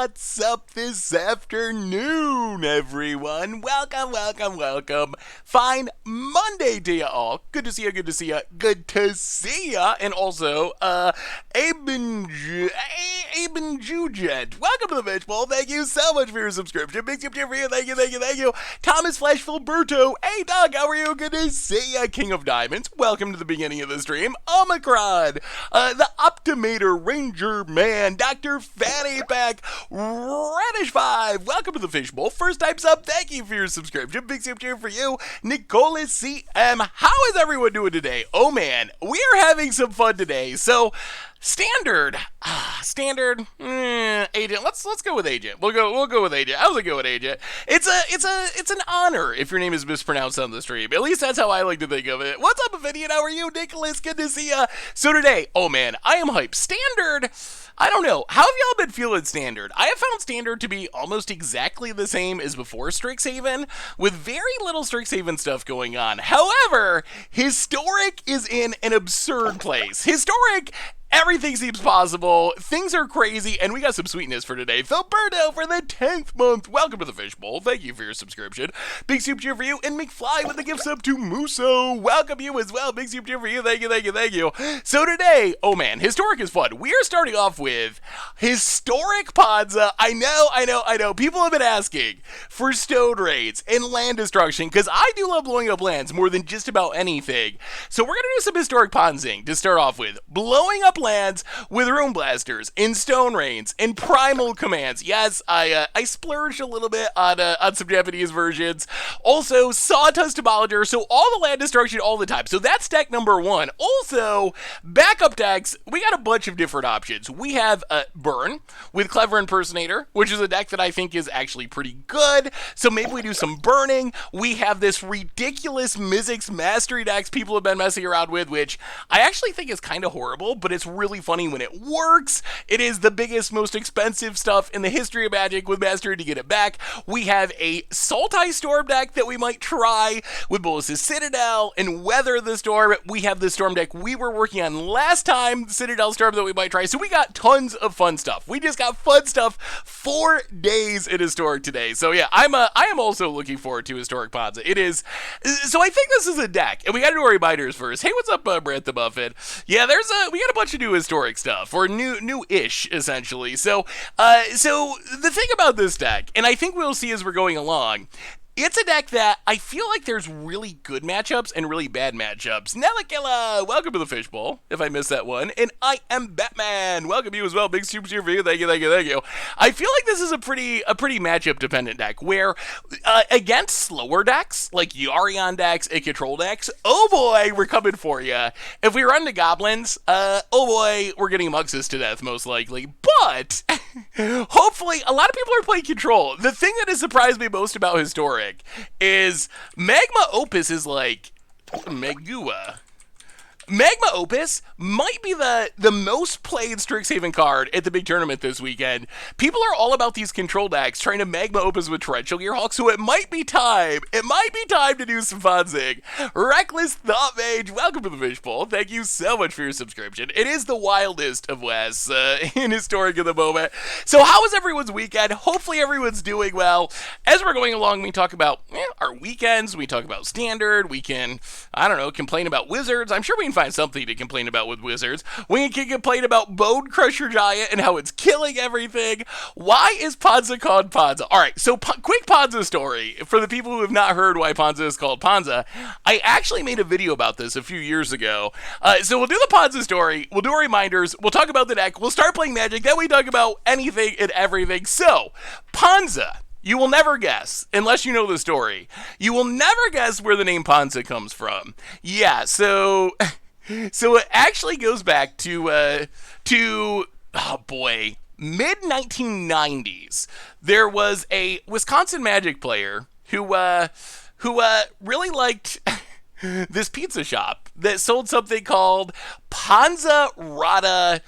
What's up this afternoon, everyone? Welcome. Fine Monday to ya all. Good to see ya. And also, Aben Jujet. Welcome to the Fishbowl. Thank you so much for your subscription. Big tip for you. Thank you. Thomas Flash Filberto. Hey, Doug, how are you? Good to see ya. King of Diamonds. Welcome to the beginning of the stream. Omicron. The Optimator Ranger Man. Dr. Fanny Pack. Radish 5. Welcome to the Fishbowl. First time sub. Thank you for your subscription. Big tip for you. Nicholas CM. How is everyone doing today? Oh man, we are having some fun today. So, standard, agent. Let's go with agent. We'll go with agent. I was gonna go with agent. It's an honor if your name is mispronounced on the stream. At least that's how I like to think of it. What's up, Avidian? How are you, Nicholas? Good to see ya. So today, oh man, I am hyped. Standard. I don't know. How have y'all been feeling standard? I have found standard to be almost exactly the same as before Strixhaven, with very little Strixhaven stuff going on. However, historic is in an absurd place. Historic, everything seems possible, things are crazy, and we got some sweetness for today. Filberto for the 10th month. Welcome to the Fishbowl. Thank you for your subscription. Big soup cheer for you. And McFly with the gift sub to Muso. Welcome you as well. Big soup cheer for you. Thank you. So today, oh man, historic is fun. We are starting off with historic Ponza. I know. People have been asking for stone raids and land destruction, because I do love blowing up lands more than just about anything. So we're going to do some historic Ponzing to start off with. Blowing up lands with rune blasters and stone rains and primal commands. Yes, I splurged a little bit on some Japanese versions. Also, Sawtooth Demolisher, so all the land destruction all the time. So that's deck number one. Also, backup decks, we got a bunch of different options. We have Burn with Clever Impersonator, which is a deck that I think is actually pretty good. So maybe we do some burning. We have this ridiculous Mizzix Mastery decks people have been messing around with, which I actually think is kind of horrible, but it's really funny when it works. It is the biggest, most expensive stuff in the history of Magic with Mastery to get it back. We have a Sultai Storm deck that we might try with Bolas's Citadel and Weather the Storm. We have the Storm deck we were working on last time, Citadel Storm, that we might try. So we got tons of fun stuff. We just got fun stuff 4 days in Historic today. So yeah, I am also looking forward to Historic Ponza. It is, so I think this is a deck, and we got to do our reminders first. Hey, what's up, Brett the Muffin? Yeah, we got a bunch of new historic stuff, or new-ish, essentially. So the thing about this deck, and I think we'll see as we're going along, it's a deck that I feel like there's really good matchups and really bad matchups. Nelakilla, welcome to the Fishbowl, if I missed that one. And I am Batman. Welcome you as well. Big super cheer for you. Thank you. I feel like this is a pretty matchup-dependent deck, where against slower decks, like Yarion decks and control decks, oh boy, we're coming for you. If we run to Goblins, oh boy, we're getting Muxus to death, most likely. But hopefully, a lot of people are playing control. The thing that has surprised me most about Historic is Magma Opus is like Megua. Magma Opus might be the most played Strixhaven card at the big tournament this weekend. People are all about these control decks trying to Magma Opus with Torrential Gearhawk, so it might be time to do some Fonzing. Reckless Thought Mage, welcome to the Fishbowl. Thank you so much for your subscription. It is the wildest of West in Historic at the moment. So how was everyone's weekend? Hopefully everyone's doing well. As we're going along, we talk about our weekends, we talk about Standard, we can, complain about Wizards. I'm sure we can find something to complain about with Wizards. We can complain about Bone Crusher Giant and how it's killing everything. Why is Ponza called Ponza? Alright, so quick Ponza story. For the people who have not heard why Ponza is called Ponza, I actually made a video about this a few years ago. So we'll do the Ponza story, we'll do our reminders, we'll talk about the deck, we'll start playing Magic, then we talk about anything and everything. So, Ponza. You will never guess, unless you know the story. You will never guess where the name Ponza comes from. Yeah, so it actually goes back to mid-1990s. There was a Wisconsin Magic player who really liked this pizza shop that sold something called Ponza Rada,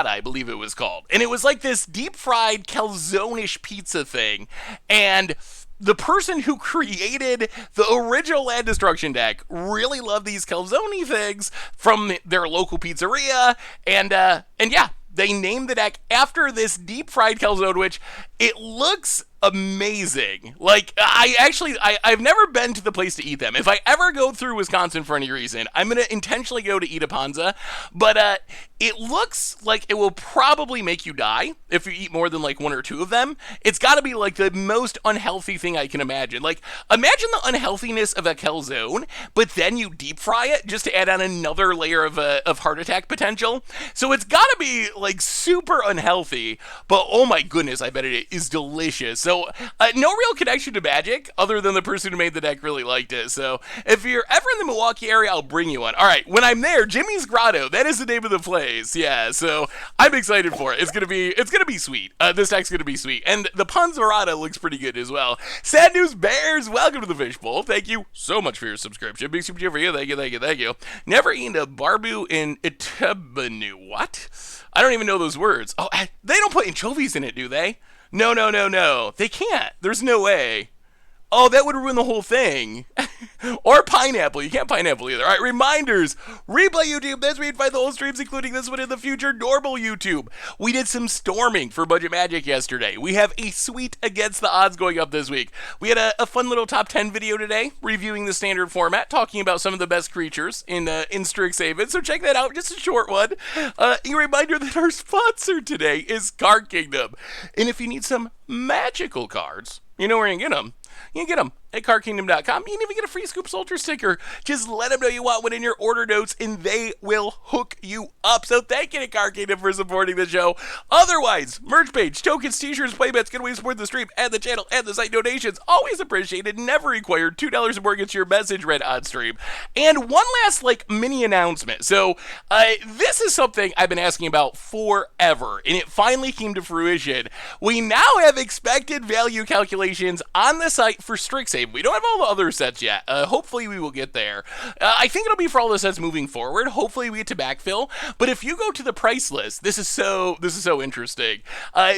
I believe it was called. And it was like this deep-fried calzone-ish pizza thing. And the person who created the original Land Destruction deck really loved these calzone things from their local pizzeria. And yeah, They named the deck after this deep-fried calzone, which it looks amazing. Like, I've never been to the place to eat them. If I ever go through Wisconsin for any reason, I'm going to intentionally go to eat a Ponza, but it looks like it will probably make you die if you eat more than like one or two of them. It's got to be like the most unhealthy thing I can imagine. Like, imagine the unhealthiness of a calzone, but then you deep fry it just to add on another layer of heart attack potential. So it's got to be like super unhealthy, but oh my goodness, I bet it is delicious. So no real connection to Magic other than the person who made the deck really liked it. So if you're ever in the Milwaukee area, I'll bring you one. All right, when I'm there, Jimmy's Grotto, that is the name of the place. Yeah, so I'm excited for it. It's gonna be sweet. This deck's gonna be sweet, and the Ponzarada looks pretty good as well. Sad News Bears, welcome to the Fishbowl. Thank you so much for your subscription. Big super for you. Thank you. Never eaten a barbu in Itabanu. What? I don't even know those words. Oh, they don't put anchovies in it, do they? No. They can't. There's no way. Oh, that would ruin the whole thing. Or pineapple. You can't pineapple either. All right, reminders. Replay YouTube. That's where you'd find the whole streams, including this one in the future. Normal YouTube. We did some storming for Budget Magic yesterday. We have a sweet Against the Odds going up this week. We had a fun little top 10 video today, reviewing the standard format, talking about some of the best creatures in Strixhaven. So check that out. Just a short one. A reminder that our sponsor today is Card Kingdom. And if you need some magical cards, you know where you can get them. You can get them at cardkingdom.com. You can even get a free Scoop Soldier sticker. Just let them know you want one in your order notes, and they will hook you up. So thank you to Card Kingdom for supporting the show. Otherwise, merch page, tokens, t-shirts, playbets, good way to support the stream and the channel and the site. Donations, always appreciated, never required. $2 or more gets your message read on stream. And one last, mini announcement. So, this is something I've been asking about forever, and it finally came to fruition. We now have expected value calculations on the site for Strixhaven. We don't have all the other sets yet. Hopefully we will get there. I think it'll be for all the sets moving forward. Hopefully we get to backfill. But if you go to the price list, this is so interesting.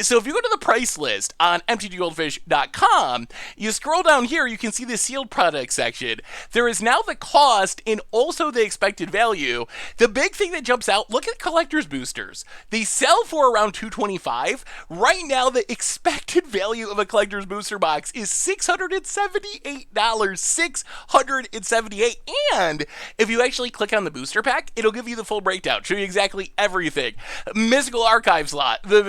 So if you go to the price list on mtggoldfish.com, you scroll down here, you can see the sealed product section. There is now the cost and also the expected value. The big thing that jumps out, look at collector's boosters. They sell for around $225. Right now, the expected value of a collector's booster box is $678. $678. And if you actually click on the booster pack, it'll give you the full breakdown, show you exactly everything. Mystical Archive slot, the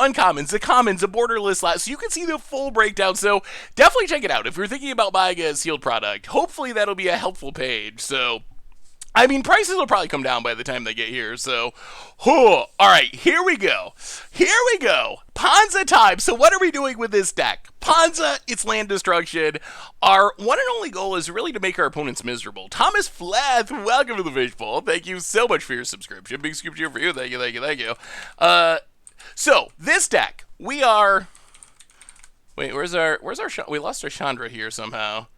uncommons, the commons, the borderless slot, so you can see the full breakdown. So definitely check it out if you're thinking about buying a sealed product. Hopefully that'll be a helpful page. So I mean, prices will probably come down by the time they get here, so, all right, here we go. Ponza time. So what are we doing with this deck? Ponza, it's land destruction. Our one and only goal is really to make our opponents miserable. Thomas Flath, welcome to the Fishbowl. Thank you so much for your subscription. Big scoop cheer for you. Thank you. So, this deck, we are... Wait, where's our... We lost our Chandra here somehow.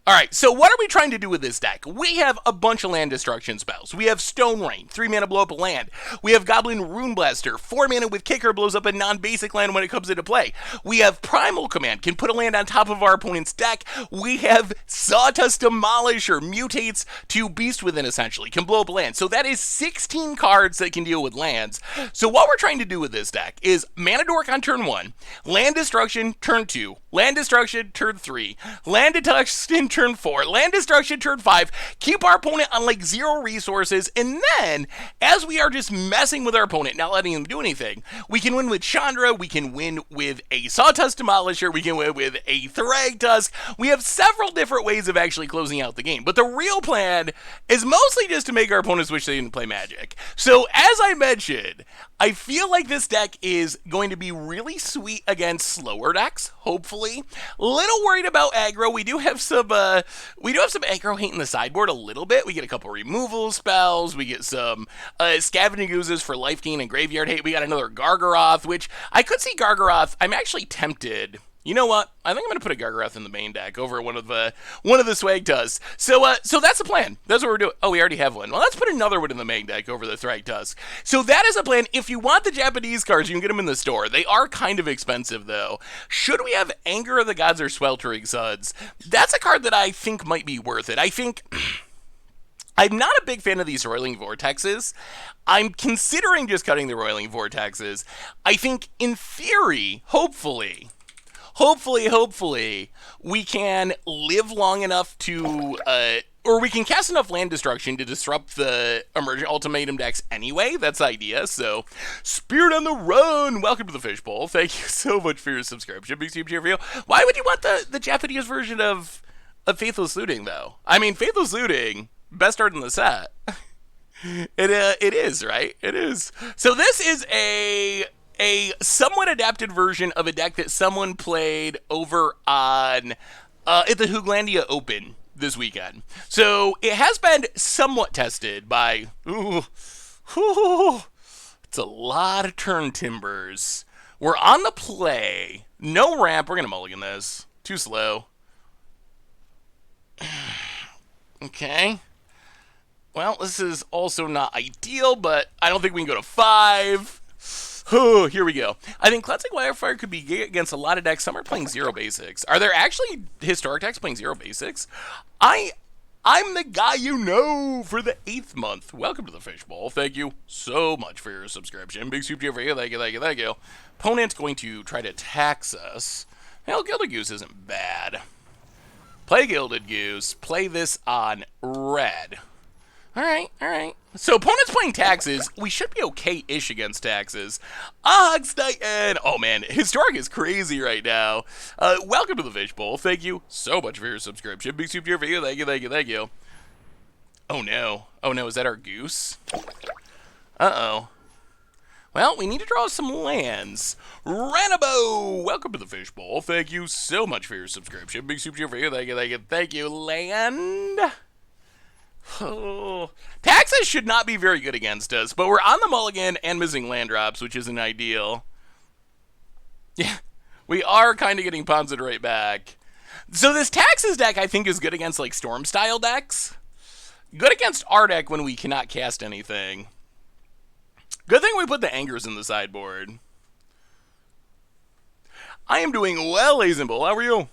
Alright, so what are we trying to do with this deck? We have a bunch of land destruction spells. We have Stone Rain, 3 mana blow up a land. We have Goblin Rune Blaster, 4 mana with Kicker, blows up a non-basic land when it comes into play. We have Primal Command, can put a land on top of our opponent's deck. We have Sawdust Demolisher, mutates to Beast Within essentially, can blow up a land. So that is 16 cards that can deal with lands. So what we're trying to do with this deck is Mana Dork on turn 1, Land Destruction turn 2, Land Destruction turn 3, Land Destruction turn 4, Land Destruction turn 5, keep our opponent on 0 resources, and then, as we are just messing with our opponent, not letting them do anything, we can win with Chandra, we can win with a Sawdust Demolisher, we can win with a Thragtusk. We have several different ways of actually closing out the game, but the real plan is mostly just to make our opponents wish they didn't play Magic. So, as I mentioned, I feel like this deck is going to be really sweet against slower decks, hopefully. Little worried about aggro. We do have some aggro hate in the sideboard a little bit. We get a couple removal spells. We get some Scavenging Oozes for life gain and graveyard hate. We got another Gargaroth, which I could see Gargaroth. I'm actually tempted. You know what? I think I'm going to put a Gargaroth in the main deck over one of the Swagtusk. So that's the plan. That's what we're doing. Oh, we already have one. Well, let's put another one in the main deck over the Thragtusk. So that is a plan. If you want the Japanese cards, you can get them in the store. They are kind of expensive, though. Should we have Anger of the Gods or Sweltering Suns? That's a card that I think might be worth it. I think... I'm not a big fan of these Roiling Vortexes. I'm considering just cutting the Roiling Vortexes. I think, in theory, hopefully, we can live long enough to, or we can cast enough land destruction to disrupt the emergent ultimatum decks anyway. That's the idea. So, Spirit on the Run, welcome to the Fishbowl. Thank you so much for your subscription. Big super cheer for you. Why would you want the Japanese version of Faithless Looting, though? I mean, Faithless Looting, best art in the set. It is, right? It is. So this is a somewhat adapted version of a deck that someone played over on at the Hooglandia Open this weekend. So it has been somewhat tested by it's a lot of turn timbers. We're on the play. No ramp. We're gonna mulligan this. Too slow. Okay. Well, this is also not ideal, but I don't think we can go to 5. Oh, here we go. I think Cleansing Wildfire could be against a lot of decks. Some are playing 0 basics. Are there actually historic decks playing 0 basics? I'm the guy you know for the 8th month. Welcome to the Fishbowl. Thank you so much for your subscription. Big super for you. Thank you. Opponent's going to try to tax us. Well, Gilded Goose isn't bad. Play Gilded Goose. Play this on red. All right. So opponent's playing taxes. We should be okay-ish against taxes. Oxtitan. Oh, man. Historic is crazy right now. Welcome to the Fishbowl. Thank you so much for your subscription. Big super for you. Thank you. Oh, no. Is that our goose? Uh-oh. Well, we need to draw some lands. Ranabo. Welcome to the Fishbowl. Thank you so much for your subscription. Big super for you. Thank you. Land. Oh, taxes should not be very good against us, but we're on the mulligan and missing land drops, which isn't ideal. Yeah, we are kind of getting Ponza right back. So this taxes deck, I think, is good against, like, Storm-style decks. Good against our deck when we cannot cast anything. Good thing we put the Angers in the sideboard. I am doing well, Azenbull. How are you?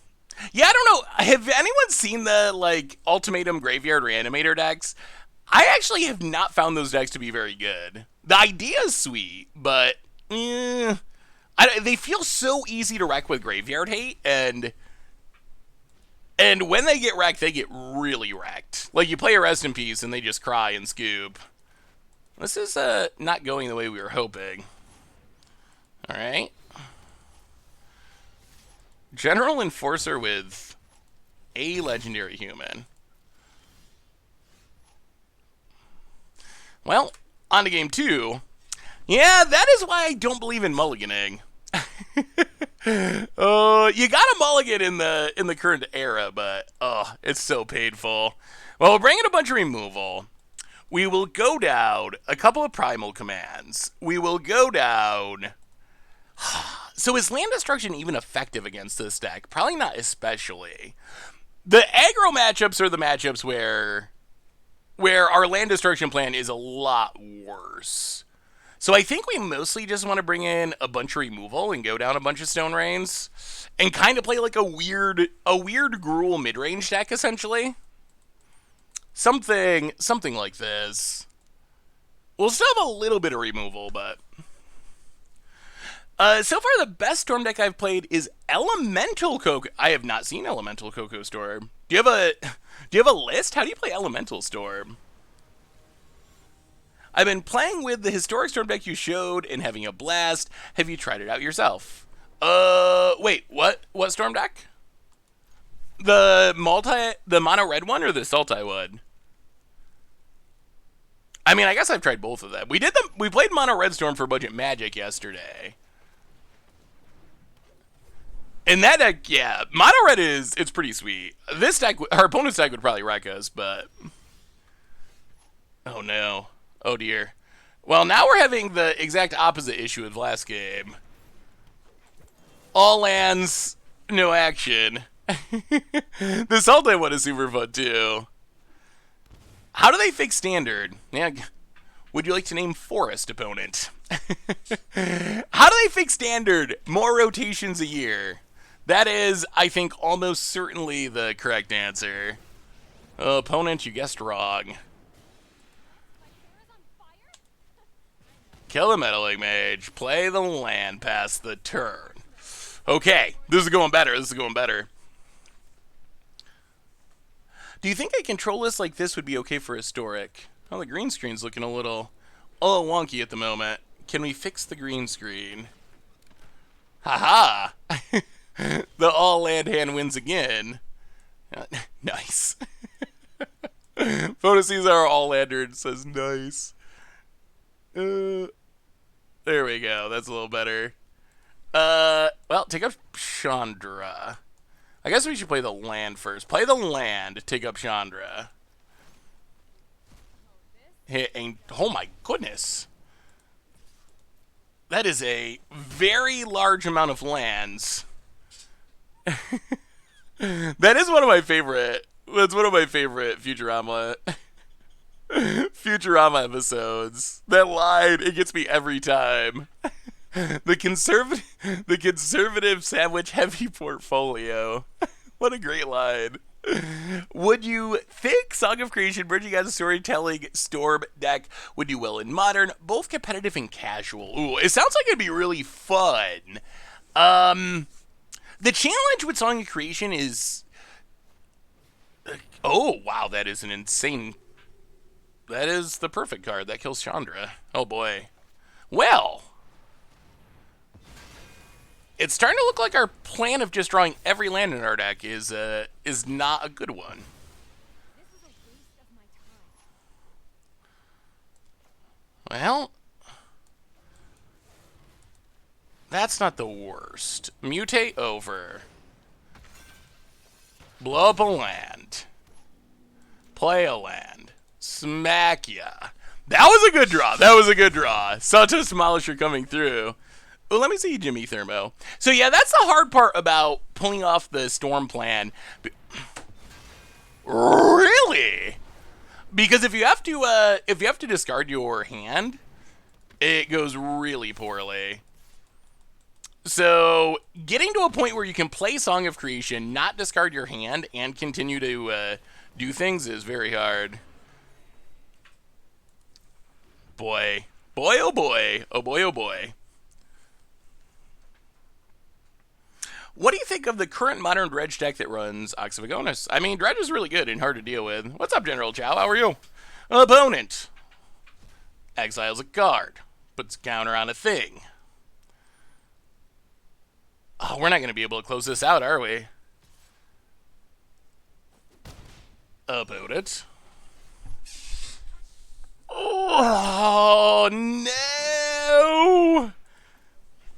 Yeah, I don't know. Have anyone seen the, like, Ultimatum Graveyard Reanimator decks? I actually have not found those decks to be very good. The idea is sweet, but they feel so easy to wreck with Graveyard Hate, and when they get wrecked, they get really wrecked. Like, you play a Rest in Peace, and they just cry and scoop. This is not going the way we were hoping. All right. General Enforcer with a legendary human. Well, on to game 2. Yeah, that is why I don't believe in mulliganing. You got a mulligan in the current era, but it's so painful. Well, we'll bring in a bunch of removal. We will go down a couple of primal commands. We will go down. So is land destruction even effective against this deck? Probably not especially. The aggro matchups are the matchups where our land destruction plan is a lot worse. So I think we mostly just want to bring in a bunch of removal and go down a bunch of Stone Rains and kind of play like a weird Gruul mid-range deck, essentially. Something like this. We'll still have a little bit of removal, but so far, the best Storm deck I've played is Elemental Coco. I have not seen Elemental Coco Storm. Do you have a list? How do you play Elemental Storm? I've been playing with the historic Storm deck you showed and having a blast. Have you tried it out yourself? Wait, what? What Storm deck? The mono red one or the Sultai one? I mean, I guess I've tried both of them. We played mono red Storm for Budget Magic yesterday. And that deck, yeah, mono red it's pretty sweet. This deck, our opponent's deck would probably wreck us, but oh no, oh dear. Well, now we're having the exact opposite issue with last game. All lands, no action. The Sultan one is super fun too. How do they fix standard? Yeah, would you like to name Forest opponent? How do they fix standard? More rotations a year. That is, I think, almost certainly the correct answer. Opponent, you guessed wrong. Kill the Meddling Mage. Play the land past the turn. Okay, this is going better. This is going better. Do you think a control list like this would be okay for Historic? Oh, the green screen's looking a little wonky at the moment. Can we fix the green screen? Haha! The all land hand wins again. Nice. Photo sees our all lander and says nice. There we go. That's a little better. Well, take up Chandra. I guess we should play the land first. Play the land, take up Chandra. Hey, and, oh my goodness. That is a very large amount of lands. That is one of my favorite. That's one of my favorite Futurama episodes. That line, it gets me every time. The conservative sandwich heavy portfolio. What a great line. Would you think Song of Creation, bridging as a storytelling storm deck would do well in modern, both competitive and casual? Ooh, it sounds like it'd be really fun. The challenge with Song of Creation is... Oh, wow, that is an insane... That is the perfect card. That kills Chandra. Oh, boy. Well... It's starting to look like our plan of just drawing every land in our deck is not a good one. Well, that's not the worst. Mutate over. Blow up a land. Play a land. Smack ya. That was a good draw. That was a good draw. Santos Demolisher coming through. Well, let me see Jimmy Thermo. So yeah, that's the hard part about pulling off the storm plan. Really? Because if you have to discard your hand, it goes really poorly. So getting to a point where you can play Song of Creation, not discard your hand, and continue to do things is very hard. Boy, boy, oh boy, oh boy, oh boy. What do you think of the current modern Dredge deck that runs Ox of Agonis? I mean, Dredge is really good and hard to deal with. What's up, General Chow? How are you? Opponent exiles a card, puts a counter on a thing. Oh, we're not going to be able to close this out, are we? Opponent. Oh, no!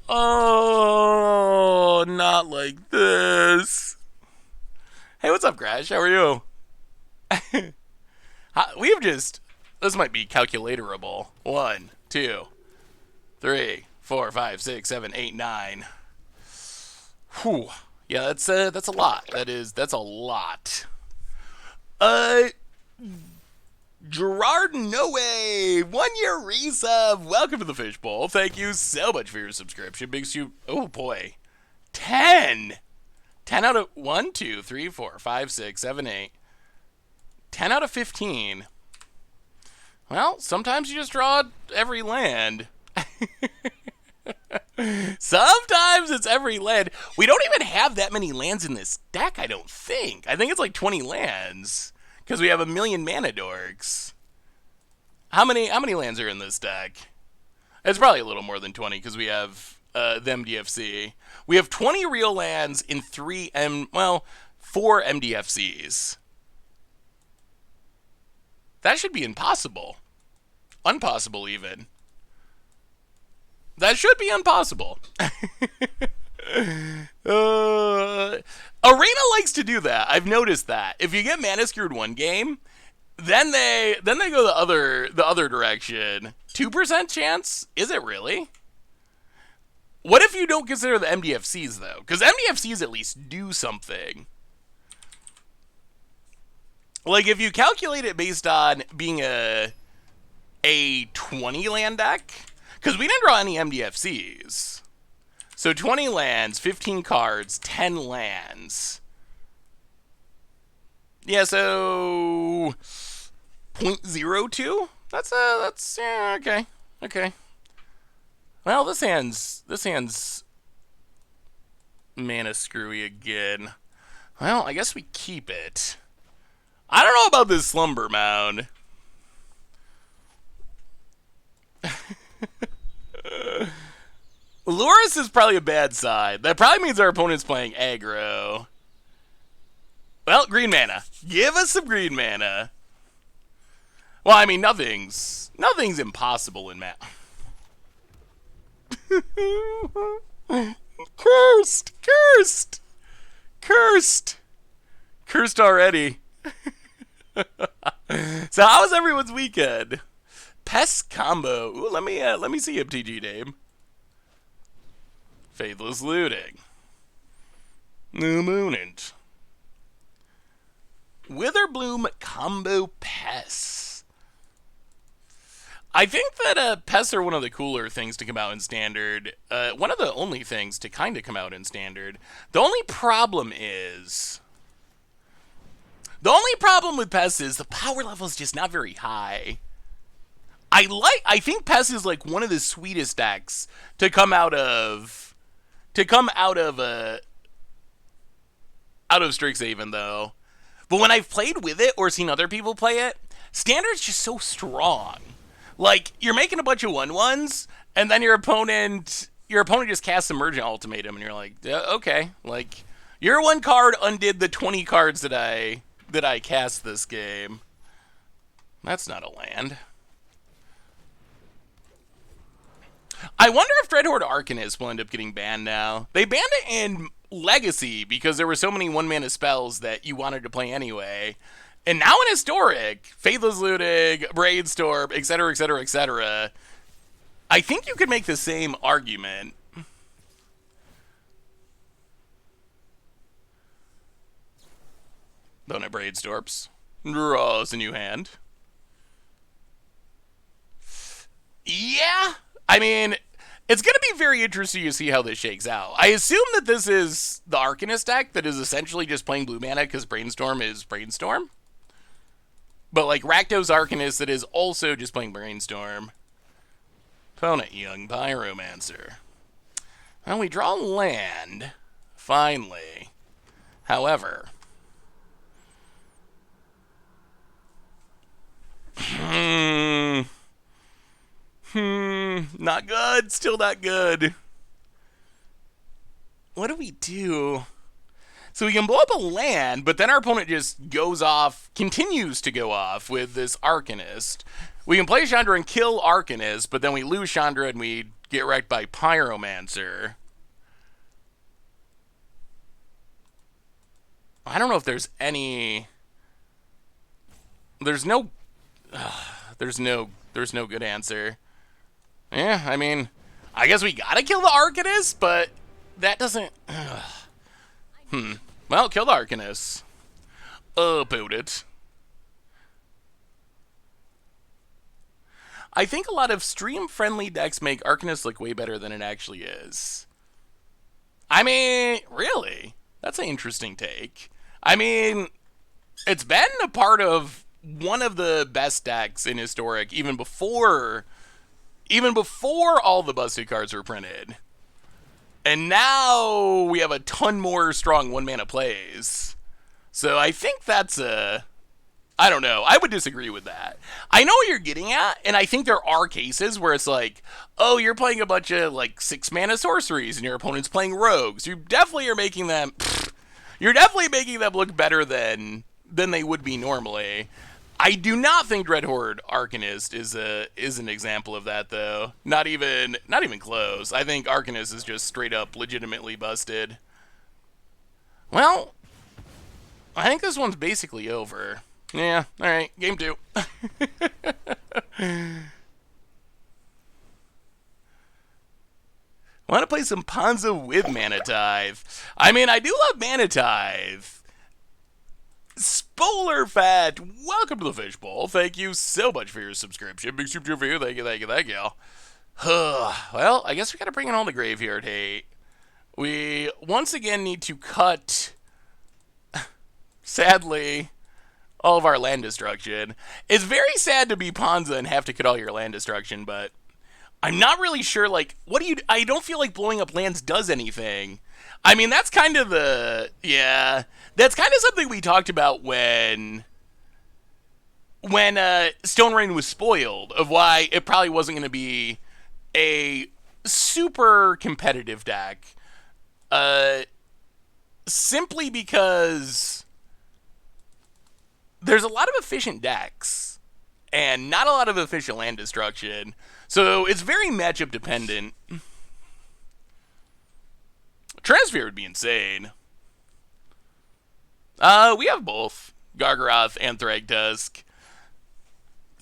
Oh, not like this. Hey, what's up, Crash? How are you? We've just... This might be calculatorable. 1, 2, 3, 4, 5, 6, 7, 8, 9. Whew. Yeah, that's a lot. That's a lot. Gerard No Way, 1 year resub. Welcome to the Fishbowl. Thank you so much for your subscription. Big Soup. Oh boy, 10 out of 1, 2, 3, 4, 5, 6, 7, 8. 10 out of 15. Well, sometimes you just draw every land. Sometimes it's every land. We don't even have that many lands in this deck, I don't think. I think it's like 20 lands. Because we have 1 million mana dorks. How many lands are in this deck? It's probably a little more than 20 because we have the MDFC. We have 20 real lands in 4 MDFCs. That should be impossible. Impossible even. That should be impossible. Arena likes to do that. I've noticed that. If you get mana screwed one game, then they go the other direction. 2% chance? Is it really? What if you don't consider the MDFCs though? Because MDFCs at least do something. Like if you calculate it based on being a 20 land deck, because we didn't draw any MDFCs. So 20 lands, 15 cards, 10 lands. Yeah, so 0.02? That's yeah, okay. Well, this hand's mana screwy again. Well, I guess we keep it. I don't know about this Slumber Mound. Loris is probably a bad side. That probably means our opponent's playing aggro. Well, green mana. Give us some green mana. Well, I mean, nothing's impossible in Matt. Cursed! Cursed! Cursed! Cursed already. So how was everyone's weekend? Pest combo. Ooh, let me see MTG name. Faithless Looting. New Moonant. Witherbloom combo pests. I think that pests are one of the cooler things to come out in Standard. One of the only things to kind of come out in Standard. The only problem with pests is the power level is just not very high. I think pests is like one of the sweetest decks to come out of Strixhaven though. But when I've played with it or seen other people play it, Standard's just so strong. Like, you're making a bunch of 1/1s, and then your opponent just casts Emergent Ultimatum, and you're like, okay, like, your one card undid the 20 cards that I cast this game. That's not a land. I wonder if Dreadhorde Arcanist will end up getting banned now. They banned it in Legacy because there were so many 1-mana spells that you wanted to play anyway. And now in Historic, Faithless Looting, Brainstorm, etc., etc., etc., I think you could make the same argument. Don't have Brainstorms. Draws a new hand. Yeah, I mean, it's going to be very interesting to see how this shakes out. I assume that this is the Arcanist deck that is essentially just playing blue mana because Brainstorm is Brainstorm. But like Rakdos Arcanist that is also just playing Brainstorm. Opponent, Young Pyromancer. Well, we draw land, finally. However... not good. Still not good. What do we do? So we can blow up a land, but then our opponent just goes off, continues to go off with this Arcanist. We can play Chandra and kill Arcanist, but then we lose Chandra and we get wrecked by Pyromancer. I don't know if there's any... There's no good answer. Yeah, I mean, I guess we gotta kill the Arcanist, but that doesn't... Well, kill the Arcanist. About it. I think a lot of stream-friendly decks make Arcanist look way better than it actually is. I mean, really? That's an interesting take. I mean, it's been a part of one of the best decks in Historic even before all the busted cards were printed. And now we have a ton more strong 1-mana plays. So I think that's I don't know. I would disagree with that. I know what you're getting at, and I think there are cases where it's like, oh, you're playing a bunch of like 6-mana sorceries and your opponent's playing rogues. You definitely are making them look better than they would be normally. I do not think Dreadhorde Arcanist is an example of that though. Not even close. I think Arcanist is just straight up legitimately busted. Well, I think this one's basically over. Yeah, alright, game 2. Want to play some Ponza with Mana Tithe. I mean, I do love Mana Tithe. Spoiler Fat, welcome to the Fishbowl. Thank you so much for your subscription. Big super for you. Thank you. Well, I guess we gotta bring in all the graveyard hate. We once again need to cut, sadly, all of our land destruction. It's very sad to be Ponza and have to cut all your land destruction, but I'm not really sure, like, what do you... I don't feel like blowing up lands does anything. I mean, that's kind of the... Yeah. That's kind of something we talked about when Stone Rain was spoiled, of why it probably wasn't going to be a super competitive deck. Simply because there's a lot of efficient decks and not a lot of efficient land destruction. So it's very matchup dependent. Transfer would be insane. We have both Gargaroth and Thragtusk.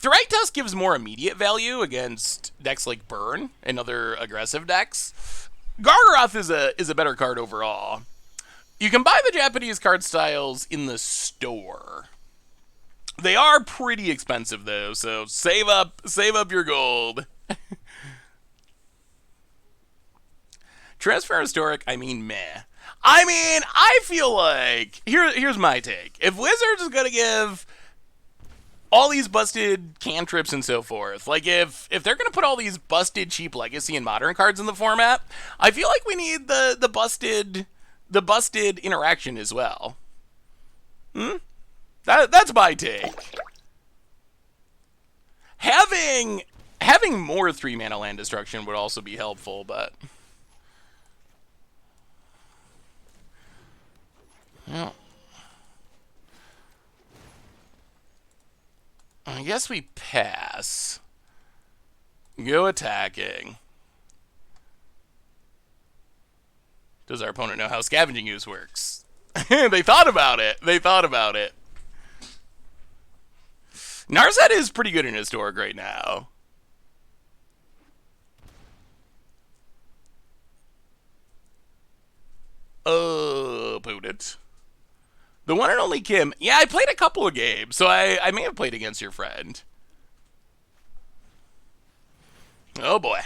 Thragtusk gives more immediate value against decks like Burn and other aggressive decks. Gargaroth is a better card overall. You can buy the Japanese card styles in the store. They are pretty expensive though, so save up your gold. Transfer Historic, I mean, meh. I mean, I feel like here's my take. If Wizards is gonna give all these busted cantrips and so forth, like if they're gonna put all these busted cheap legacy and modern cards in the format, I feel like we need the busted interaction as well. That's my take. Having more 3-mana land destruction would also be helpful, but well, I guess we pass. Go attacking. Does our opponent know how Scavenging Ooze works? They thought about it. Narset is pretty good in Historic right now. Opponent. The one and only Kim. Yeah, I played a couple of games, so I may have played against your friend. Oh boy.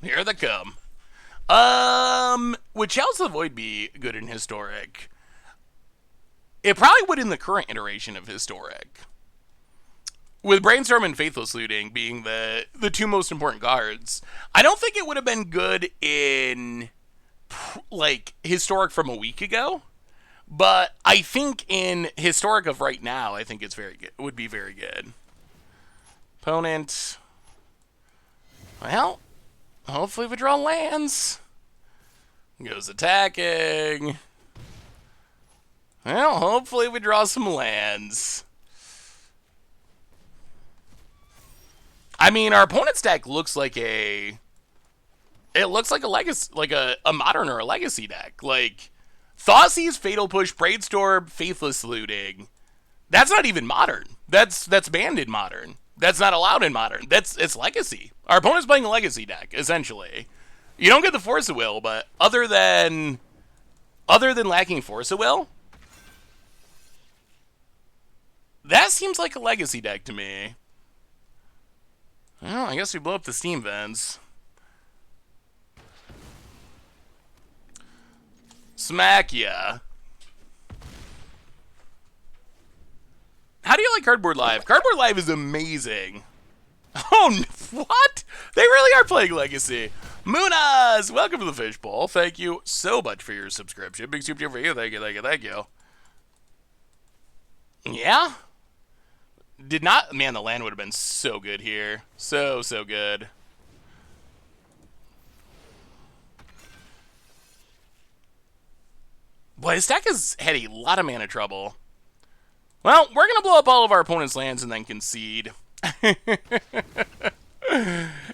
Here they come. Would Chalice of the Void be good in Historic? It probably would in the current iteration of Historic. With Brainstorm and Faithless Looting being the two most important cards, I don't think it would have been good in, like, Historic from a week ago. But I think in Historic of right now, I think it's very good. It would be very good. Opponent. Well, hopefully we draw lands. Goes attacking. Well, hopefully we draw some lands. I mean, our opponent's deck looks like a... It looks like a legacy, like a modern or a legacy deck. Like, Thoughtseize, Fatal Push, Brainstorm, Faithless Looting. That's not even modern. That's banned in modern. That's not allowed in modern. It's legacy. Our opponent's playing a legacy deck, essentially. You don't get the Force of Will, but other than lacking Force of Will, that seems like a legacy deck to me. Well, I guess we blow up the steam vents. Smack ya. How do you like Cardboard Live? Cardboard Live is amazing. Oh, what? They really are playing Legacy. Munas, welcome to the Fishbowl. Thank you so much for your subscription. Big super for you. Thank you. Yeah? Did not... Man, the land would have been so good here. So good. Boy, this deck has had a lot of mana trouble. Well, we're going to blow up all of our opponent's lands and then concede.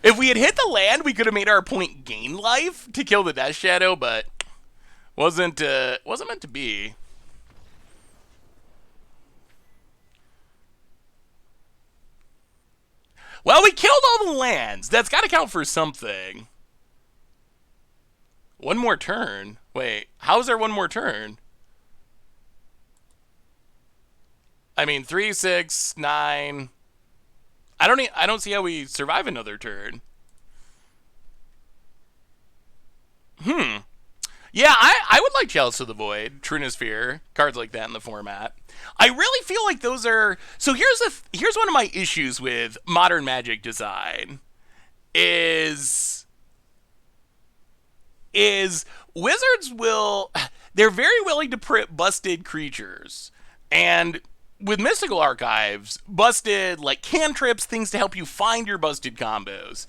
If we had hit the land, we could have made our opponent gain life to kill the Death Shadow, but wasn't meant to be. Well, we killed all the lands. That's got to count for something. One more turn. Wait, how is there one more turn? I mean, 3, 6, 9. I don't see how we survive another turn. Yeah, I would like Chalice of the Void, Trinisphere, cards like that in the format. I really feel like those are... So here's one of my issues with modern Magic design, is wizards will, they're very willing to print busted creatures. And with Mystical Archives, busted like cantrips, things to help you find your busted combos.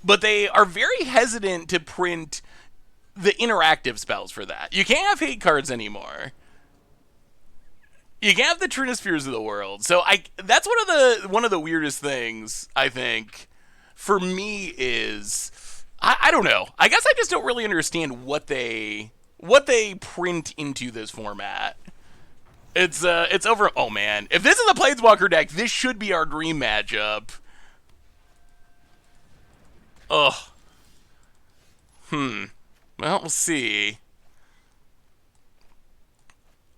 But they are very hesitant to print the interactive spells for that. You can't have hate cards anymore. You can't have the Trinispheres of the world. So that's one of the weirdest things, I think, for me is I don't know. I guess I just don't really understand what they print into this format. It's over. Oh man, if this is a Planeswalker deck, this should be our dream matchup. Ugh. Well, we'll see.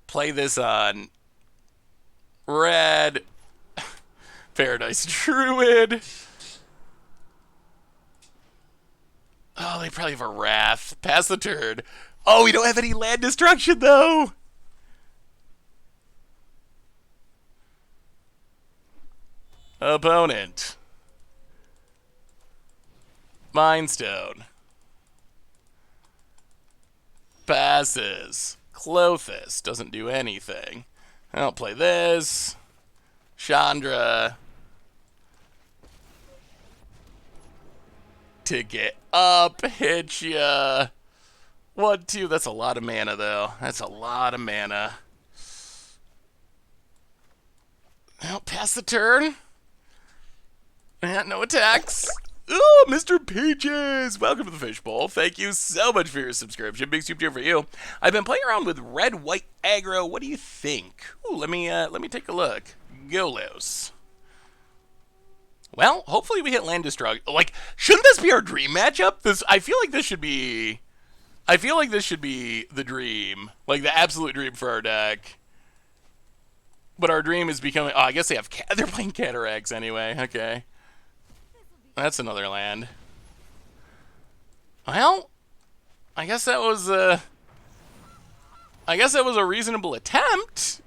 Play this on red. Paradise Druid. Oh, they probably have a Wrath. Pass the turn. Oh, we don't have any land destruction, though. Opponent. Mind Stone. Passes. Clothis. Doesn't do anything. I'll play this. Chandra. To get up, hit ya. 1, 2. That's a lot of mana, though. That's a lot of mana. Well, pass the turn. No attacks. Ooh, Mr. Peaches! Welcome to the Fishbowl. Thank you so much for your subscription. Big soup here for you. I've been playing around with red-white aggro. What do you think? Ooh, let me take a look. Golos. Well, hopefully we hit land destruct. Like, shouldn't this be our dream matchup? I feel like this should be the dream, like the absolute dream for our deck. But our dream is becoming. Oh, I guess they're playing Cataracts anyway. Okay. That's another land. Well, I guess that was a reasonable attempt.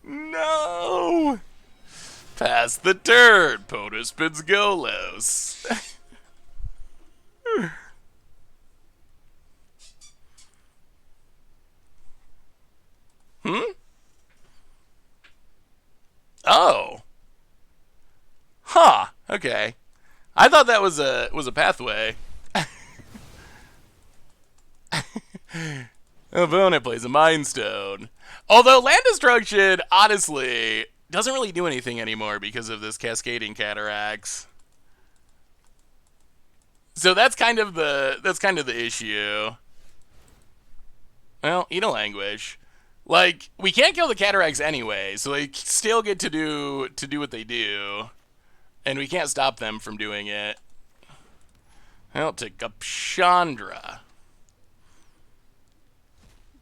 No. Pass the turn. Potus spins Golos. Oh. Huh. Okay. I thought that was a pathway. Opponent plays a Mind Stone. Although land destruction, honestly, doesn't really do anything anymore because of this cascading cataracts. So that's kind of the issue. Well, eat a languish. Like, we can't kill the cataracts anyway, so they still get to do what they do. And we can't stop them from doing it. I'll take up Chandra.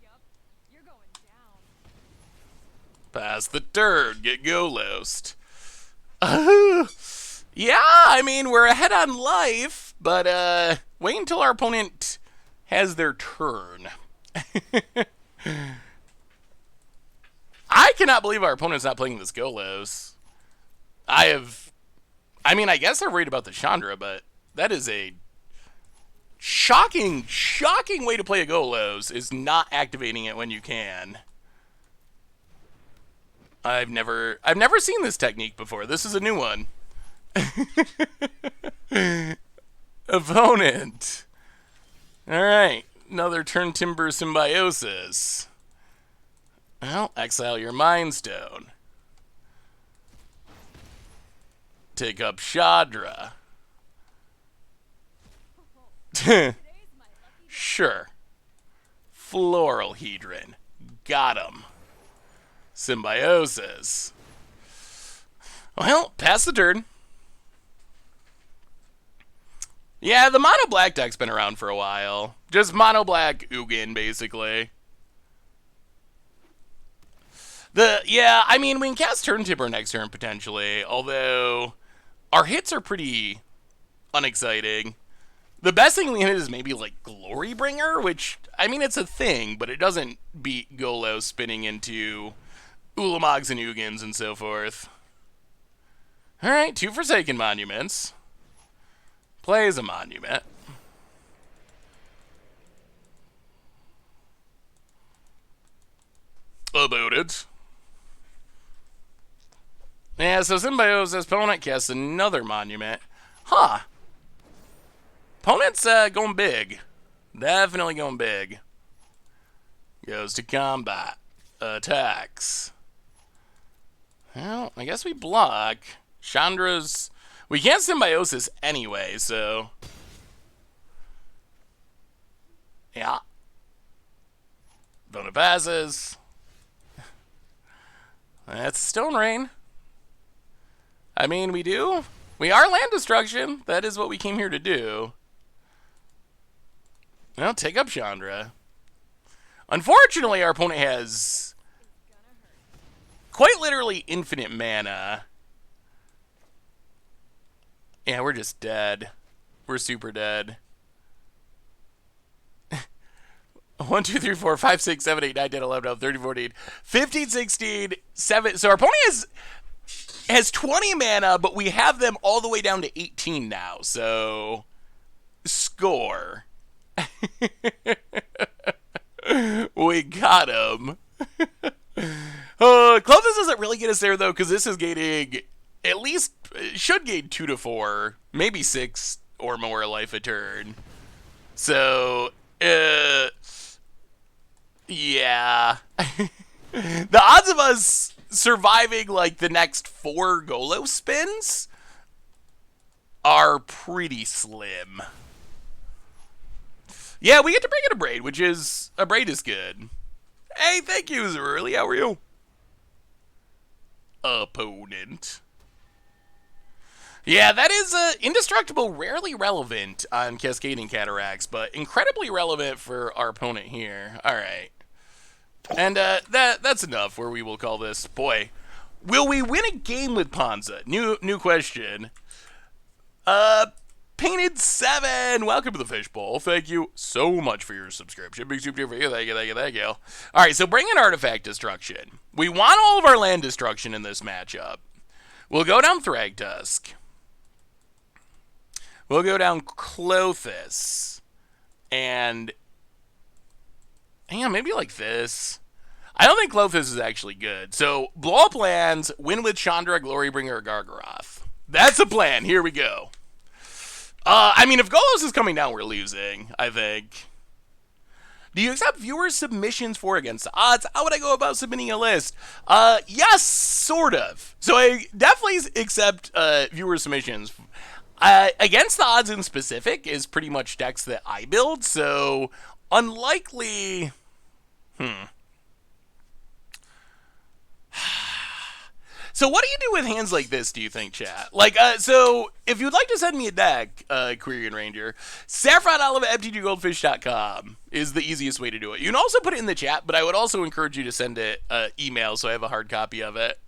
Yep, you're going down. Pass the turn. Get Golos. Yeah, I mean, we're ahead on life, but wait until our opponent has their turn. I cannot believe our opponent's not playing this Golos. I mean, I guess they're worried about the Chandra, but that is a shocking way to play a Golos, is not activating it when you can. I've never seen this technique before. This is a new one. Opponent. Alright. Another turn Timber Symbiosis. Well, exile your Mind Stone. Take up Chandra. Sure. Floral Hedron. Got him. Symbiosis. Well, pass the turn. Yeah, the mono black deck's been around for a while. Just mono black Ugin, basically. I mean, we can cast Turn Tipper next turn, potentially, although our hits are pretty unexciting. The best thing we hit is maybe, like, Glorybringer, which, I mean, it's a thing, but it doesn't beat Golos spinning into Ulamogs and Ugins and so forth. Alright, 2 Forsaken Monuments. Plays a monument. About it. Yeah, so Symbiosis opponent casts another monument. Huh. Opponent's going big. Definitely going big. Goes to combat. Attacks. Well, I guess we block. Chandra's... We can't Symbiosis anyway, so... Yeah. Bona passes. That's Stone Rain. I mean, we are land destruction. That is what we came here to do. Well, take up Chandra. Unfortunately, our opponent has quite literally infinite mana. Yeah, we're just dead. We're super dead. 1, 2, 3, 4, 5, 6, 7, 8, 9, 10, 11, 12, 13, 14, 15, 16, 7. So our opponent has 20 mana, but we have them all the way down to 18 now. So, score. We got him. Clovis doesn't really get us there, though, because this is gaining, at least, should gain 2 to 4, maybe 6 or more life a turn. So, yeah. The odds of us surviving, like, the next 4 Golo spins are pretty slim. Yeah, we get to bring in a Braid, which is... A Braid is good. Hey, thank you, Zerly. How are you? Opponent. Yeah, that is indestructible, rarely relevant on Cascading Cataracts, but incredibly relevant for our opponent here. All right. And that's enough where we will call this. Boy, will we win a game with Ponza? New question. Painted 7, welcome to the Fishbowl. Thank you so much for your subscription. Big super for you. Thank you, thank you, thank you. All right, so bring in Artifact Destruction. We want all of our land destruction in this matchup. We'll go down Thragtusk. We'll go down Clothis. And... yeah, maybe like this. I don't think Clothis is actually good. So, blow up lands, win with Chandra, Glorybringer, or Gargaroth. That's the plan. Here we go. I mean, if Golos is coming down, we're losing, I think. Do you accept viewer submissions for Against the Odds? How would I go about submitting a list? Yes, sort of. So I definitely accept viewer submissions. Against the Odds in specific is pretty much decks that I build, so unlikely... So what do you do with hands like this, do you think, chat? Like, so if you'd like to send me a deck, Quirion Ranger, saffronolive@mtggoldfish.com is the easiest way to do it. You can also put it in the chat, but I would also encourage you to send it email so I have a hard copy of it.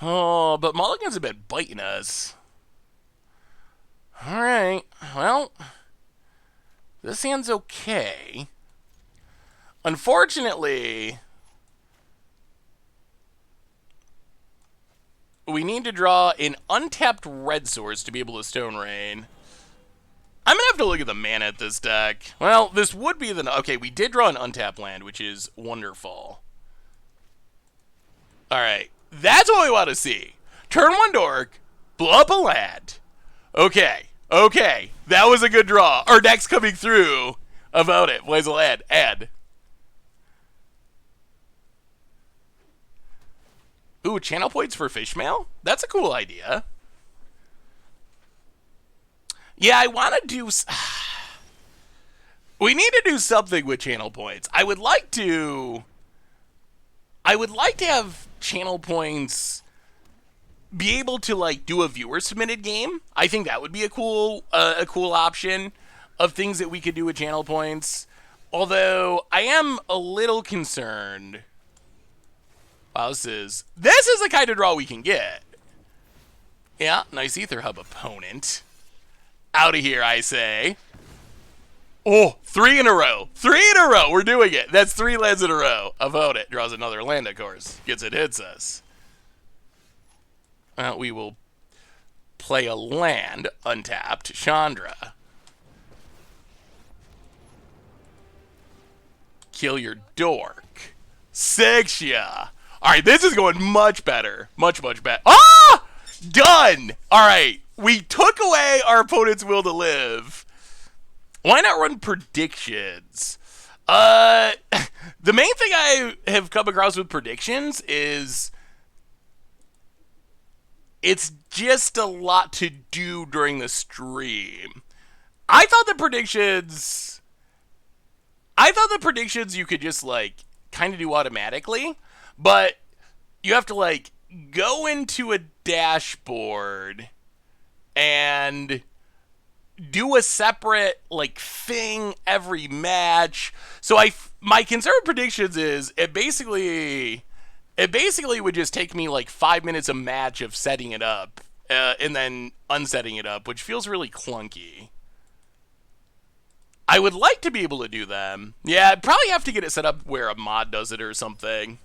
Oh, but mulligans have been biting us. All right, well, this hand's okay. Unfortunately... we need to draw an untapped red source to be able to Stone Rain. I'm going to have to look at the mana at this deck. Well, this would be the... okay, we did draw an untapped land, which is wonderful. Alright, that's what we want to see. Turn 1 Dork, blow up a land. Okay, that was a good draw. Our deck's coming through about it. Plays a land, add. Ooh, channel points for Fishmail? That's a cool idea. Yeah, I want to do... we need to do something with channel points. I would like to have channel points be able to, like, do a viewer-submitted game. I think that would be a cool option of things that we could do with channel points. Although, I am a little concerned... wow, this is the kind of draw we can get. Yeah, nice Ether Hub opponent. Out of here, I say. Oh, 3 in a row. 3 in a row. We're doing it. That's 3 lands in a row. Opponent draws another land, of course. Gets it, hits us. We will Play a land, untapped, Chandra. Kill your dork. Sixia. Alright, this is going much better. Much better. Ah! Done! Alright, we took away our opponent's will to live. Why not run predictions? The main thing I have come across with predictions is it's just a lot to do during the stream. I thought the predictions you could just, like, kind of do automatically, but you have to, like, go into a dashboard and do a separate, like, thing every match. So my concern with predictions is it basically would just take me like 5 minutes a match of setting it up and then unsetting it up, which feels really clunky. I would like to be able to do them. Yeah, I'd probably have to get it set up where a mod does it or something.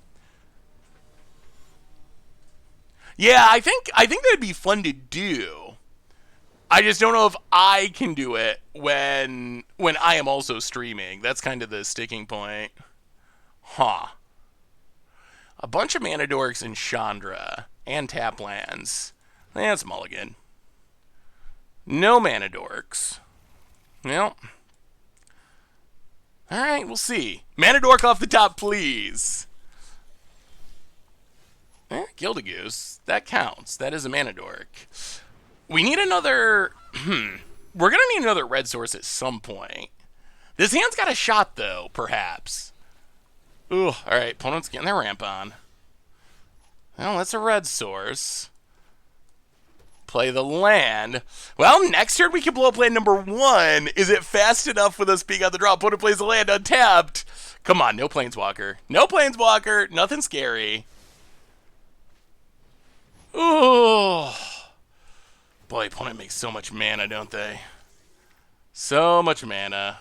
Yeah, I think that'd be fun to do. I just don't know if I can do it when I am also streaming. That's kind of the sticking point. Huh. A bunch of mana dorks in Chandra and tap lands. That's mulligan. No mana dorks. Well. Alright, we'll see. Mana dork off the top, please. Gildagoose. That counts. That is a mana dork. We need another... We're going to need another red source at some point. This hand's got a shot, though, perhaps. Ooh, alright. Opponent's getting their ramp on. Well, that's a red source. Play the land. Well, next turn we can blow up land number 1. Is it fast enough with us being on the draw? Opponent plays the land untapped. Come on, no Planeswalker. No Planeswalker. Nothing scary. Ooh. Boy, opponent makes so much mana, don't they? So much mana.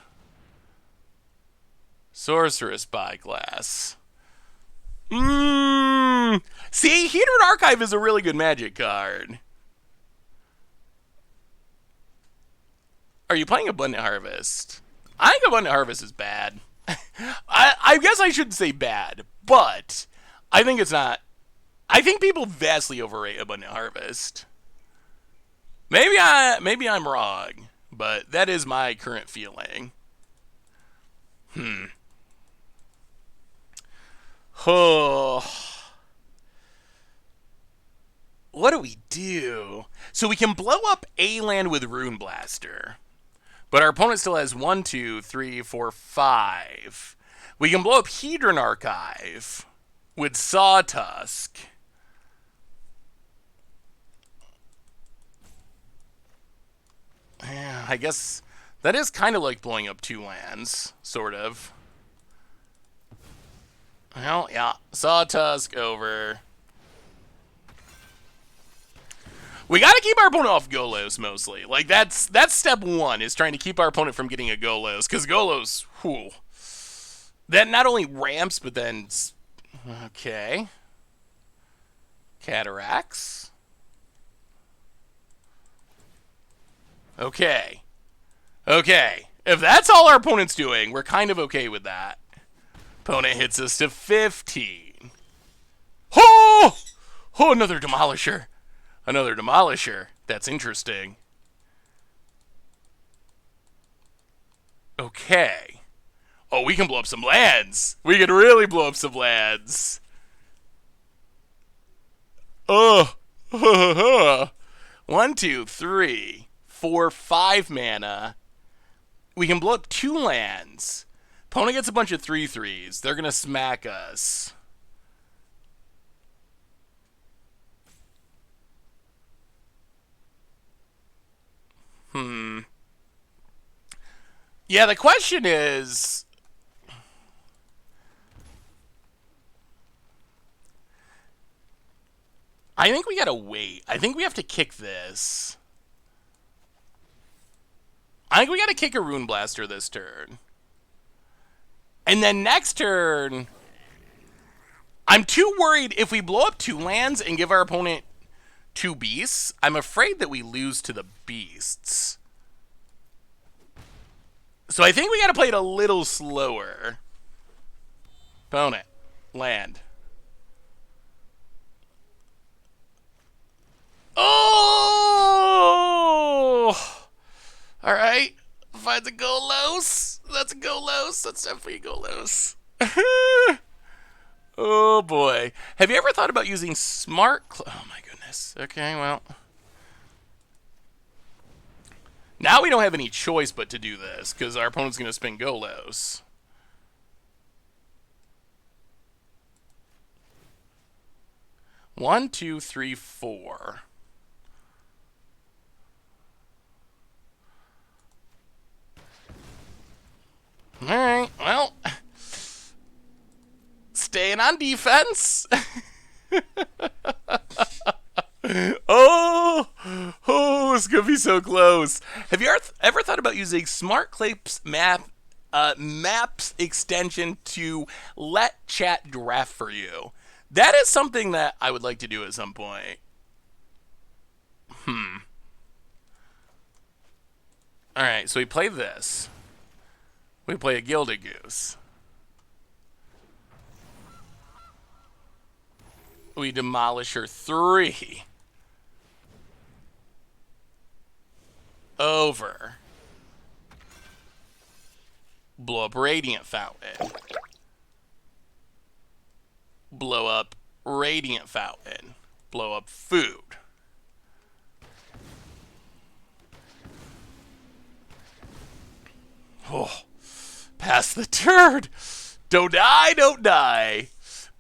Sorcerous Spyglass. See, Hedron Archive is a really good Magic card. Are you playing Abundant Harvest? I think Abundant Harvest is bad. I guess I shouldn't say bad, but I think it's not. I think people vastly overrate Abundant Harvest. Maybe I'm wrong, but that is my current feeling. Oh. What do we do? So we can blow up a land with Rune Blaster. But our opponent still has 1, 2, 3, 4, 5. We can blow up Hedron Archive with Sawtusk. Yeah, I guess that is kind of like blowing up 2 lands, sort of. Well, yeah, Sawtusk over. We gotta keep our opponent off Golos, mostly. Like, that's step 1, is trying to keep our opponent from getting a Golos. Because Golos, whew. That not only ramps, but then... Okay. Cataracts. Okay. Okay. If that's all our opponent's doing, we're kind of okay with that. Opponent hits us to 15. Oh! Oh, another Demolisher. Another Demolisher. That's interesting. Okay. Oh, we can blow up some lands. We can really blow up some lands. Oh. 1, 2, 3, 4, 5 mana. We can blow up 2 lands. Opponent gets a bunch of 3/3s. They're going to smack us. Yeah, the question is... I think we gotta wait. I think we have to kick this. I think we gotta kick a Rune Blaster this turn. And then next turn... I'm too worried if we blow up 2 lands and give our opponent 2 beasts. I'm afraid that we lose to the beasts. So I think we got to play it a little slower. Opponent. Land. Oh! Alright. Finds a Golos. That's a Golos. That's definitely a Golos. Oh boy. Have you ever thought about using smart... Oh my goodness. Okay, well... Now we don't have any choice but to do this, because our opponent's going to spin Golos. One, two, three, four. Alright, well... Staying on defense. Oh, it's gonna be so close. Have you ever thought about using Smart Clips maps extension to let chat draft for you? That is something that I would like to do at some point. All right, so we play this. We play a Gilded Goose. We demolish her 3. Over. Blow up Radiant Fountain. Blow up Radiant Fountain. Blow up food. Oh, pass the turd. Don't die, don't die.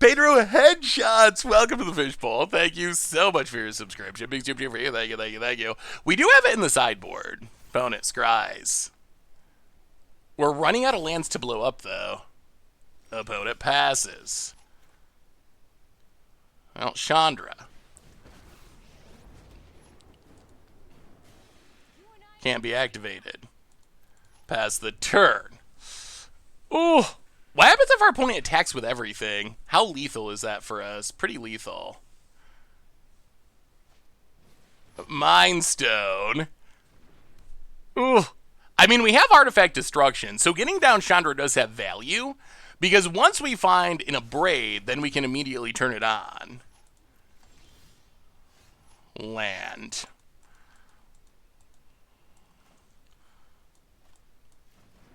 Pedro Headshots, welcome to the Fishbowl. Thank you so much for your subscription. Big super for you. Thank you, thank you, thank you. We do have it in the sideboard. Opponent scries. We're running out of lands to blow up, though. Opponent passes. Well, Chandra. Can't be activated. Pass the turn. Ooh. What happens if our opponent attacks with everything? How lethal is that for us? Pretty lethal. Mind Stone. Ooh. I mean, we have Artifact Destruction, so getting down Chandra does have value, because once we find an Abrade, then we can immediately turn it on. Land.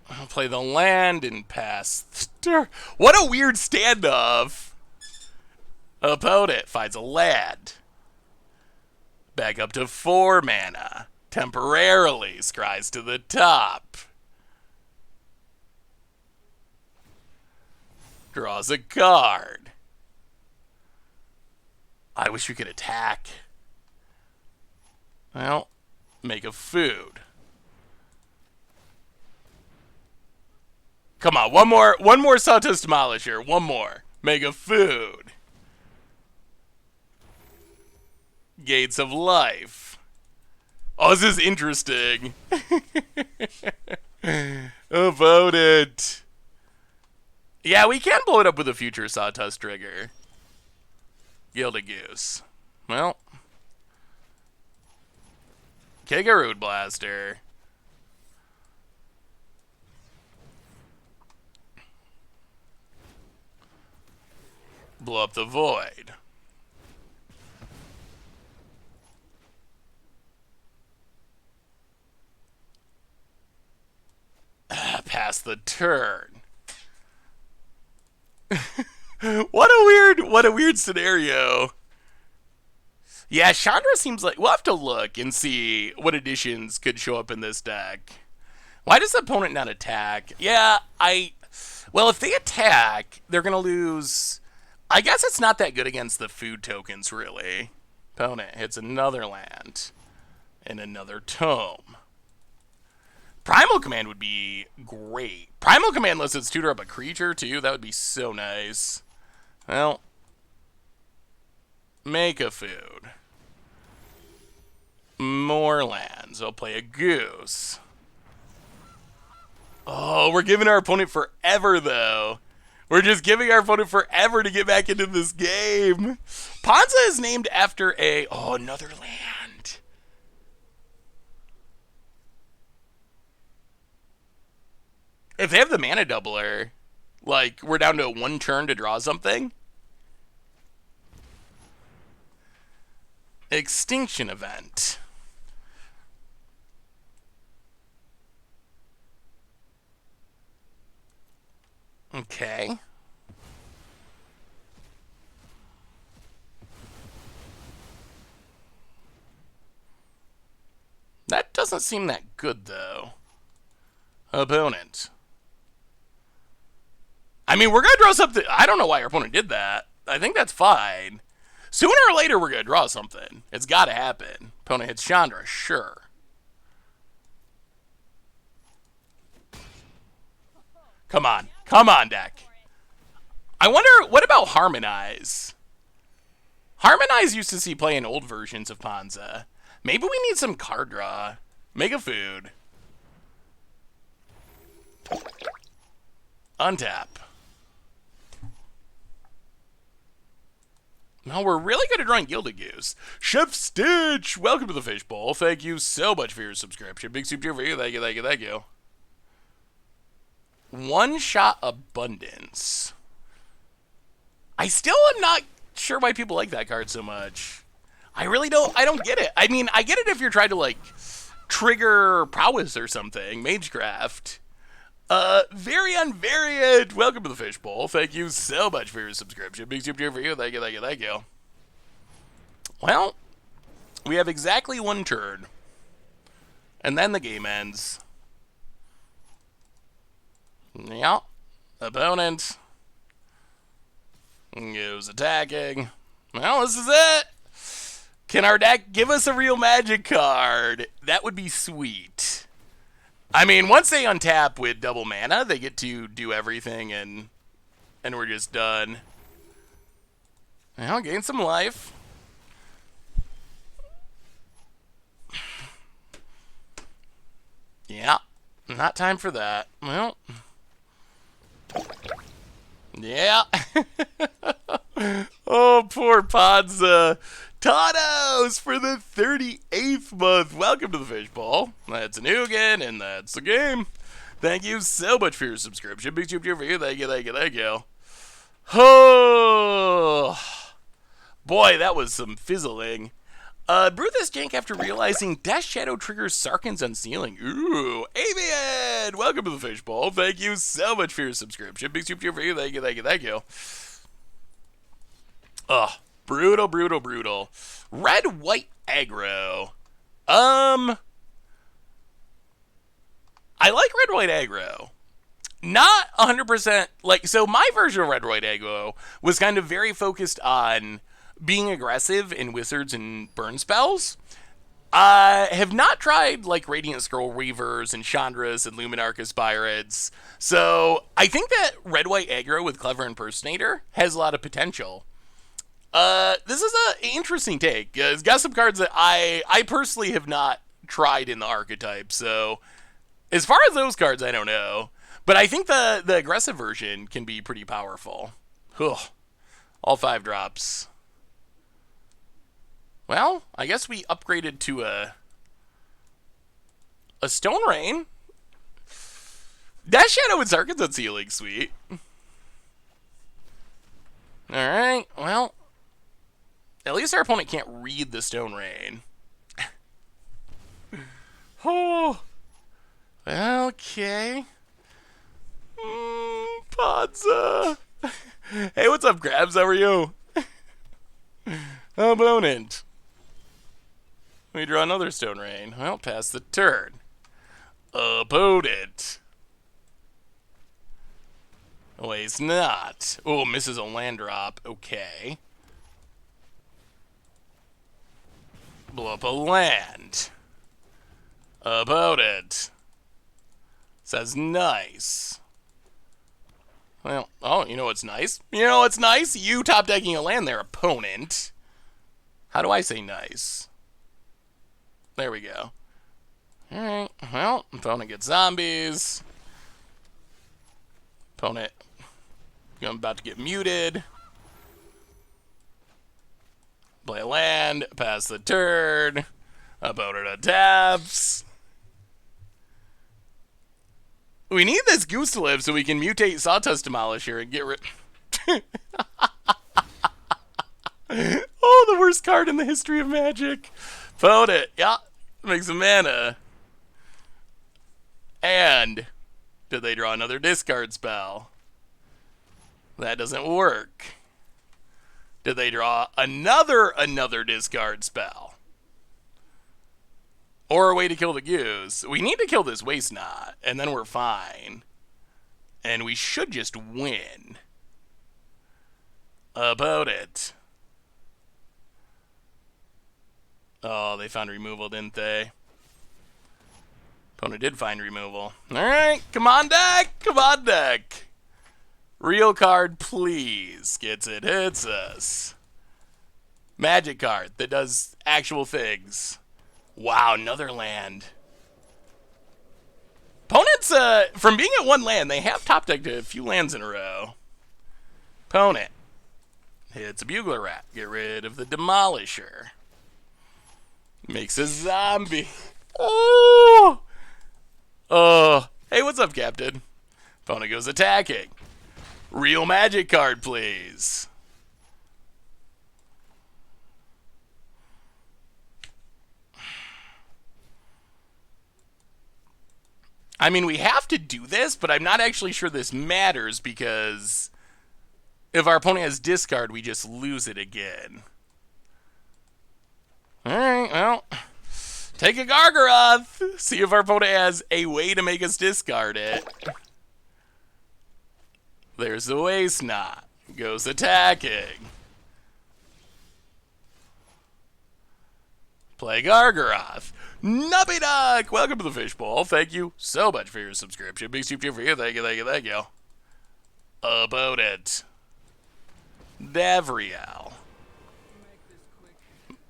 I'll play the land and pass. What a weird standoff. Opponent finds a land. Back up to 4 mana. Temporarily scries to the top. Draws a card. I wish we could attack. Well, make a food. Come on, one more Sawtooth Demolisher. One more. Make a food. Gates of Life. Oh, this is interesting. Opponent. Yeah, we can blow it up with a future Sawtooth trigger. Gilded Goose. Well. Kigarood Blaster. Blow up the Void. Pass the turn. What a weird scenario. Yeah, Chandra seems like... We'll have to look and see what additions could show up in this deck. Why does the opponent not attack? Yeah, well, if they attack, they're going to lose... I guess it's not that good against the food tokens, really. Opponent hits another land. And another tome. Primal Command would be great. Primal Command lets it tutor up a creature, too. That would be so nice. Well. Make a food. More lands. I'll play a goose. Oh, we're giving our opponent forever, though. We're just giving our opponent forever to get back into this game. Ponza is named after another land. If they have the mana doubler, like, we're down to one turn to draw something. Extinction event. Okay. That doesn't seem that good, though. Opponent. I mean, we're going to draw something. I don't know why our opponent did that. I think that's fine. Sooner or later, we're going to draw something. It's got to happen. Opponent hits Chandra, sure. Come on. Come on, deck. I wonder, what about Harmonize? Harmonize used to see play in old versions of Ponza. Maybe we need some card draw. Mega Food. Untap. No, we're really good at drawing Gilded Goose. Chef Stitch, welcome to the Fishbowl. Thank you so much for your subscription. Big soup cheer for you. Thank you, thank you, thank you. One Shot Abundance. I still am not sure why people like that card so much. I really don't. I don't get it. I mean, I get it if you're trying to, like, trigger prowess or something. Magecraft. Very unvaried. Welcome to the Fishbowl. Thank you so much for your subscription. Big soup cheer for you. Thank you, thank you, thank you. Well, we have exactly one turn. And then the game ends. Yeah. Opponent goes attacking. Well, this is it. Can our deck give us a real Magic card? That would be sweet. I mean, once they untap with double mana, they get to do everything, and we're just done. Well, gain some life. Yeah, not time for that. Well, yeah. Oh, poor Ponza. Tanos for the 38th month. Welcome to the Fishbowl. That's a new again, and that's the game. Thank you so much for your subscription. Big soup cheer for you. Thank you, thank you, thank you. Oh, boy, that was some fizzling. Brew this jank after realizing Death Shadow triggers Sarkhan's Unsealing. Ooh, Avian! Welcome to the Fishbowl. Thank you so much for your subscription. Big soup cheer for you. Thank you, thank you, thank you. Ugh. Brutal, brutal, brutal. Red, white, aggro. I like red, white, aggro. Not 100%, like, so my version of red, white, aggro was kind of very focused on being aggressive in wizards and burn spells. I have not tried, like, Radiant Scroll Weavers and Chandras and Luminarchus Pirates. So I think that red, white, aggro with Clever Impersonator has a lot of potential. This is an interesting take. It's got some cards that I personally have not tried in the archetype, so as far as those cards, I don't know. But I think the aggressive version can be pretty powerful. Ugh. All 5 drops. Well, I guess we upgraded to a Stone Rain. Death Shadow and Sarkhan's Unsealing, sweet. Alright, well, at least our opponent can't read the Stone Rain. Oh. Okay. Ponza. Hey, what's up, Grabs? How are you? Opponent. We draw another Stone Rain. Well, pass the turn. Opponent. Oh, he's not. Oh, misses a land drop. Okay. Blow up a land. Opponent. Says nice. Well, oh, you know what's nice? You know what's nice? You top decking a land there, opponent. How do I say nice? There we go. Alright, well, opponent gets zombies. Opponent I'm about to get muted. Play a land, pass the turn. Opponent taps. We need this goose to live so we can mutate Sawtooth Demolisher and get rid. Oh, the worst card in the history of Magic. Vote it. Yeah, makes a mana. And did they draw another discard spell? That doesn't work. Did they draw another discard spell? Or a way to kill the goose? We need to kill this Waste Not, and then we're fine. And we should just win. About it. Oh, they found removal, didn't they? Opponent did find removal. Alright, come on deck! Come on deck! Real card, please. Gets it, hits us. Magic card that does actual things. Wow, another land. Opponents, from being at one land, they have top decked a few lands in a row. Opponent hits a Bugler Rat. Get rid of the Demolisher. Makes a zombie. Oh! Oh. Hey, what's up, Captain? Opponent goes attacking. Real magic card, please. I mean, we have to do this, but I'm not actually sure this matters because if our opponent has discard, we just lose it again. Alright, well, take a Gargaroth. See if our opponent has a way to make us discard it. There's the Waste Not. Goes attacking. Play Gargaroth. Nuppy Duck! Welcome to the Fishbowl. Thank you so much for your subscription. Big soup for you. Thank you, thank you, thank you. About it. Davriel.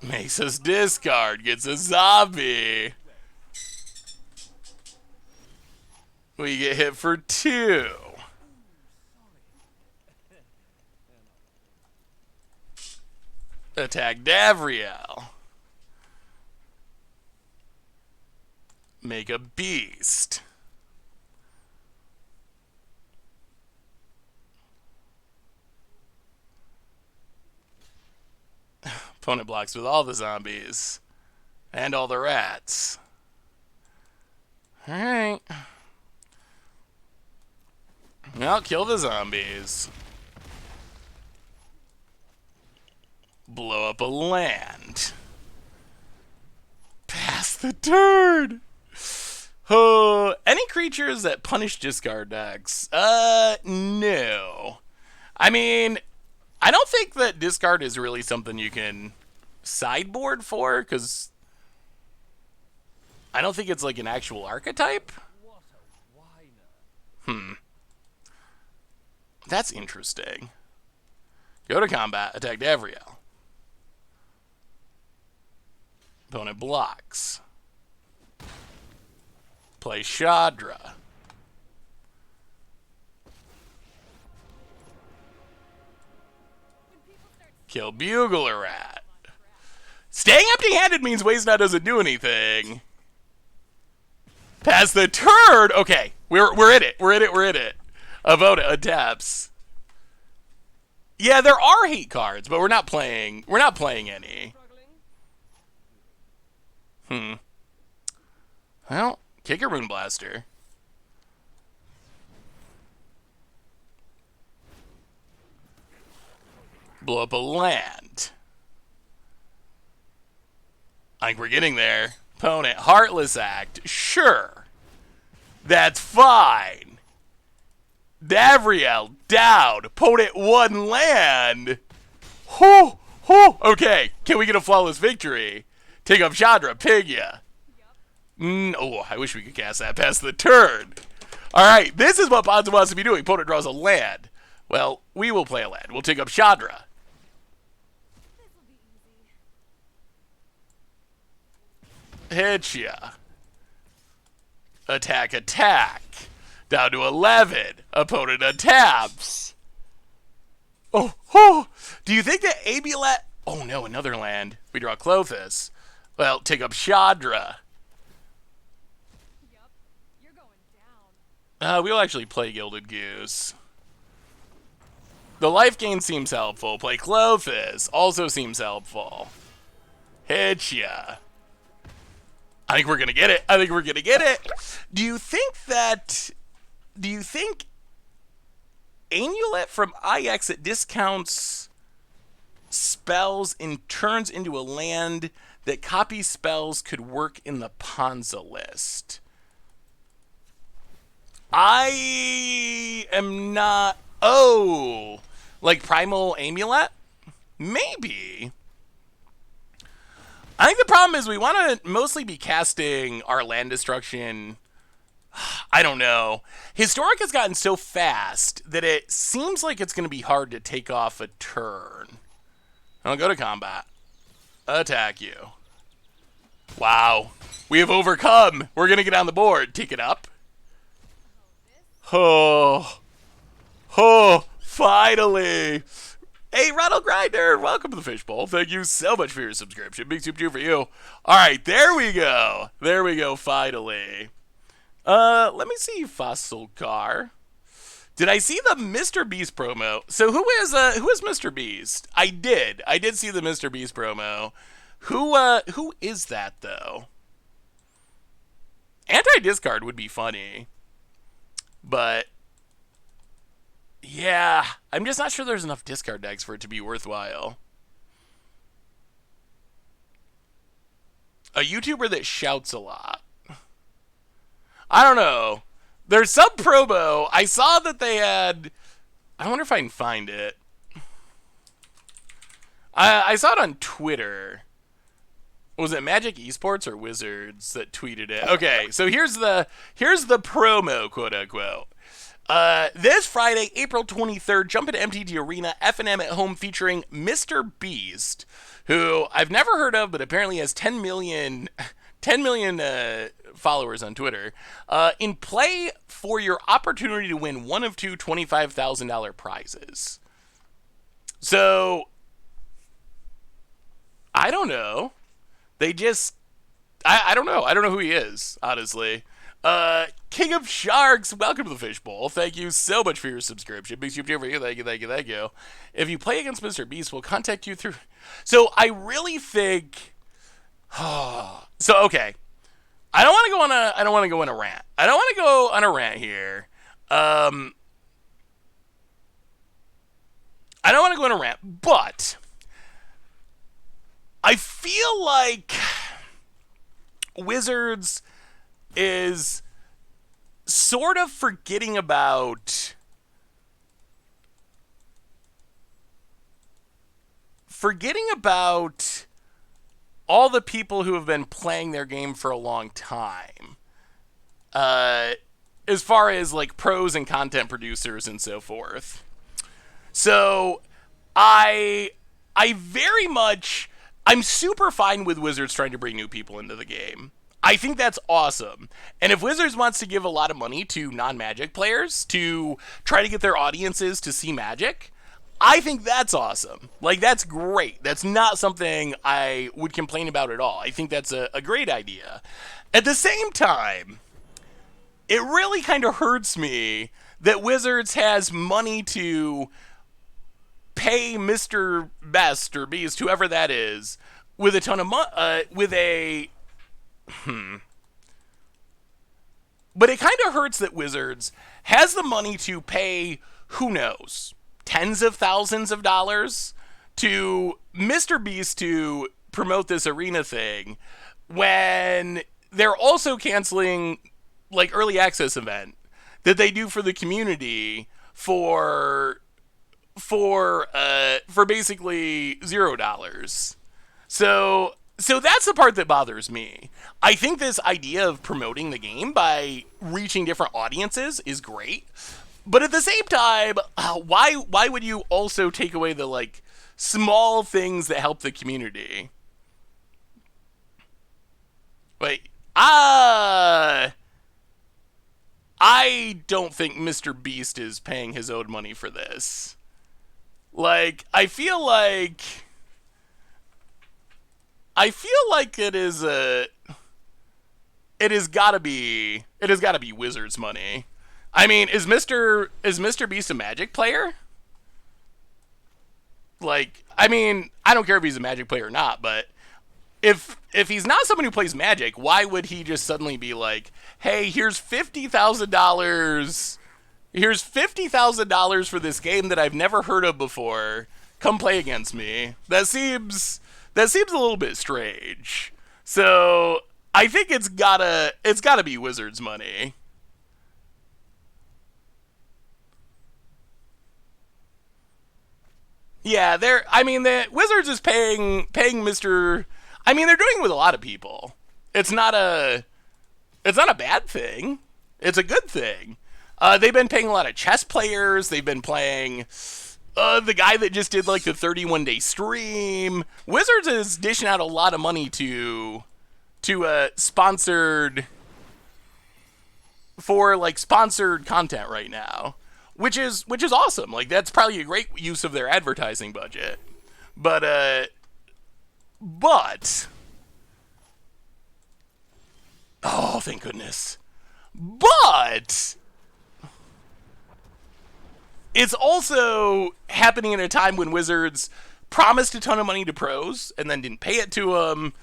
Makes us discard. Gets a zombie. We get hit for 2. Attack Davriel. Make a beast. Opponent blocks with all the zombies. And all the rats. Alright. Well, kill the zombies. Blow up a land. Pass the turn. Oh, any creatures that punish discard decks? No. I mean, I don't think that discard is really something you can sideboard for, because I don't think it's like an actual archetype. That's interesting. Go to combat, attack Davriel. Opponent blocks. Play Chandra. Kill Bugler Rat. Staying empty-handed means Waste Not doesn't do anything. Pass the turn. Okay, we're in it. We're in it. Avoda adapts. Yeah, there are hate cards, but we're not playing any. Well, kick a Rune Blaster. Blow up a land. I think we're getting there. Opponent, Heartless Act. Sure. That's fine. Davriel, down. Opponent, 1 land. Whew, whew. Okay, can we get a flawless victory? Take up Chandra, pig ya. Oh, I wish we could cast that past the turn. Alright, this is what Ponza wants to be doing. Opponent draws a land. Well, we will play a land. We'll take up Chandra. Hit ya. Attack, attack. Down to 11. Opponent attacks. Oh. Do you think that Amulet... Oh, no, another land. We draw Clothis. Well, take up Chandra. Yup, you're going down. We'll actually play Gilded Goose. The life gain seems helpful. Play Clothis also seems helpful. Hit ya. I think we're gonna get it. Do you think Amulet from IX that discounts spells and turns into a land that copies spells could work in the Ponza list? I am not... Oh! Like Primal Amulet? Maybe. I think the problem is we want to mostly be casting our land destruction... I don't know. Historic has gotten so fast that it seems like it's going to be hard to take off a turn. I'll go to combat. Attack you. Wow. We have overcome. We're going to get on the board. Take it up. Oh. Finally. Hey, Ronald Grinder, welcome to the Fishbowl. Thank you so much for your subscription. Big soup for you. All right, there we go. Finally. Let me see Fossil Car. Did I see the Mr. Beast promo? So who is Mr. Beast? I did see the Mr. Beast promo. Who is that though? Anti-discard would be funny. But yeah, I'm just not sure there's enough discard decks for it to be worthwhile. A YouTuber that shouts a lot. I don't know. There's some promo. I saw that they had... I wonder if I can find it. I saw it on Twitter. Was it Magic Esports or Wizards that tweeted it? Okay, so here's the promo, quote unquote. This Friday, April 23rd, jump into MTG Arena, F&M at home featuring Mr. Beast, who I've never heard of, but apparently has 10 million followers on Twitter, in play for your opportunity to win one of two $25,000 prizes. So, I don't know. I don't know. I don't know who he is, honestly. King of Sharks, welcome to the Fishbowl. Thank you so much for your subscription. Big super for you. Thank you. If you play against Mr. Beast, we'll contact you through... So, I really think... So, okay. I don't want to go on a rant. I don't want to go on a rant here. I don't want to go on a rant, but I feel like Wizards is sort of forgetting about all the people who have been playing their game for a long time. As far as like pros and content producers and so forth. So I'm super fine with Wizards trying to bring new people into the game. I think that's awesome. And if Wizards wants to give a lot of money to non-Magic players to try to get their audiences to see Magic, I think that's awesome. Like, that's great. That's not something I would complain about at all. I think that's a great idea. At the same time, it really kind of hurts me that Wizards has money to pay Mr. Best or Beast, whoever that is, with a ton of money, But it kind of hurts that Wizards has the money to pay, who knows, tens of thousands of dollars to Mr. Beast to promote this arena thing when they're also canceling like early access event that they do for the community for basically $0. So that's the part that bothers me. I think this idea of promoting the game by reaching different audiences is great. But at the same time, why would you also take away the like small things that help the community? Wait, I don't think Mr. Beast is paying his own money for this. Like, I feel like it has gotta be Wizards money. I mean, is Mr. Beast a Magic player? Like, I mean, I don't care if he's a Magic player or not, but if he's not someone who plays Magic, why would he just suddenly be like, "Hey, here's $50,000. Here's $50,000 for this game that I've never heard of before. Come play against me." That seems a little bit strange. So I think it's gotta be Wizards money. Yeah, the Wizards is paying Mr. I mean, they're doing it with a lot of people. It's not a it's not a bad thing. It's a good thing. They've been paying a lot of chess players. They've been playing the guy that just did like the 31-day stream. Wizards is dishing out a lot of money to sponsored for like sponsored content right now, which is awesome. Like that's probably a great use of their advertising budget. But oh, thank goodness. But it's also happening at a time when Wizards promised a ton of money to pros and then didn't pay it to them.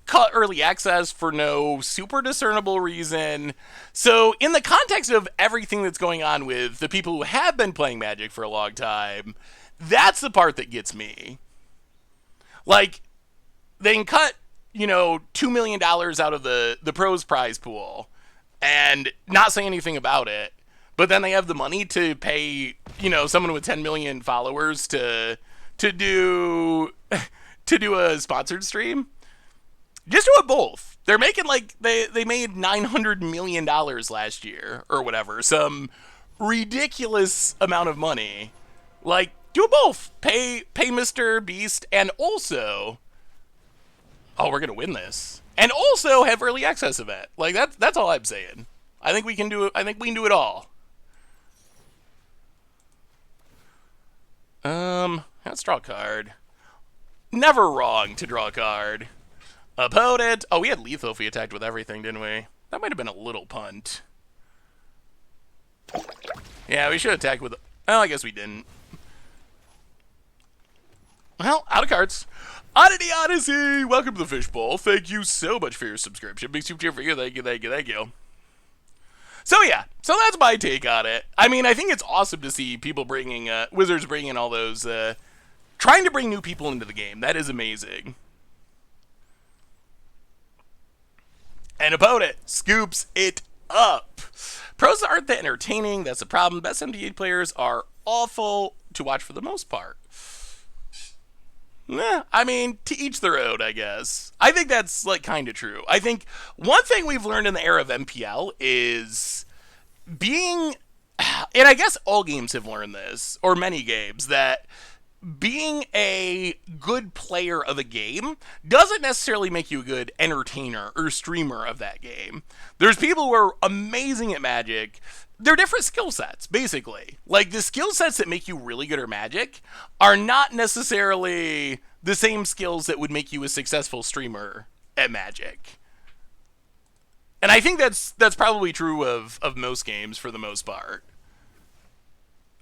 Cut early access for no super discernible reason. So, in the context of everything that's going on with the people who have been playing Magic for a long time, that's the part that gets me. Like, they can cut, $2 million out of the pros prize pool and not say anything about it. But then they have the money to pay, someone with 10 million followers to do to do a sponsored stream. Just do it both. They're making like they made $900 million last year or whatever, some ridiculous amount of money. Like, do it both. Pay Mr. Beast and also, oh, we're gonna win this, and also have early access event. Like that's all I'm saying. I think we can do it. I think we can do it all. Let's draw a card. Never wrong to draw a card. Opponent. Oh, we had lethal if we attacked with everything, didn't we? That might have been a little punt. Yeah, we should attack with... Well, I guess we didn't. Well, out of cards. Oddity Odyssey! Welcome to the Fishbowl. Thank you so much for your subscription. Big super cheer for you. Thank you, thank you, thank you. So yeah, so that's my take on it. I mean, I think it's awesome to see people bringing... Wizards bringing all those... trying to bring new people into the game. That is amazing. And opponent scoops it up. Pros aren't that entertaining. That's the problem. Best MTG players are awful to watch for the most part. I mean, to each their own, I guess. I think that's like kind of true. I think one thing we've learned in the era of MPL is being, and I guess all games have learned this, or many games, that being a good player of a game doesn't necessarily make you a good entertainer or streamer of that game. There's people who are amazing at Magic. They're different skill sets, basically. Like, the skill sets that make you really good at Magic are not necessarily the same skills that would make you a successful streamer at Magic. And I think that's probably true of most games for the most part.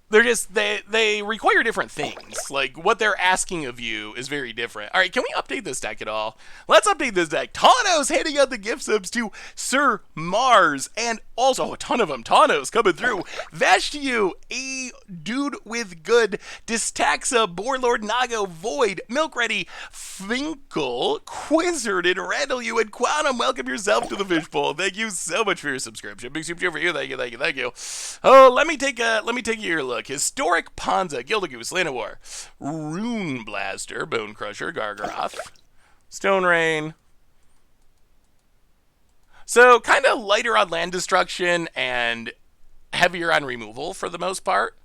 They're just, they require different things. Like, what they're asking of you is very different. All right, can we update this deck at all? Let's update this deck. Tano's handing out the gift subs to Sir Mars, and also a ton of them. Tano's coming through. Vashtiu, a dude with good. Distaxa, Boarlord, Nago, Void, Milk Ready, Finkel, Quizzard, and Randall, you and Quantum. Welcome yourself to the Fishbowl. Thank you so much for your subscription. Big super for you. Thank you, thank you, thank you. Oh, let me take your look. Historic, Ponza, Gildagoose, Llanowar, Rune Blaster, Bone Crusher, Gargaroth, Stone Rain. So kind of lighter on land destruction and heavier on removal for the most part.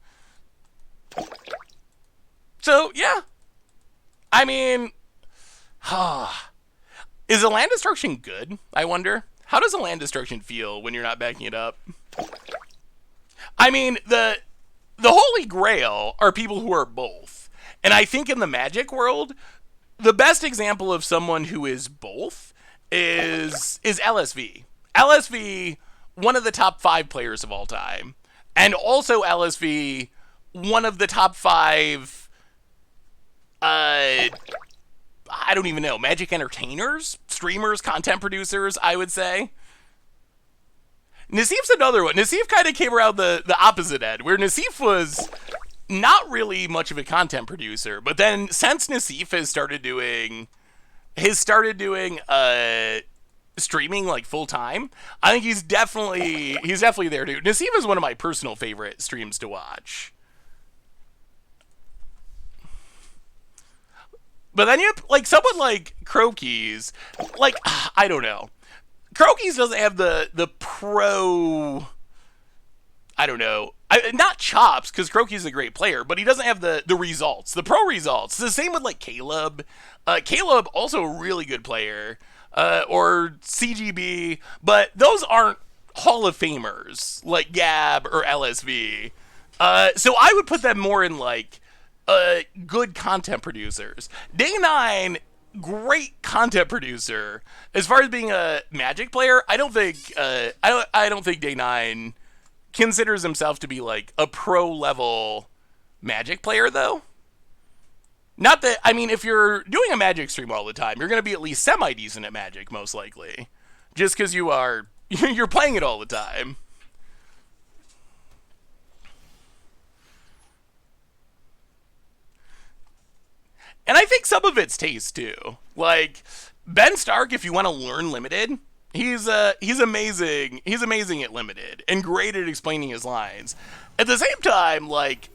So yeah, I mean, is a land destruction good? I wonder. How does a land destruction feel when you're not backing it up? I mean, the the holy grail are people who are both. And I think in the Magic world, the best example of someone who is both is LSV. LSV, one of the top 5 players of all time, and also LSV, one of the top 5 I don't even know, Magic entertainers, streamers, content producers, I would say. Nassif's another one. Nassif kind of came around the opposite end, where Nassif was not really much of a content producer, but then since Nassif has started doing streaming like full time, I think he's definitely there too. Nassif is one of my personal favorite streams to watch. But then you have, like, someone like Crokies, like, I don't know. Crokies doesn't have the pro, I don't know, not chops, because Crokies is a great player, but he doesn't have the results, the pro results. The same with, like, Caleb. Caleb, also a really good player, or CGB, but those aren't Hall of Famers, like Gab or LSV. So I would put them more in, like, good content producers. Day 9, great content producer. As far as being a Magic player, I don't think I don't think Day 9 considers himself to be like a pro level Magic player though. Not that, I mean, if you're doing a Magic stream all the time, you're going to be at least semi decent at Magic most likely, just because you're playing it all the time. And I think some of it's taste too. Like Ben Stark, if you want to learn limited, he's amazing. He's amazing at limited and great at explaining his lines. At the same time, like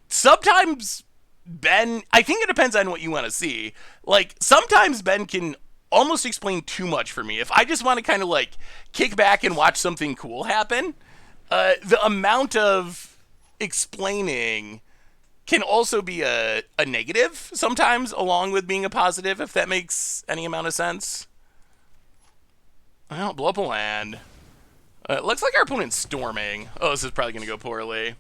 sometimes Ben, I think it depends on what you want to see. Like sometimes Ben can almost explain too much for me. If I just want to kind of like kick back and watch something cool happen, the amount of explaining can also be a negative sometimes, along with being a positive, if that makes any amount of sense. Well, blow up a land. Looks like our opponent's storming. Oh, this is probably going to go poorly.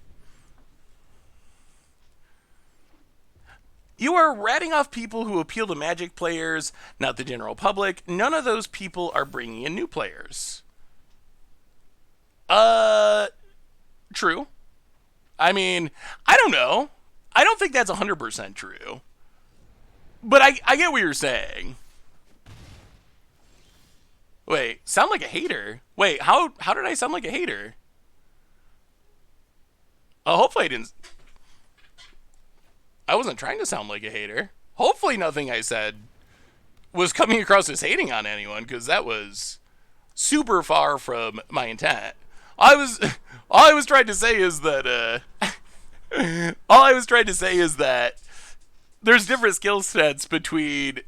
You are ratting off people who appeal to Magic players, not the general public. None of those people are bringing in new players. True. I mean, I don't know. I don't think that's 100% true. But I get what you're saying. Wait, sound like a hater? Wait, how did I sound like a hater? Hopefully I didn't... I wasn't trying to sound like a hater. Hopefully nothing I said was coming across as hating on anyone, because that was super far from my intent. All I was trying to say is that... all I was trying to say is that there's different skill sets between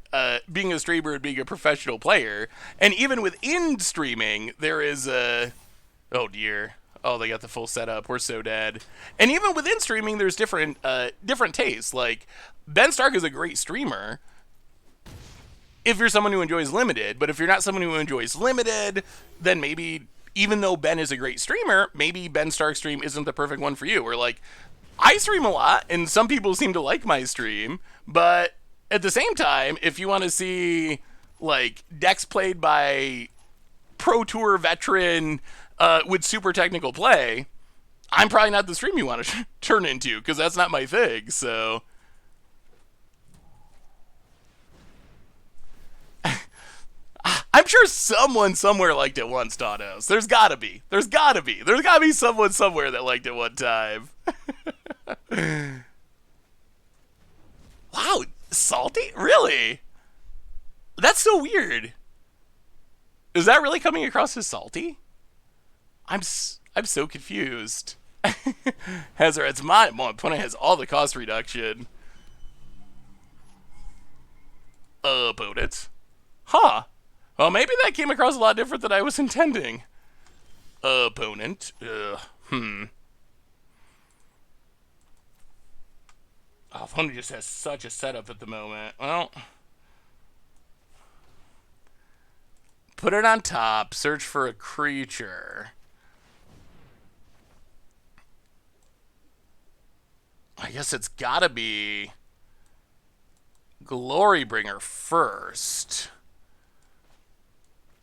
being a streamer and being a professional player. And even within streaming, there is a... Oh, dear. Oh, they got the full setup. We're so dead. And even within streaming, there's different tastes. Like, Ben Stark is a great streamer if you're someone who enjoys limited. But if you're not someone who enjoys limited, then maybe, even though Ben is a great streamer, maybe Ben Stark's stream isn't the perfect one for you. Or, like, I stream a lot, and some people seem to like my stream, but at the same time, if you want to see, like, decks played by Pro Tour veteran with super technical play, I'm probably not the stream you want to turn into, because that's not my thing, so... I'm sure someone somewhere liked it once, Danos. There's gotta be. There's gotta be someone somewhere that liked it one time. Wow, salty? Really? That's so weird. Is that really coming across as salty? I'm so confused. Hazard's my opponent has all the cost reduction. Opponent. Huh. Well, maybe that came across a lot different than I was intending. Opponent. Oh, opponent just has such a setup at the moment. Well, put it on top. Search for a creature. guess it's gotta be Glorybringer first.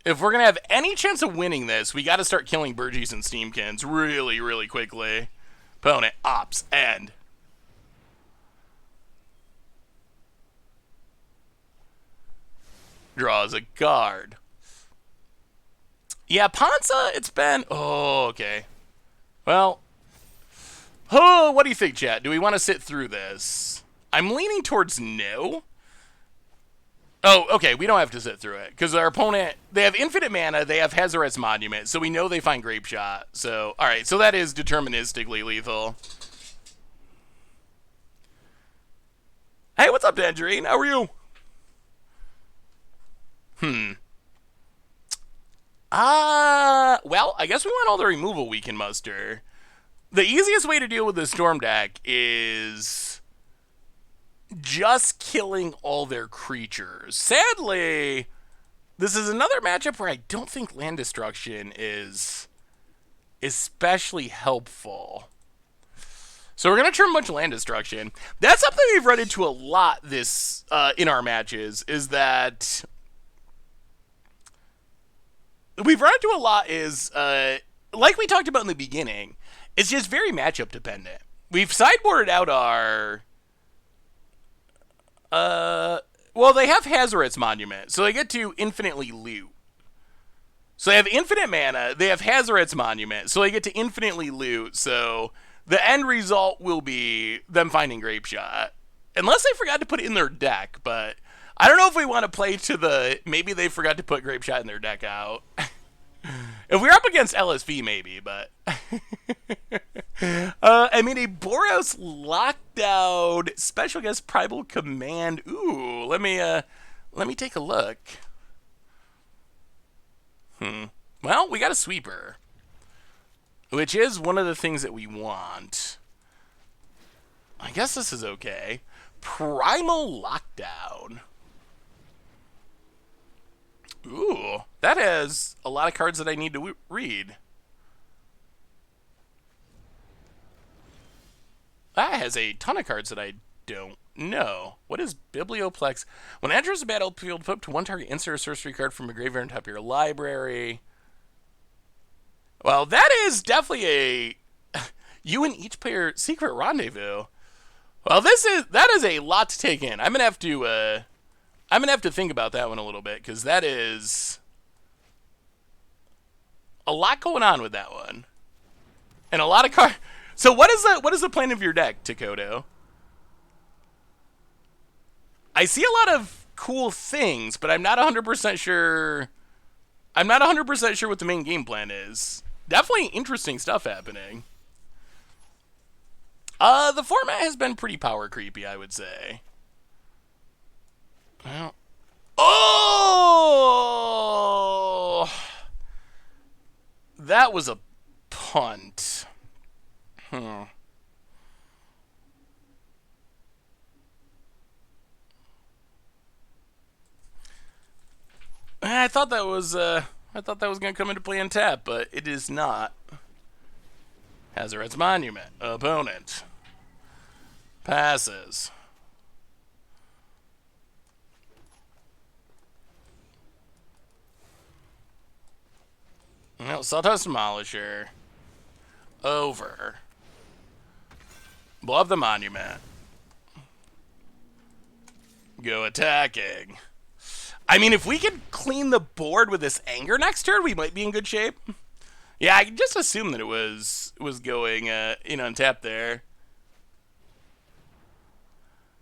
If we're gonna have any chance of winning this, we gotta start killing Burgies and Steamkins really, really quickly. Opponent, Ops, End. Draws a card. Yeah, Ponza, it's been... Oh, okay. Well... Oh, what do you think, chat? Do we want to sit through this? I'm leaning towards no. Oh, okay, we don't have to sit through it. Because our opponent, they have infinite mana, they have Hazaret's Monument, so we know they find Grape Shot. So, alright, so that is deterministically lethal. Hey, what's up, Tangerine? How are you? Well, I guess we want all the removal we can muster. The easiest way to deal with the Storm deck is just killing all their creatures. Sadly, this is another matchup where I don't think land destruction is especially helpful. So we're going to turn a bunch of land destruction. That's something we've run into a lot this in our matches, is that... We've run into a lot is, like we talked about in the beginning, it's just very matchup dependent. We've sideboarded out our... well, they have Hazaret's Monument, so they get to infinitely loot. So they have infinite mana, they have Hazaret's Monument, so they get to infinitely loot, so the end result will be them finding Grape Shot. Unless they forgot to put it in their deck, but I don't know if we want to play to the... Maybe they forgot to put Grape Shot in their deck out. If we're up against LSV, maybe, but... I mean, a Boros Lockdown Special Guest Primal Command. Ooh, let me take a look. Well, we got a Sweeper, which is one of the things that we want. I guess this is okay. Primal Lockdown. Ooh, that has a lot of cards that I need to read. That has a ton of cards that I don't know. What is Biblioplex? When it enters the battlefield, put up to one target, insert a sorcery card from a graveyard on top of your library. Well, that is definitely a you and each player secret rendezvous. Well, that is a lot to take in. I'm gonna have to think about that one a little bit, because that is a lot going on with that one, and a lot of cards. So what is the plan of your deck, Takoto? I see a lot of cool things, but I'm not 100% sure. I'm not 100% sure what the main game plan is. Definitely interesting stuff happening. The format has been pretty power creepy, I would say. Well, oh, that was a punt. I thought that was gonna come into play on tap, but it is not. Hazaret's Monument. Opponent passes. No, Saltos Demolisher. Over. Blow up the Monument. Go attacking. I mean, if we could clean the board with this Anger next turn, we might be in good shape. Yeah, I just assumed that it was going untap there.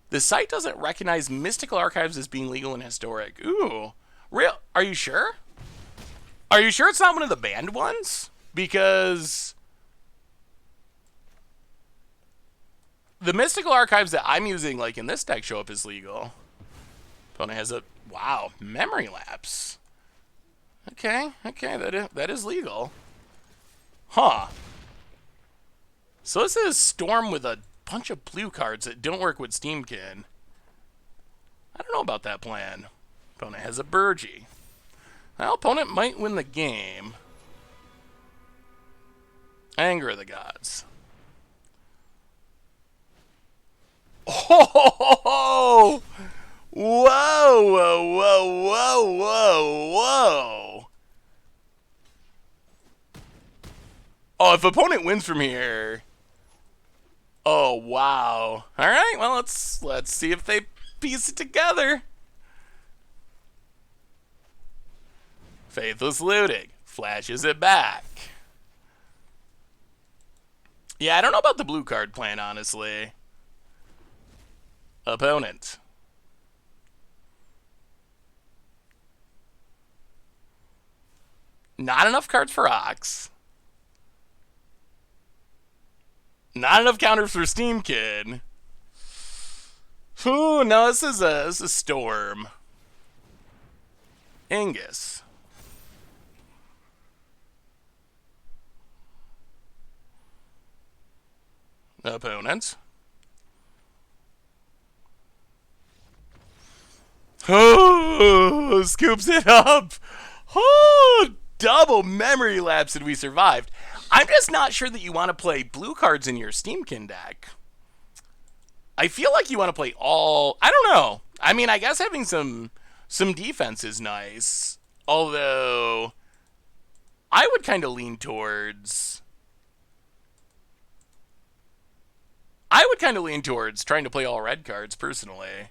The site doesn't recognize Mystical Archives as being legal and historic. Ooh. Real? Are you sure? Are you sure it's not one of the banned ones? Because the Mystical Archives that I'm using, like in this deck, show up as legal. Opponent has a... Wow, Memory Lapse. Okay, that is legal. Huh. So this is Storm with a bunch of blue cards that don't work with Steamkin. I don't know about that plan. Opponent has a Burgie. Well, opponent might win the game. Anger of the Gods. Oh! Whoa, whoa, whoa, whoa, whoa, whoa. Oh, if opponent wins from here. Oh, wow. All right, well, let's see if they piece it together. Faithless looting. Flashes it back. Yeah, I don't know about the blue card plan, honestly. Opponent. Not enough cards for Ox. Not enough counters for Steam Kid. Ooh, no, this is Storm. Angus. Opponent. Oh, scoops it up. Oh, double memory lapse and we survived. I'm just not sure that you want to play blue cards in your Steamkin deck. I feel like you want to play all... I don't know. I mean, I guess having some defense is nice. Although, I would kind of lean towards... trying to play all red cards, personally.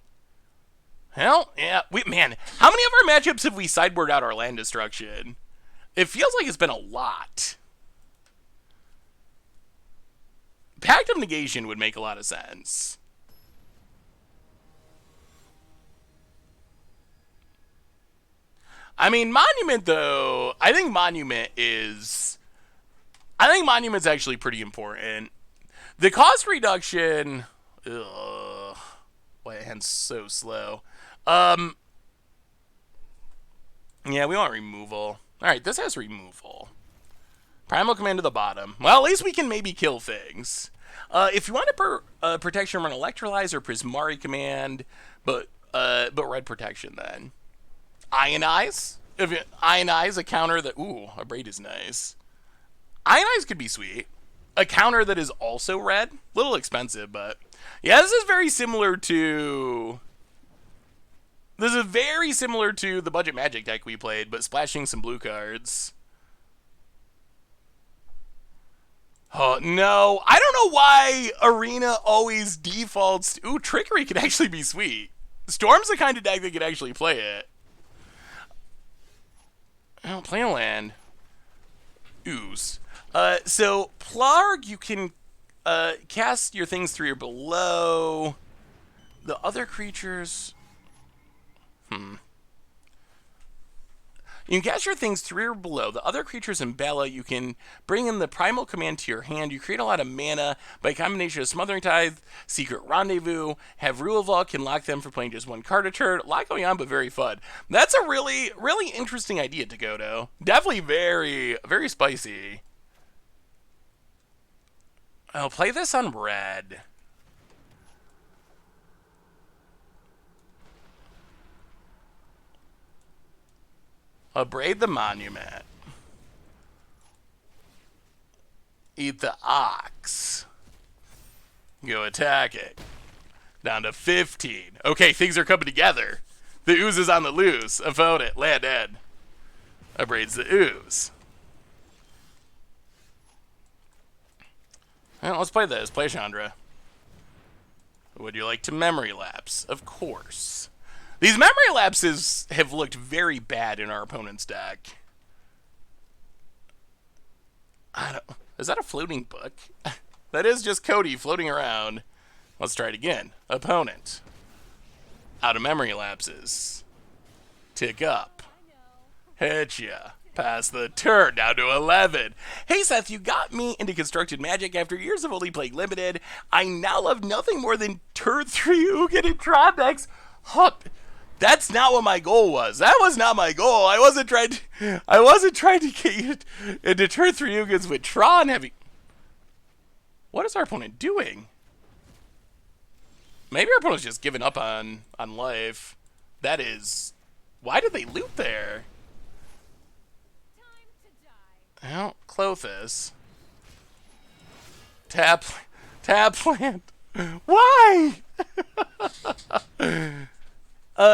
Hell, yeah. Man, how many of our matchups have we sideboarded out our land destruction? It feels like it's been a lot. Pact of Negation would make a lot of sense. I mean, Monument, though, I think Monument's actually pretty important. The cost reduction... Ugh. Boy, it hand's so slow. Yeah, we want removal. Alright, this has removal. Primal Command to the bottom. Well, at least we can maybe kill things. If you want to protection, run Electrolyze or Prismari Command, but red protection then. Ionize? If you Ionize a counter that... Ooh, a Braid is nice. Ionize could be sweet. A counter that is also red? A little expensive, but... Yeah, this is very similar to... This is very similar to the Budget Magic deck we played, but splashing some blue cards. Oh, no. I don't know why Arena always defaults... Ooh, Trickery could actually be sweet. Storm's the kind of deck that could actually play it. Oh, play a land. Ooze. So, Plarg, you can cast your things 3 or below. The other creatures... You can cast your things 3 or below. The other creatures in Bella, you can bring in the Primal Command to your hand. You create a lot of mana by a combination of Smothering Tithe, Secret Rendezvous, have Rule of Law, can lock them for playing just 1 card a turn. A lot going on, but very fun. That's a really, really interesting idea, Tagoto. Definitely very, very spicy. I'll play this on red. Abrade the Monument. Eat the Ox. Go attack it. Down to 15. Okay, things are coming together. The Ooze is on the loose. Opponent, land dead. Abrades the Ooze. Well, let's play this. Play Chandra. Would you like to memory lapse? Of course. These memory lapses have looked very bad in our opponent's deck. Is that a floating book? That is just Cody floating around. Let's try it again. Opponent. Out of memory lapses. Tick up. Hit ya. Pass the turn, down to 11. Hey Seth, you got me into Constructed Magic after years of only playing Limited. I now love nothing more than turn 3 Ugin and Tron decks. That's not what my goal was. That was not my goal. I wasn't trying to get you into turn 3 Ugins with Tron heavy. What is our opponent doing? Maybe our opponent's just giving up on life. That is... Why did they loot there? Well, Clothis. Tap land. Why?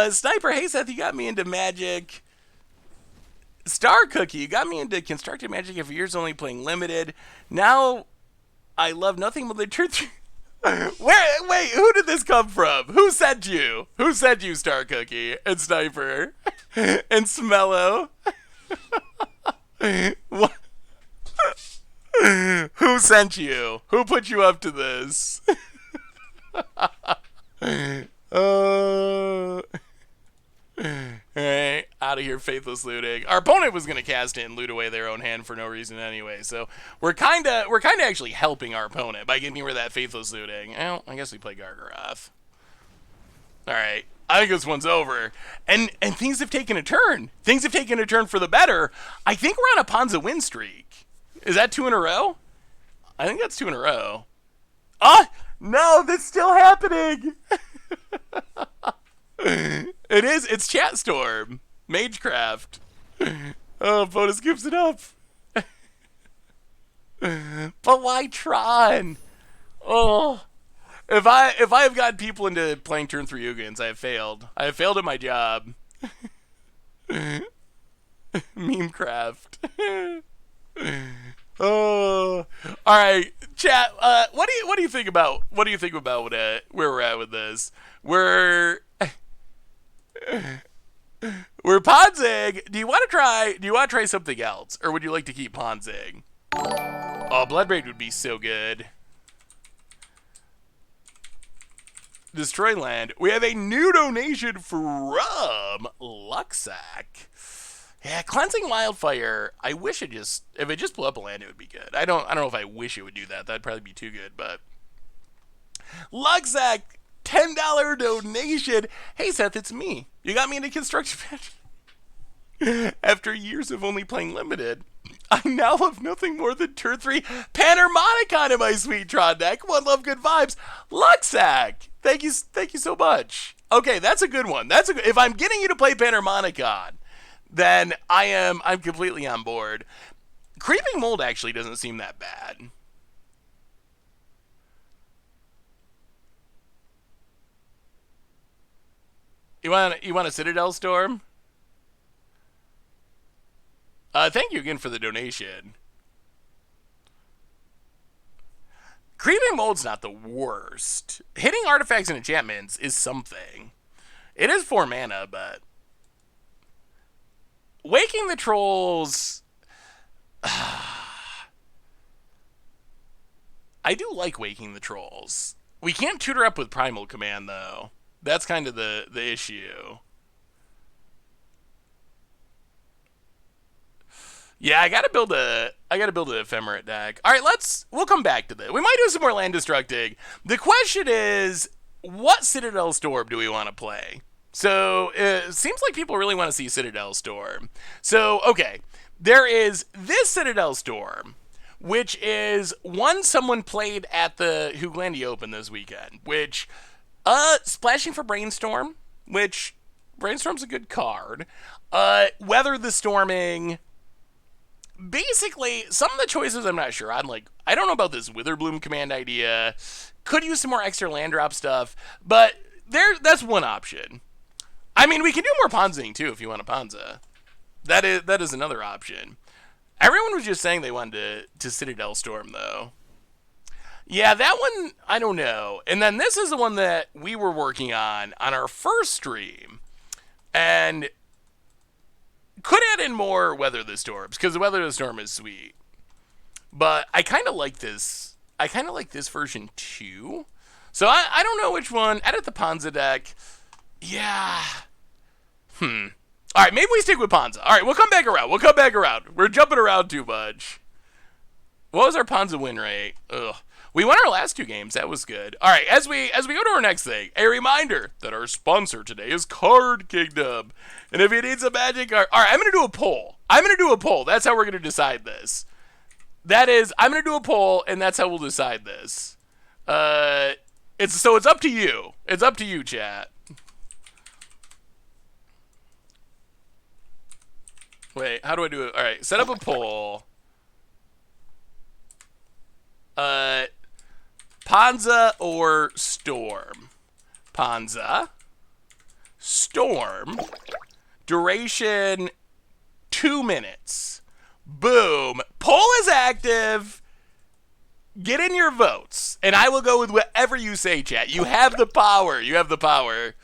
Sniper, hey Seth, you got me into Magic. Star Cookie, you got me into Constructed Magic for years, only playing Limited. Now, I love nothing but the truth. Wait, who did this come from? Who sent you? Who sent you, Star Cookie and Sniper and Smello? What? Who sent you? Who put you up to this? Alright, out of here, faithless looting. Our opponent was gonna cast in loot away their own hand for no reason anyway, so we're kinda actually helping our opponent by getting rid of that faithless looting. Well, I guess we play Gargaroth. Alright, I think this one's over. And things have taken a turn. Things have taken a turn for the better. I think we're on a Ponza win streak. Is that 2 in a row? I think that's 2 in a row. Ah! No, that's still happening! It is. It's Chat Storm. Magecraft. Oh, bonus gives it up. But why Tron? Oh. If I've got people into playing turn 3 Ugins, I have failed. I have failed at my job. Memecraft. Oh. All right, chat. What do you think about where we're at with this? We're Ponzing. Do you want to try something else, or would you like to keep Ponzing? Oh, Bloodbraid would be so good. Destroy land. We have a new donation from Luxac. Yeah, Cleansing Wildfire. I wish if it just blew up a land, it would be good. I don't know if I wish it would do that. That'd probably be too good, but Luxac, $10 donation. Hey Seth, it's me. You got me into Construction Magic. After years of only playing Limited, I now have nothing more than turn 3 Panharmonicon in my sweet Tron deck. One love, good vibes. Luxac, thank you so much. Okay, that's a good one. If I'm getting you to play Panharmonicon, then I'm completely on board. Creeping Mold actually doesn't seem that bad. You want a Citadel Storm? Thank you again for the donation. Creeping Mold's not the worst. Hitting artifacts and enchantments is something. It is 4 mana, but Waking the Trolls. I do like Waking the Trolls. We can't tutor up with Primal Command though. That's kind of the issue. Yeah, I gotta build an ephemerate deck. All right, we'll come back to this. We might do some more land destructing. The question is, what Citadel Storm do we want to play? So it seems like people really want to see Citadel Storm. So okay, there is this Citadel Storm, which is one someone played at the Hooglandia Open this weekend, which splashing for Brainstorm, which Brainstorm's a good card. Weather the Storming. Basically, some of the choices I'm not sure on. Like, I don't know about this Witherbloom command idea. Could use some more extra land drop stuff, but that's one option. I mean, we can do more Ponzing too if you want a Ponza. That is another option. Everyone was just saying they wanted to Citadel Storm though. Yeah, that one, I don't know. And then this is the one that we were working on our first stream. And could add in more Weather the Storms, because the Weather the Storm is sweet. But I kind of like this. I kind of like this version too. So I don't know which one. Edit the Ponza deck. Yeah. All right, maybe we stick with Ponza. All right, we'll come back around. We're jumping around too much. What was our Ponza win rate? Ugh. We won our last 2 games. That was good. All right, as we go to our next thing, a reminder that our sponsor today is Card Kingdom. And if you need some magic card, all right, I'm going to do a poll. That's how we're going to decide this. I'm going to do a poll, and that's how we'll decide this. It's up to you. It's up to you, chat. Wait, how do I do it? All right, set up a poll. Ponza or Storm? Ponza. Storm. Duration 2 minutes. Boom. Poll is active. Get in your votes, and I will go with whatever you say, chat. You have the power. You have the power.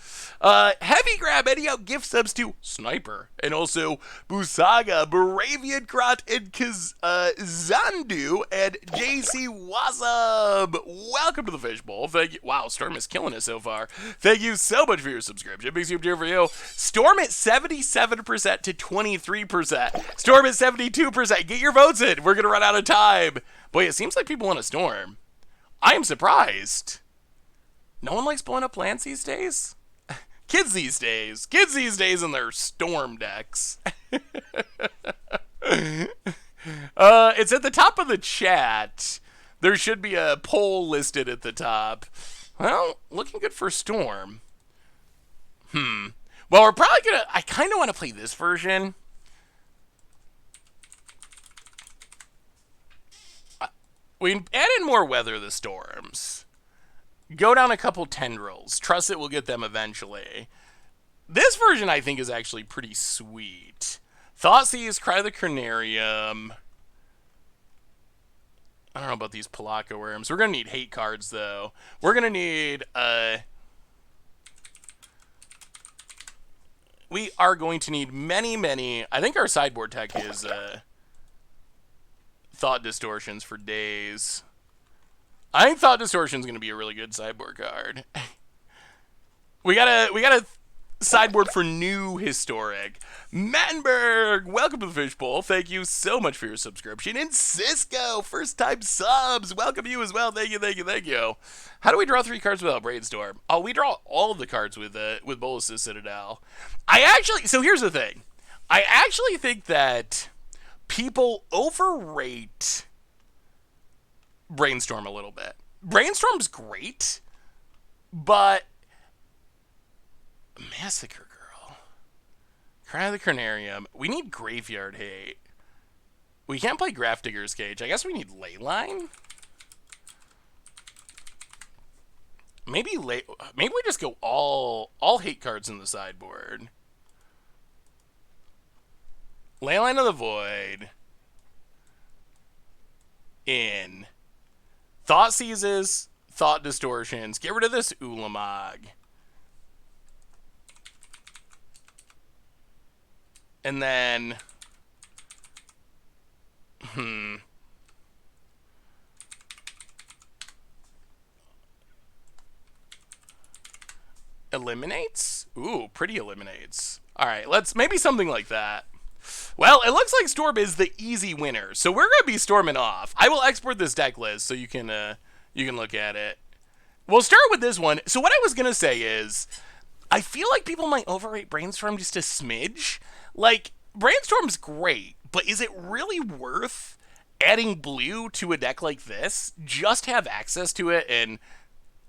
Heavy grab any out gift subs to Sniper, and also Busaga, Baravian Krot, and Zandu, and JC Wasab. Welcome to the Fishbowl. Thank you. Wow, Storm is killing it so far. Thank you so much for your subscription. Big super cheer for you. Storm at 77% to 23%. Storm at 72%. Get your votes in. We're going to run out of time. Boy, it seems like people want a Storm. I am surprised. No one likes blowing up lands these days? Kids these days in their Storm decks. It's at the top of the chat. There should be a poll listed at the top. Well, looking good for Storm. Well, we're probably gonna... I kind of want to play this version. We add in more weather the Storms. Go down a couple tendrils. Trust it will get them eventually. This version, I think, is actually pretty sweet. Thoughtseize, Cry the Carnarium. I don't know about these Palaka Worms. We're going to need hate cards, though. We're going to need... we are going to need many... I think our sideboard tech is... Thought Distortions for days. I think Thought Distortion is going to be a really good sideboard card. we got a sideboard for new Historic. Mattenberg, welcome to the Fishbowl. Thank you so much for your subscription. And Cisco, first time subs, welcome you as well. Thank you. How do we draw 3 cards without Brainstorm? Oh, we draw all of the cards with Bolus's Citadel. So here's the thing. I actually think that people overrate Brainstorm a little bit. Brainstorm's great, but Massacre Girl, Cry the Carnarium. We need Graveyard Hate. We can't play Grafdigger's Cage. I guess we need Leyline. Maybe we just go all hate cards in the sideboard. Leyline of the Void. In. Thought Seizes, Thought Distortions. Get rid of this Ulamog. And then... Eliminates? Ooh, pretty eliminates. Alright, maybe something like that. Well, it looks like Storm is the easy winner, so we're going to be storming off. I will export this deck list so you can look at it. We'll start with this one. So what I was going to say is, I feel like people might overrate Brainstorm just a smidge. Like, Brainstorm's great, but is it really worth adding blue to a deck like this? Just have access to it and...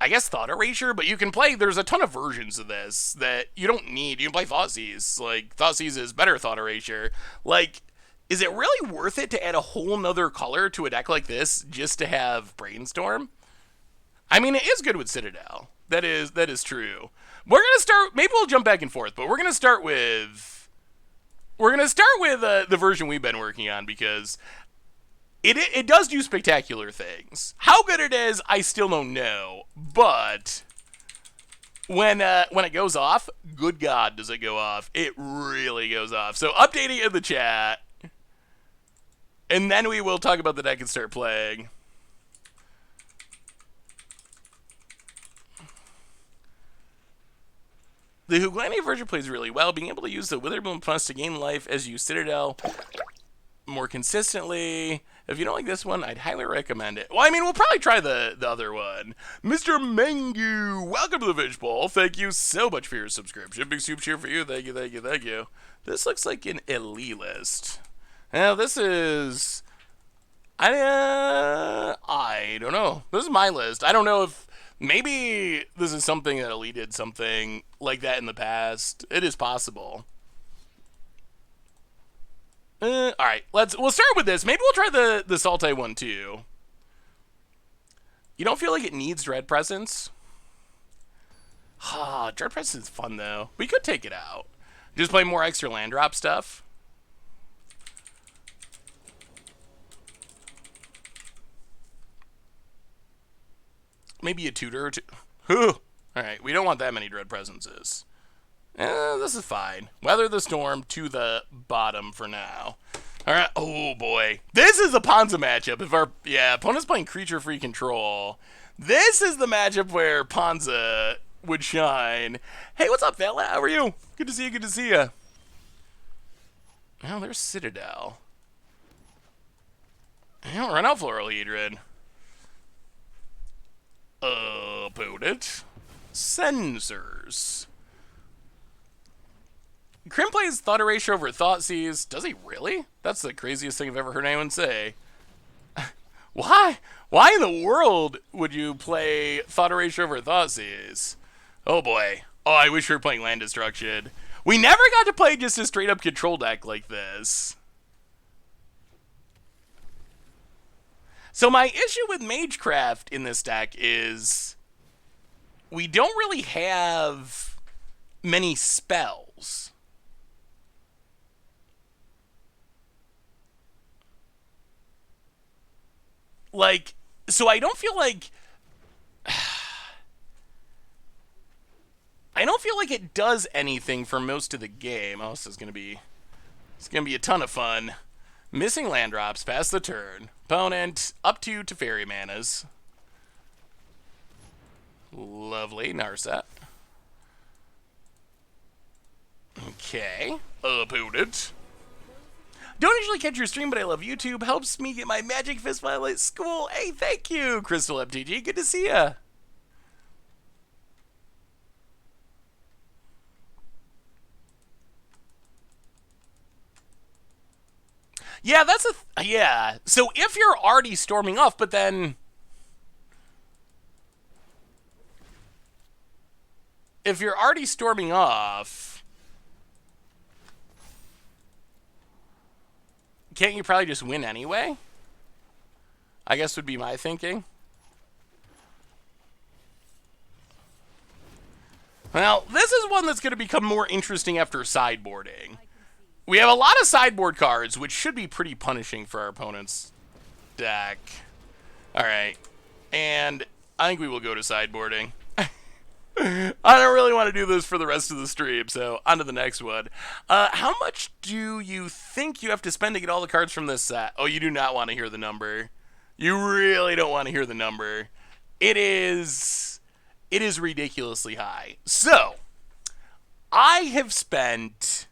I guess Thought Erasure, but you can play, there's a ton of versions of this that you don't need. You can play Thoughtseize. Like, Thoughtseize is better Thought Erasure. Like, is it really worth it to add a whole nother color to a deck like this just to have Brainstorm? I mean, it is good with Citadel. That is true. We're going to start, maybe we'll jump back and forth, but we're going to start with the version we've been working on because... It does do spectacular things. How good it is, I still don't know. But when it goes off, good God, does it go off? It really goes off. So updating in the chat, and then we will talk about the deck and start playing. The Huglani version plays really well. Being able to use the Witherbloom Plus to gain life as you Citadel more consistently. If you don't like this one, I'd highly recommend it. Well, I mean, we'll probably try the other one. Mr. Mengu, welcome to the Fishbowl. Thank you so much for your subscription. Big super cheer for you. Thank you. This looks like an elite list. Now, this is... I don't know. This is my list. I don't know if... Maybe this is something that Elite did something like that in the past. It is possible. Alright, we'll start with this. Maybe we'll try the Sultai one too. You don't feel like it needs Dread Presence? Ah, Dread Presence is fun, though. We could take it out. Just play more extra land drop stuff. Maybe a tutor or two. Whew. Alright, we don't want that many Dread Presences. This is fine. Weather the storm to the bottom for now. Alright, oh boy. This is a Ponza matchup. If our opponent's playing creature-free control, this is the matchup where Ponza would shine. Hey, what's up, fella? How are you? Good to see you, good to see you. Oh, there's Citadel. Run out Floral Hedron. Opponent. Sensors. Crim plays Thought Erasure over Thoughtseize. Does he really? That's the craziest thing I've ever heard anyone say. Why? Why in the world would you play Thought Erasure over Thoughtseize? Oh boy. Oh, I wish we were playing Land Destruction. We never got to play just a straight up control deck like this. So my issue with Magecraft in this deck is we don't really have many spells. Like, so I don't feel like it does anything for most of the game. Oh, this is gonna be a ton of fun. Missing land drops, pass the turn. Opponent, up to Teferi manas. Lovely, Narset. Okay, opponent. Don't usually catch your stream, but I love YouTube. Helps me get my Magic Fist file at school. Hey, thank you, Crystal MTG. Good to see ya. Yeah, that's yeah. So if you're already storming off, but then if you're already storming off, can't you probably just win anyway? I guess would be my thinking. Well, this is one that's going to become more interesting after sideboarding. We have a lot of sideboard cards, which should be pretty punishing for our opponent's deck. Alright. And I think we will go to sideboarding. I don't really want to do this for the rest of the stream, so on to the next one. How much do you think you have to spend to get all the cards from this set? Oh, you do not want to hear the number. You really don't want to hear the number. It is ridiculously high. So, I have spent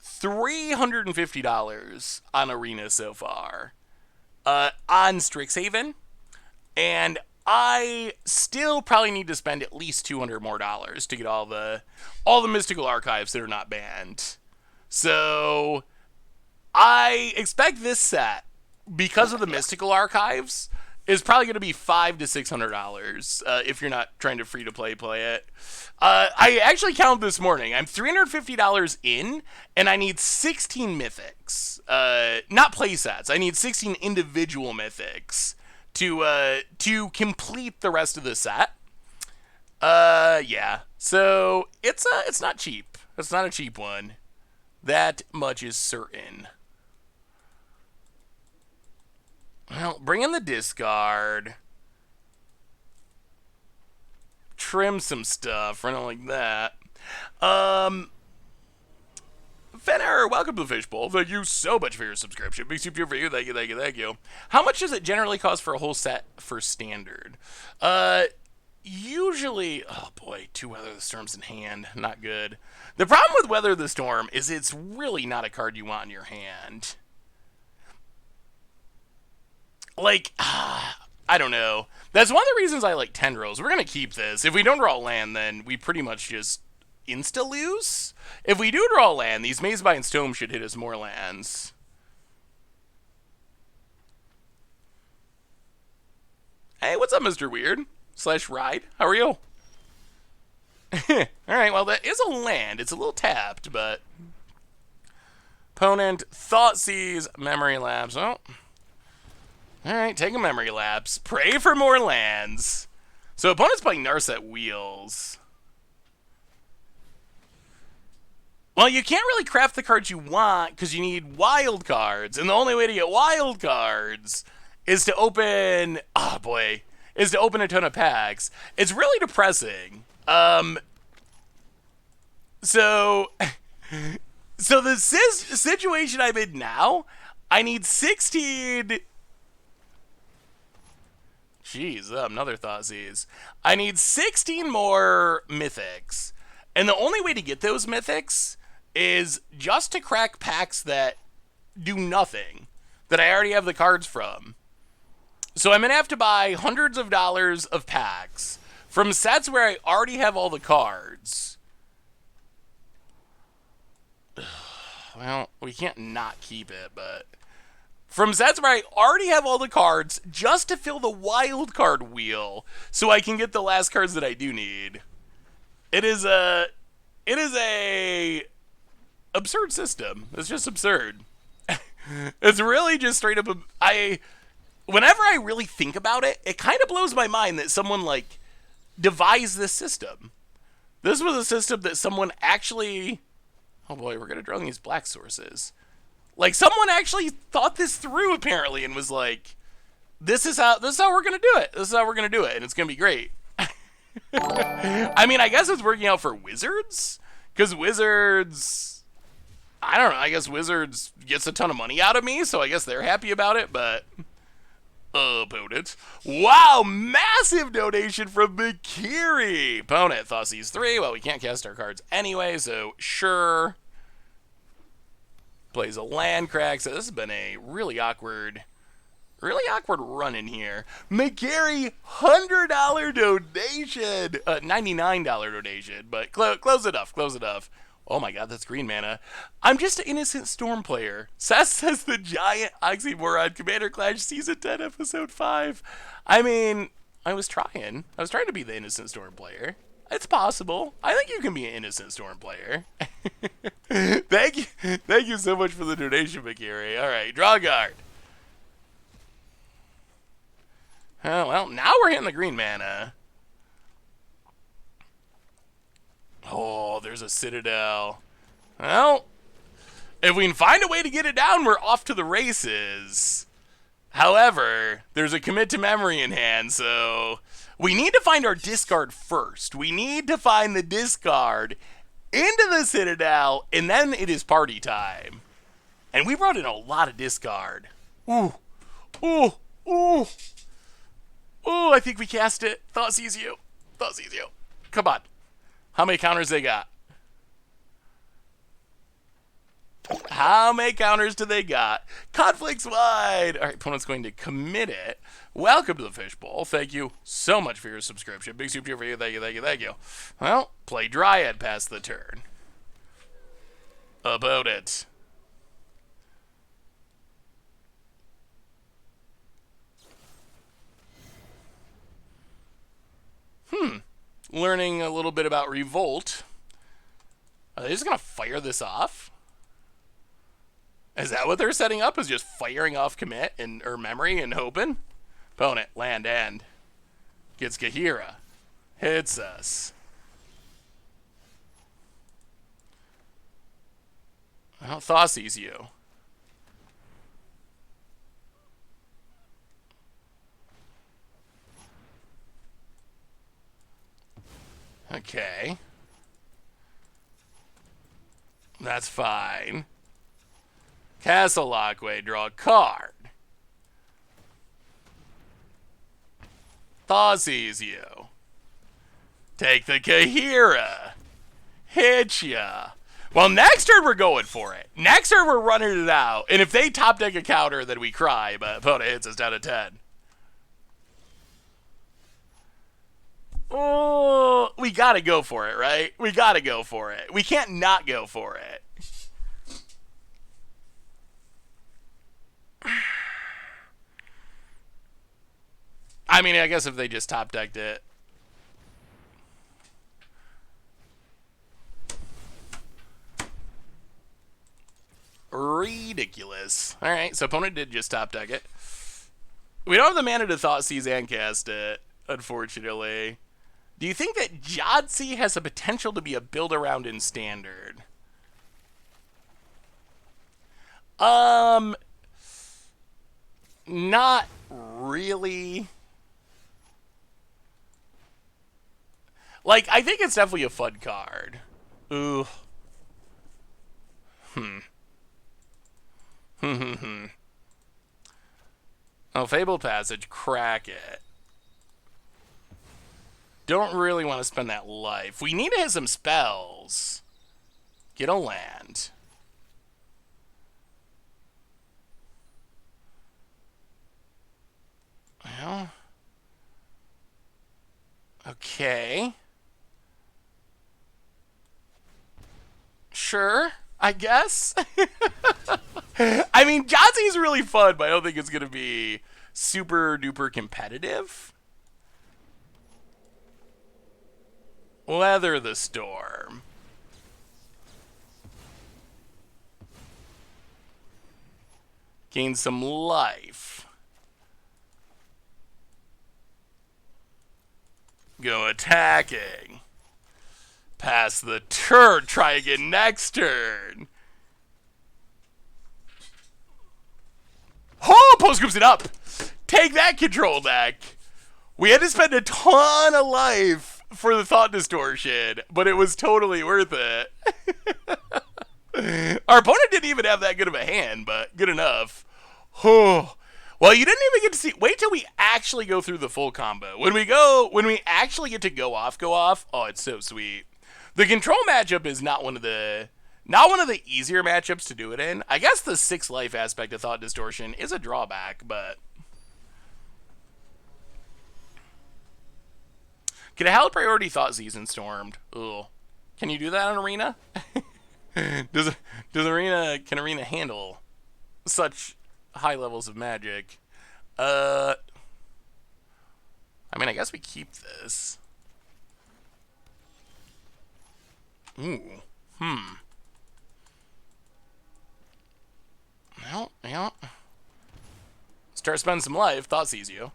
$350 on Arena so far, on Strixhaven, and I still probably need to spend at least $200 more to get all the mystical archives that are not banned. So I expect this set, because of the mystical archives, is probably going to be $500 to $600 if you're not trying to free-to-play it. I actually counted this morning. I'm $350 in, and I need 16 mythics. Not play sets. I need 16 individual mythics to complete the rest of the set. Yeah. So it's not cheap. It's not a cheap one. That much is certain. Well, bring in the discard. Trim some stuff, run it like that. Fenner, welcome to the Fishbowl. Thank you so much for your subscription. Big super for you. Thank you, thank you, thank you. How much does it generally cost for a whole set for standard? Usually, oh boy, 2 Weather the Storms in hand. Not good. The problem with Weather the Storm is it's really not a card you want in your hand. Like, I don't know. That's one of the reasons I like Tendrils. We're going to keep this. If we don't draw land, then we pretty much just insta-lose. If we do draw land, these Maze by and Stone should hit us more lands. Hey, what's up, Mr. Weird? / Ride. How are you? Alright, well, that is a land. It's a little tapped, but... Opponent, Thoughtseize, Memory Lapse. Oh. Alright, take a memory lapse. Pray for more lands. So opponent's playing Narset Wheels. Well, you can't really craft the cards you want because you need wild cards. And the only way to get wild cards is to open... Oh, boy. Is to open a ton of packs. It's really depressing. So the situation I'm in now, I need 16... Jeez, another Thoughtseizes. I need 16 more mythics. And the only way to get those mythics is just to crack packs that do nothing, that I already have the cards from. So I'm going to have to buy hundreds of dollars of packs from sets where I already have all the cards. Well, we can't not keep it, but... From sets where I already have all the cards just to fill the wild card wheel so I can get the last cards that I do need. It is a absurd system. It's just absurd. It's really just straight up whenever I really think about it, it kind of blows my mind that someone like devised this system. This was a system that someone actually... Oh boy, we're going to draw these black sources. Like, someone actually thought this through, apparently, and was like, this is how we're going to do it. This is how we're going to do it, and it's going to be great. I mean, I guess it's working out for Wizards, because Wizards, I don't know, I guess Wizards gets a ton of money out of me, so I guess they're happy about it, but... Opponent. Wow, massive donation from Mikiri. Opponent, Thoughtseize 3. Well, we can't cast our cards anyway, so sure... Plays a land crack, so this has been a really awkward run in here. McGarry, $100 donation, $99 donation, but close enough. Oh my god, that's green mana. I'm just an innocent Storm player. Seth says the giant oxymoron, Commander Clash Season 10, Episode 5. I mean, I was trying to be the innocent Storm player. It's possible. I think you can be an innocent Storm player. Thank you so much for the donation, McGarry. All right, draw a card. Oh, well, now we're hitting the green mana. Oh, there's a Citadel. Well, if we can find a way to get it down, we're off to the races. However, there's a commit to memory in hand, so... We need to find our discard first. We need to find the discard into the Citadel, and then it is party time. And we brought in a lot of discard. Ooh. I think we cast it. Thoughtseize you. Come on. How many counters they got? How many counters do they got? Conflicts wide. All right, opponent's going to commit it. Welcome to the Fishbowl. Thank you so much for your subscription. Big super for you. Thank you. Well, play Dryad past the turn. About it. Learning a little bit about Revolt. Are they just going to fire this off? Is that what they're setting up? Is just firing off commit or memory and hoping? Opponent, land end. Gets Gahira. Hits us. Well, Thoughtseize you. Okay. That's fine. Castle Lockway, draw a card. Thoughtseize you. Take the Kahira. Hit ya. Well, next turn we're going for it. Next turn we're running it out. And if they top deck a counter, then we cry, but opponent hits us down to 10. Oh, we gotta go for it, right? We gotta go for it. We can't not go for it. I mean, I guess if they just top decked it. Ridiculous. Alright, so opponent did just top deck it. We don't have the mana to Thoughtseize and cast it, unfortunately. Do you think that Jadzi has the potential to be a build around in Standard? Not really. Like, I think it's definitely a fun card. Ooh. Oh, Fabled Passage, crack it. Don't really want to spend that life. We need to hit some spells. Get a land. Well. Okay. Sure, I guess. I mean, Jadzi is really fun, but I don't think it's going to be super duper competitive. Weather the storm. Gain some life. Go attacking. Pass the turn. Try again next turn. Oh, post groups it up. Take that, control deck. We had to spend a ton of life for the thought distortion, but it was totally worth it. Our opponent didn't even have that good of a hand, but good enough. Oh. Well, you didn't even get to see. Wait till we actually go through the full combo. When we actually get to go off. Oh, it's so sweet. The control matchup is not one of the easier matchups to do it in. I guess the 6 life aspect of Thought Distortion is a drawback, but can a held priority Thought Season Stormed? Ugh. Can you do that on Arena? Can Arena handle such high levels of magic? I mean, I guess we keep this. Ooh. Well, yeah. Start spending some life. Thought sees you.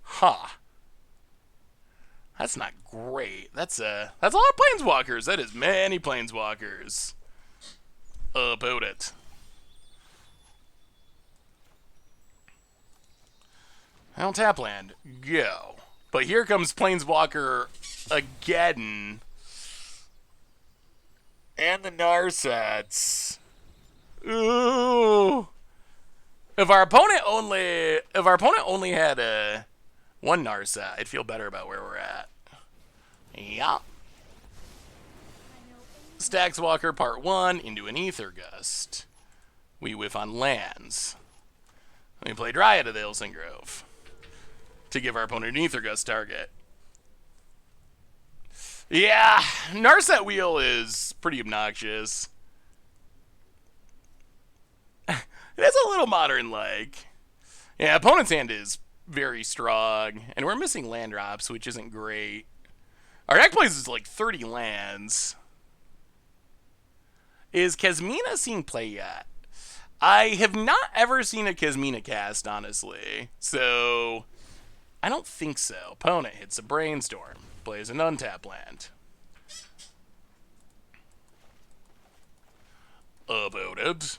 Huh. That's not great. That's a lot of planeswalkers. That is many planeswalkers. About it. Well, tap land. Go. But here comes Planeswalker again. And the Narsets. Ooh. If our opponent only had a one Narset, I'd feel better about where we're at. Yeah. Stackswalker Part 1 into an Ether Gust. We whiff on lands. We play Dryad of the Ilsen Grove to give our opponent an Ether Gust target. Yeah, Narset Wheel is pretty obnoxious. It is a little modern-like. Yeah, opponent's hand is very strong, and we're missing land drops, which isn't great. Our deck plays is like 30 lands. Is Kasmina seen play yet? I have not ever seen a Kasmina cast, honestly. So, I don't think so. Opponent hits a Brainstorm. Plays an untap land. About it.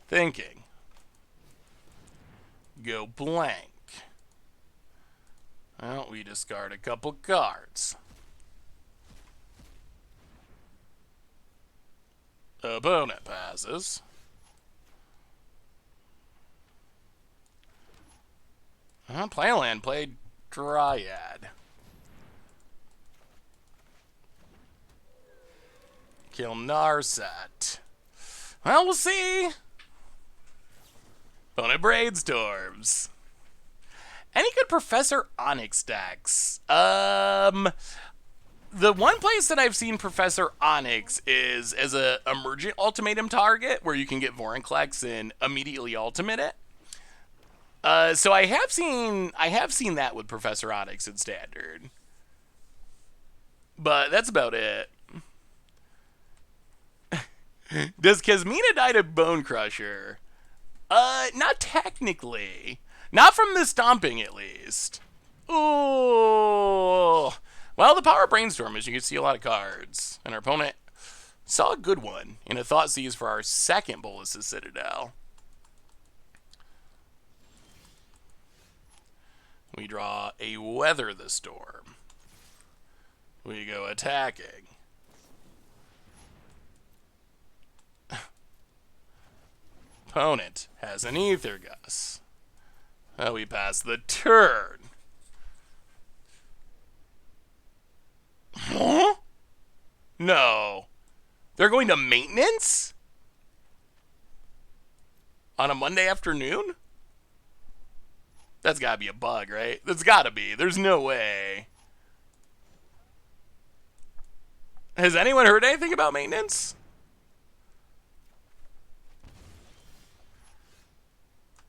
Thinking. Go blank. Well, we discard a couple cards. Opponent passes. Play a land, play Dryad. Kill Narset. Well, we'll see. Opponent Brainstorms. Any good Professor Onyx decks? The one place that I've seen Professor Onyx is as a emergent ultimatum target where you can get Vorinclex and immediately ultimate it. So I have seen that with Professor Onyx in Standard, but that's about it. Does Kasmina die to Bone Crusher? Not technically. Not from the stomping, at least. Ooh. Well, the power of Brainstorm is you can see a lot of cards, and our opponent saw a good one in a Thoughtseize for our second Bolas' Citadel. We draw a Weather the Storm. We go attacking. Opponent has an Ether Gus. We pass the turn. Huh? No. They're going to maintenance? On a Monday afternoon? That's gotta be a bug, right? That's gotta be. There's no way. Has anyone heard anything about maintenance?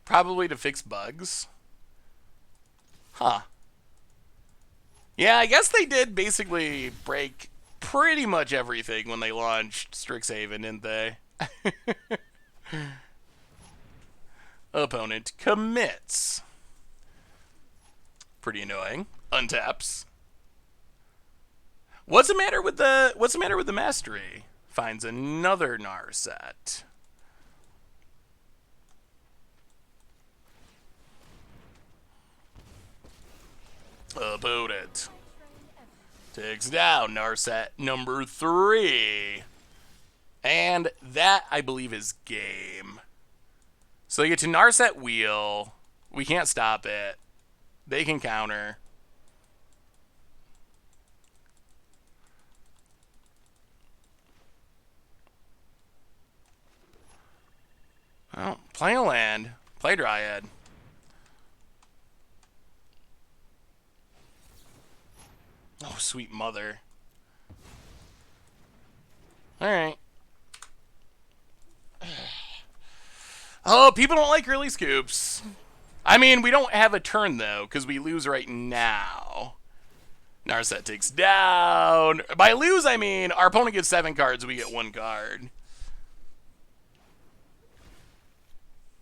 Probably to fix bugs. Huh. Yeah, I guess they did basically break pretty much everything when they launched Strixhaven, didn't they? Opponent commits. Pretty annoying. Untaps. What's the matter with the mastery? Finds another Narset. Opponent takes down Narset number 3. And that, I believe, is game. So they get to Narset wheel. We can't stop it. They can counter. Oh, play a land. Play Dryad. Oh, sweet mother. Alright. Oh, people don't like early scoops. I mean, we don't have a turn, though, because we lose right now. Narset takes down. By lose, I mean our opponent gets 7 cards, we get 1 card.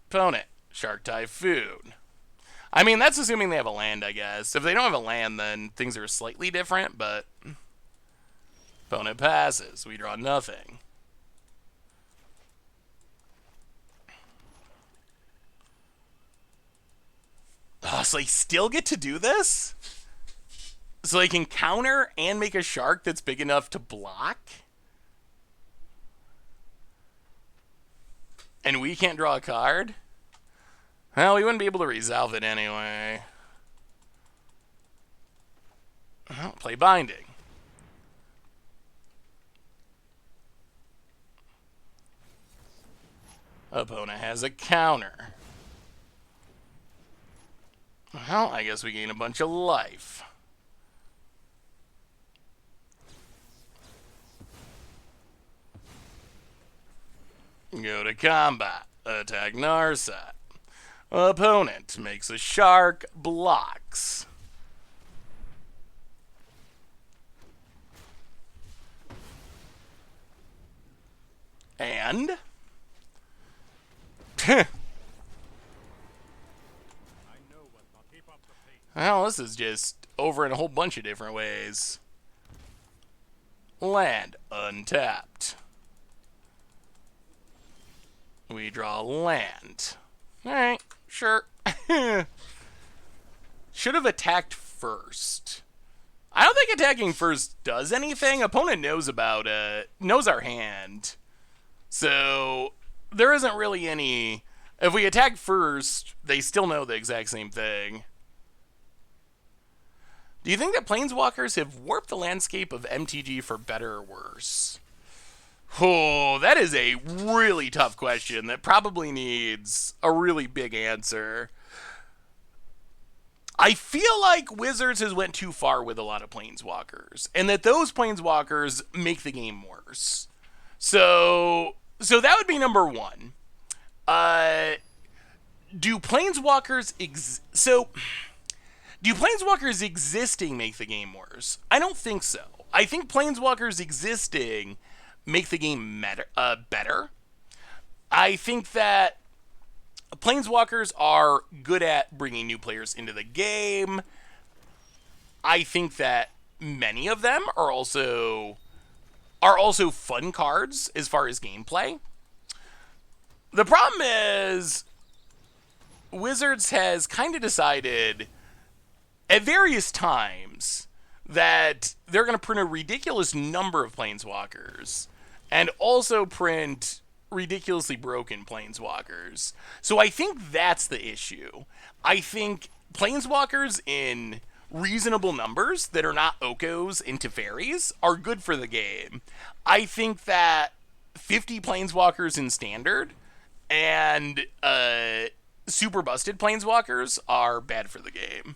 Opponent, Shark Typhoon. I mean, that's assuming they have a land, I guess. If they don't have a land, then things are slightly different, but... Opponent passes. We draw nothing. Oh, so they still get to do this? So they can counter and make a shark that's big enough to block? And we can't draw a card? Well, we wouldn't be able to resolve it anyway. Well, play Binding. Opponent has a counter. Well, I guess we gain a bunch of life. Go to combat. Attack Narset. Opponent makes a shark, blocks. And... Well, this is just over in a whole bunch of different ways. Land untapped. We draw land. Alright, sure. Should have attacked first. I don't think attacking first does anything. Opponent knows about it, knows our hand. So, there isn't really any... If we attack first, they still know the exact same thing. Do you think that Planeswalkers have warped the landscape of MTG for better or worse? Oh, that is a really tough question that probably needs a really big answer. I feel like Wizards has went too far with a lot of Planeswalkers, and that those Planeswalkers make the game worse. So that would be number 1. do Planeswalkers do Planeswalkers existing make the game worse? I don't think so. I think Planeswalkers existing make the game better. I think that Planeswalkers are good at bringing new players into the game. I think that many of them are also fun cards as far as gameplay. The problem is Wizards has kind of decided at various times that they're going to print a ridiculous number of Planeswalkers and also print ridiculously broken Planeswalkers. So I think that's the issue. I think Planeswalkers in reasonable numbers that are not Okos into fairies are good for the game. I think that 50 Planeswalkers in Standard and super busted Planeswalkers are bad for the game.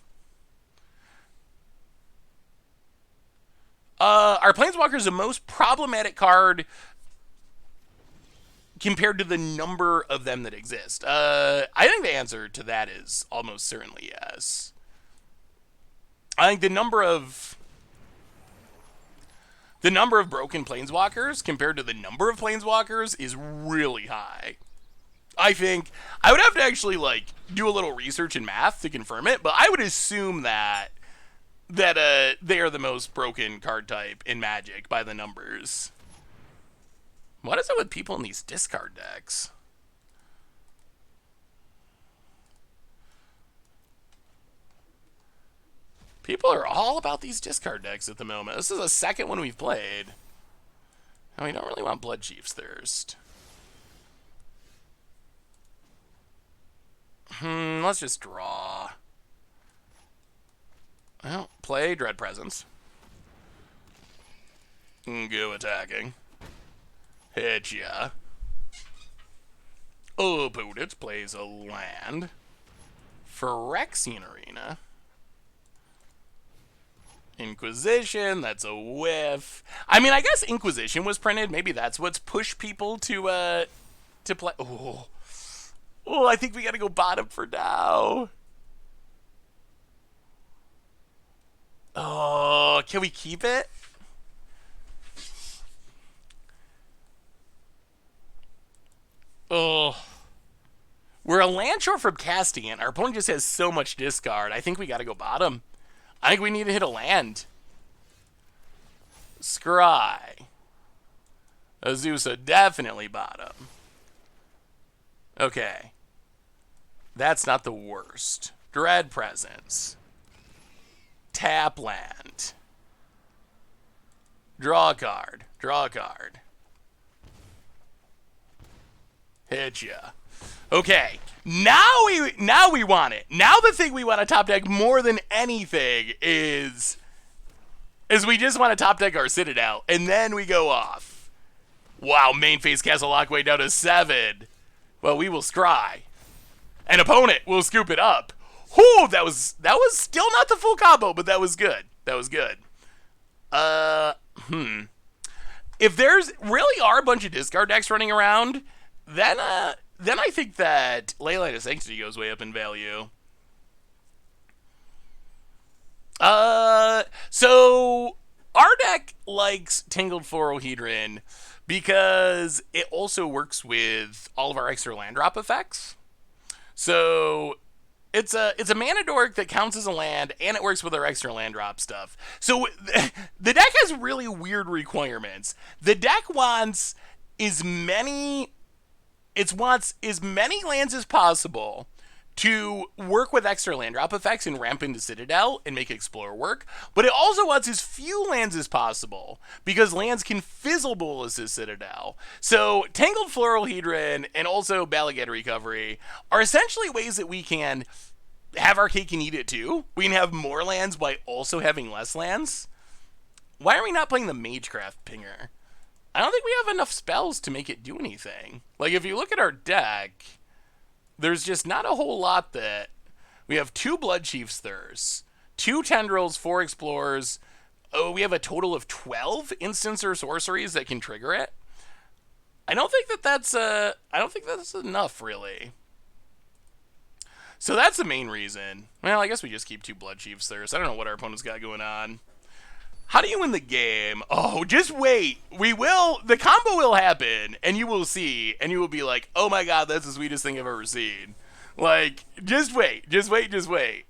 Are Planeswalkers the most problematic card compared to the number of them that exist? I think the answer to that is almost certainly yes. I think the number of broken Planeswalkers compared to the number of Planeswalkers is really high. I think I would have to actually do a little research and math to confirm it, but I would assume that they are the most broken card type in Magic by the numbers. What is it with people in these discard decks? People are all about these discard decks at the moment. This is the second one we've played. And we don't really want Bloodchief's Thirst. Let's just draw. Well, play Dread Presence. Go attacking. Hit ya. Opponent plays a land. Phyrexian Arena. Inquisition, that's a whiff. I mean, I guess Inquisition was printed. Maybe that's what's pushed people to play. Oh, I think we gotta go bottom for now. Oh, can we keep it? Oh. We're a land short from casting it. Our opponent just has so much discard. I think we gotta go bottom. I think we need to hit a land. Scry. Azusa, definitely bottom. Okay. That's not the worst. Dread Presence. Tap land. Draw a card. Draw a card. Hit ya. Okay. Now we want it. Now the thing we want to top deck more than anything is we just want to top deck our Citadel, and then we go off. Wow, main phase Castle Lockway down to 7. Well, we will scry. An opponent will scoop it up. Whew, that was still not the full combo, but that was good. That was good. If there's really are a bunch of discard decks running around, then I think that Leyline of Sanctity goes way up in value. So our deck likes Tangled Florohedron because it also works with all of our extra land drop effects. So it's a mana dork that counts as a land, and it works with our extra land drop stuff. So the deck has really weird requirements. The deck wants as many lands as possible to work with extra land drop effects and ramp into Citadel and make Explorer work, but it also wants as few lands as possible because lands can fizzle bowl assist Citadel. So Tangled Florohedron and also Balagat Recovery are essentially ways that we can have our cake and eat it too. We can have more lands by also having less lands. Why are we not playing the Magecraft Pinger? I don't think we have enough spells to make it do anything. Like, if you look at our deck, there's just not a whole lot that... We have 2 Bloodchief's Thirst, 2 Tendrils, 4 Explorers. Oh, we have a total of 12 instants or sorceries that can trigger it. I don't think that's enough, really. So that's the main reason. Well, I guess we just keep 2 Blood Chiefs there. So I don't know what our opponent's got going on. How do you win the game? Oh, just wait. We will. The combo will happen, and you will see, and you will be like, oh my god, that's the sweetest thing I've ever seen. Like, just wait. Just wait. Just wait.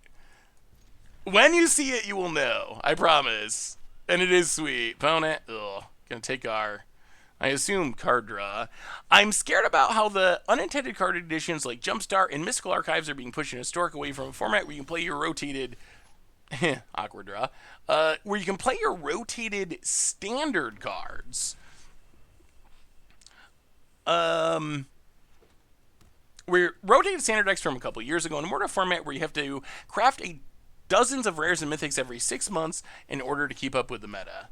When you see it, you will know. I promise. And it is sweet. Opponent. Ugh. Gonna take our, I assume, card draw. I'm scared about how the unintended card additions like Jumpstart and Mystical Archives are being pushed in Historic away from a format where you can play your rotated awkward draw. Where you can play your rotated standard cards. We're rotated standard decks from a couple years ago in a more format where you have to craft dozens of rares and mythics every 6 months in order to keep up with the meta.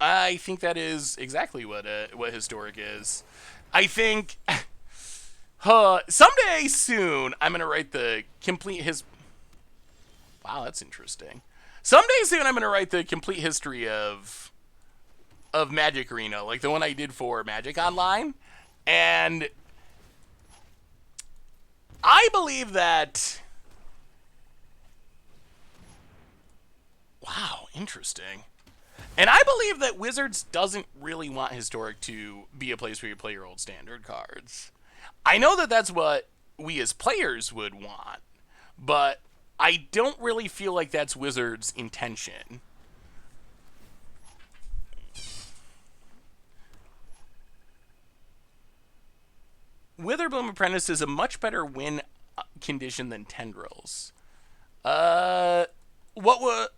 I think that is exactly what Historic is. I think someday soon I'm gonna write the complete Wow, that's interesting. Someday soon I'm gonna write the complete history of Magic Arena, like the one I did for Magic Online, and I believe that. Wow, interesting. And I believe that Wizards doesn't really want Historic to be a place where you play your old standard cards. I know that that's what we as players would want, but I don't really feel like that's Wizards' intention. Witherbloom Apprentice is a much better win condition than Tendrils. What would...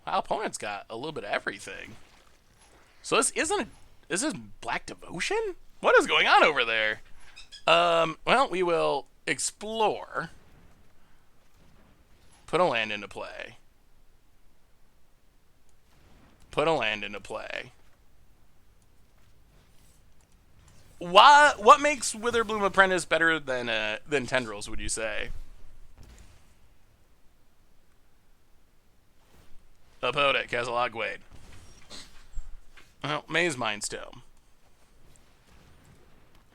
Wow, opponent's got a little bit of everything. So this isn't... This is Black Devotion? What is going on over there? Well, we will explore. Put a land into play. Put a land into play. What makes Witherbloom Apprentice better than Tendrils, would you say? Opponent, Castle Agwade. Well, Maze Mindstone.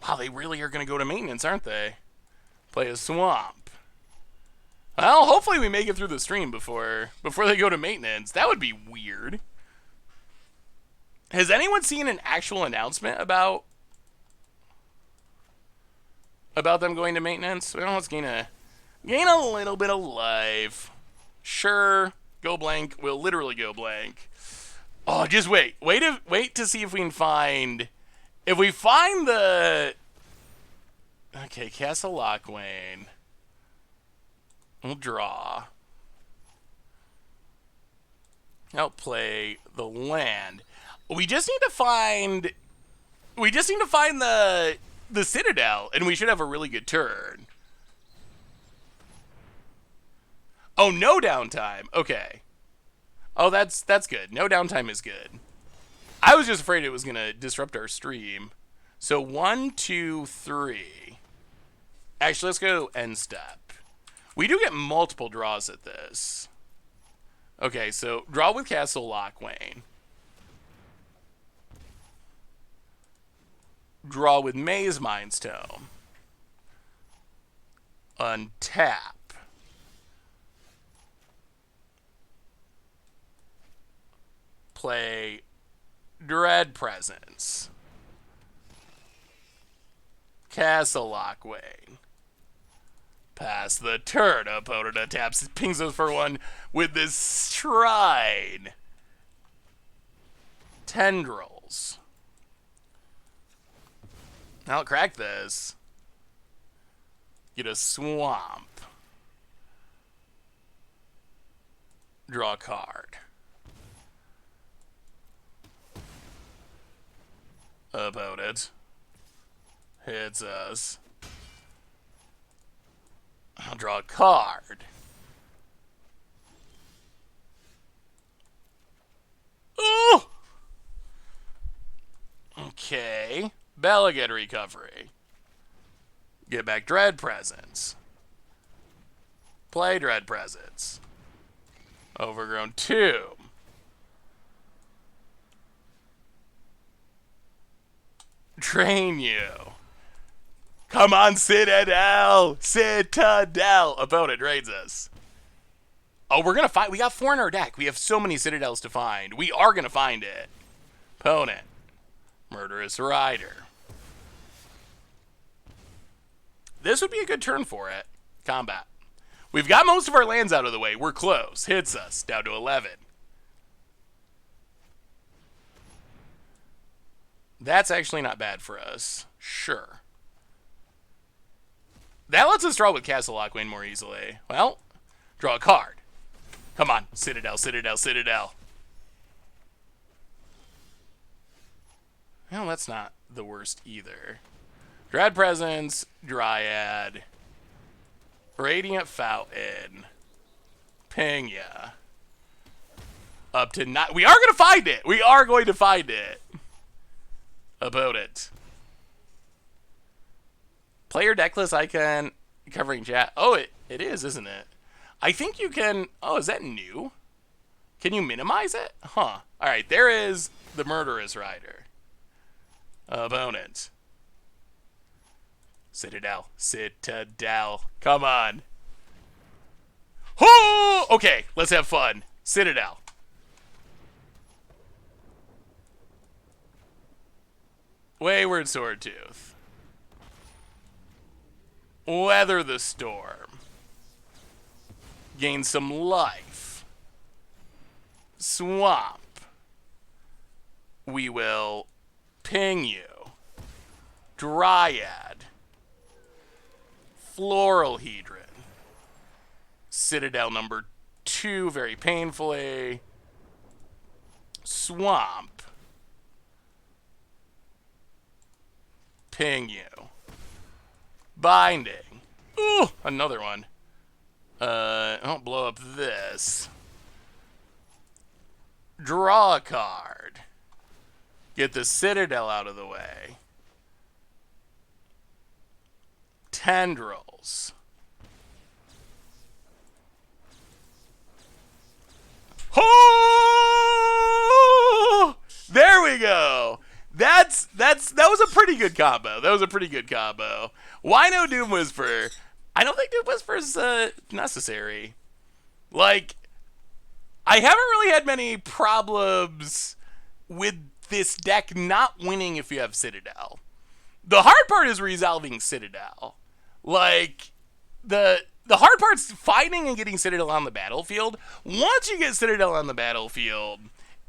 Wow, they really are going to go to maintenance, aren't they? Play a Swamp. Well, hopefully we make it through the stream before they go to maintenance. That would be weird. Has anyone seen an actual announcement about them going to maintenance? Well, let's gain a little bit of life. Sure, go blank. We'll literally go blank. Oh, just wait to see if we can find. If we find the... Okay, Castle Lochwain. We'll draw. Outplay the land. We just need to find the Citadel, and we should have a really good turn. Oh, no downtime. Okay. Oh, that's good. No downtime is good. I was just afraid it was gonna disrupt our stream. So 1, 2, 3. Actually, let's go end step. We do get multiple draws at this. Okay, so draw with Castle Lochwain. Draw with Maze Mindstone. Untap. Play Dread Presence. Castle Lochwain. Pass the turn. Opponent taps, pings us for 1 with this Shrine. Tendrils. I'll crack this. Get a Swamp. Draw a card. Opponent hits us. I'll draw a card. Ooh! Okay. Bellagate Recovery. Get back Dread Presence. Play Dread Presence. Overgrown Tomb. Train you. Come on, Citadel! Citadel! Opponent raids us. Oh, we're gonna find. We got 4 in our deck. We have so many Citadels to find. We are gonna find it. Opponent. Murderous Rider. This would be a good turn for it. Combat. We've got most of our lands out of the way. We're close. Hits us. Down to 11. That's actually not bad for us. Sure. That lets us draw with Castle Lockwane more easily. Well, draw a card. Come on. Citadel, Citadel, Citadel. Well, that's not the worst either. Dread Presence, Dryad, Radiant Fountain, Ping ya. Up to 9. We are going to find it. We are going to find it. Opponent. Player decklist icon covering chat. Oh, it is, isn't it? I think you can... Oh, is that new? Can you minimize it? Huh. Alright, there is the Murderous Rider. Opponent. Citadel. Citadel. Come on. Oh! Okay, let's have fun. Citadel. Wayward Swordtooth. Weather the Storm. Gain some life. Swamp. We will ping you. Dryad. Floral Hedron. Citadel number 2, very painfully. Swamp. Ping you. Binding. Ooh, another one. Don't blow up this. Draw a card. Get the Citadel out of the way. Tendrils. Oh! There we go. That was a pretty good combo. That was a pretty good combo. Why no Doom Whisper? I don't think Doom Whisper's necessary. Like, I haven't really had many problems with this deck not winning if you have Citadel. The hard part is resolving Citadel. Like, the hard part's finding and getting Citadel on the battlefield. Once you get Citadel on the battlefield,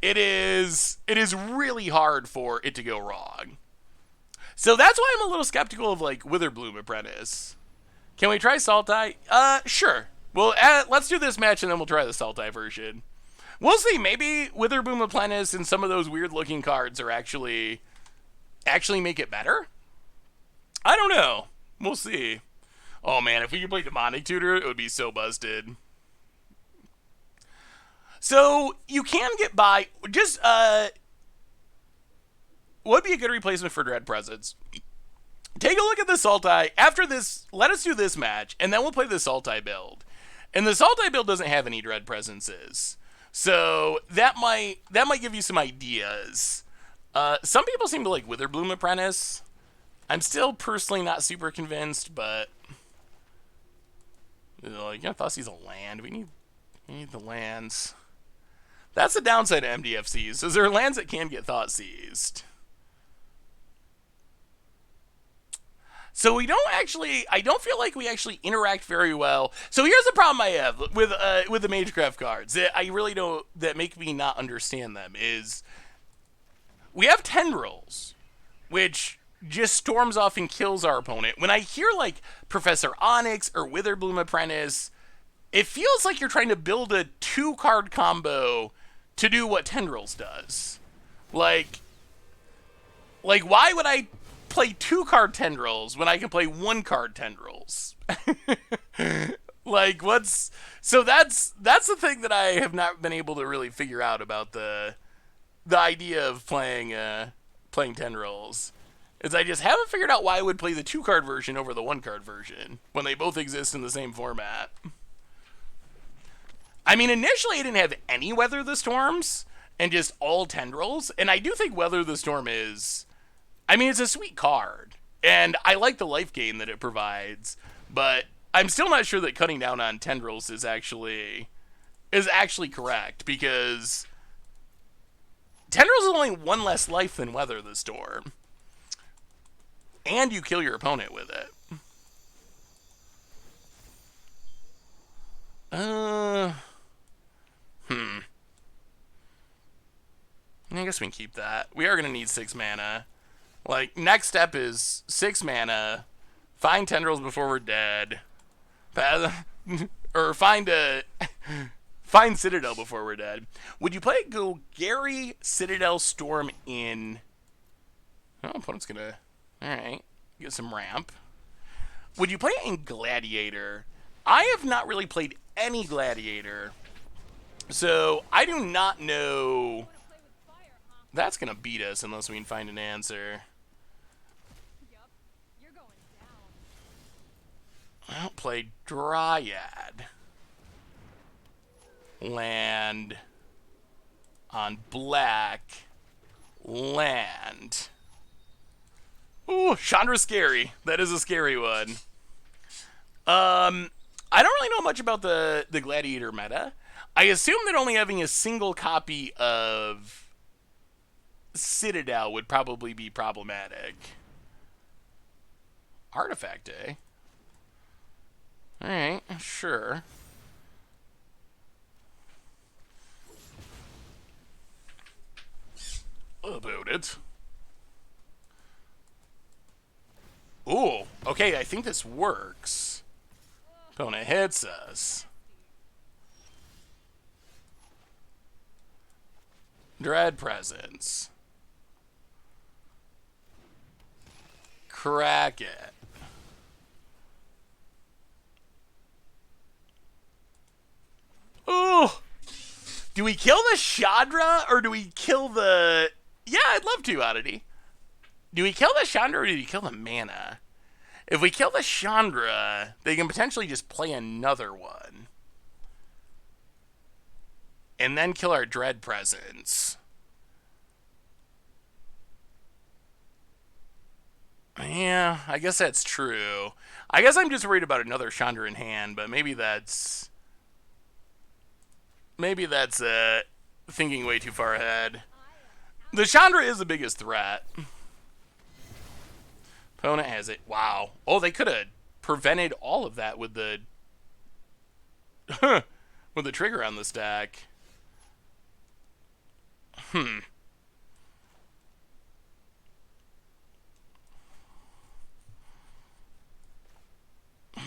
it is really hard for it to go wrong. So that's why I'm a little skeptical of, like, Witherbloom Apprentice. Can we try Sultai? Sure. Well, let's do this match and then we'll try the Sultai version. We'll see. Maybe Witherbloom Apprentice and some of those weird-looking cards are actually make it better? I don't know. We'll see. Oh, man, if we could play Demonic Tutor, it would be so busted. So, you can get by... Just, what would be a good replacement for Dread Presence? Take a look at the Sultai. After this, let us do this match, and then we'll play the Sultai build. And the Sultai build doesn't have any Dread Presences. So, that might give you some ideas. Some people seem to like Witherbloom Apprentice. I'm still personally not super convinced, but... Like, Thoughtseize a land. We need the lands. That's the downside of MDFCs, is there are lands that can get Thoughtseized. So we don't actually, I don't feel like we actually interact very well. So here's the problem I have with the Magecraft cards that I really don't, that make me not understand them, is we have Tendrils, which just storms off and kills our opponent. When I hear like Professor Onyx or Witherbloom Apprentice, it feels like you're trying to build a 2-card combo to do what Tendrils does. Like why would I play 2-card Tendrils when I can play 1-card Tendrils? Like, what's... So that's the thing that I have not been able to really figure out about the idea of playing Tendrils. Is I just haven't figured out why I would play the 2-card version over the 1-card version when they both exist in the same format. I mean, initially I didn't have any Weather the Storms and just all Tendrils, and I do think Weather the Storm is... I mean, it's a sweet card. And I like the life gain that it provides, but I'm still not sure that cutting down on tendrils is actually correct, because tendrils is only one less life than Weather the Storm. And you kill your opponent with it. I guess we can keep that. We are going to need 6 mana. Like, next step is 6 mana, find tendrils before we're dead, or find Citadel before we're dead. Would you play Golgari Citadel Storm in... Oh, opponent's going to... Alright, get some ramp. Would you play it in Gladiator? I have not really played any Gladiator, so I do not know... That's going to beat us unless we can find an answer. I don't play Dryad. Land. On black. Land. Ooh, Chandra's scary. That is a scary one. I don't really know much about the Gladiator meta. I assume that only having a single copy of Citadel would probably be problematic. Artifact, eh? Alright, sure. About it. Ooh, okay, I think this works. Opponent hits us. Dread Presence. Crack it. Ooh! Do we kill the Chandra, or do we kill the... Yeah, I'd love to, Oddity. Do we kill the Chandra, or do we kill the mana? If we kill the Chandra, they can potentially just play another one. And then kill our Dread Presence. Yeah, I guess that's true. I guess I'm just worried about another Chandra in hand, but maybe that's thinking way too far ahead. The Chandra is the biggest threat. Opponent has it. Wow. Oh, they could have prevented all of that with the with the trigger on the stack.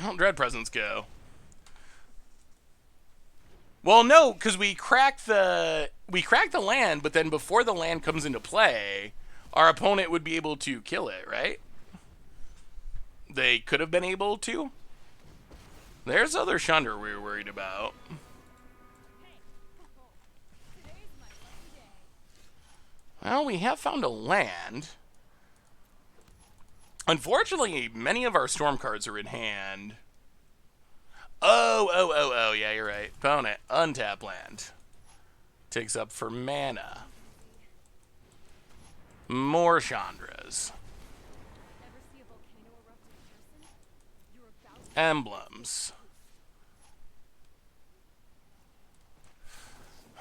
Well, Dread Presence go. Well, no, because we cracked the land, but then before the land comes into play, our opponent would be able to kill it, right? They could have been able to. There's other Chandra we were worried about. Well, we have found a land. Unfortunately, many of our storm cards are in hand. Oh, yeah, you're right. Opponent, untap land. Takes up for mana. More Chandras. Emblems.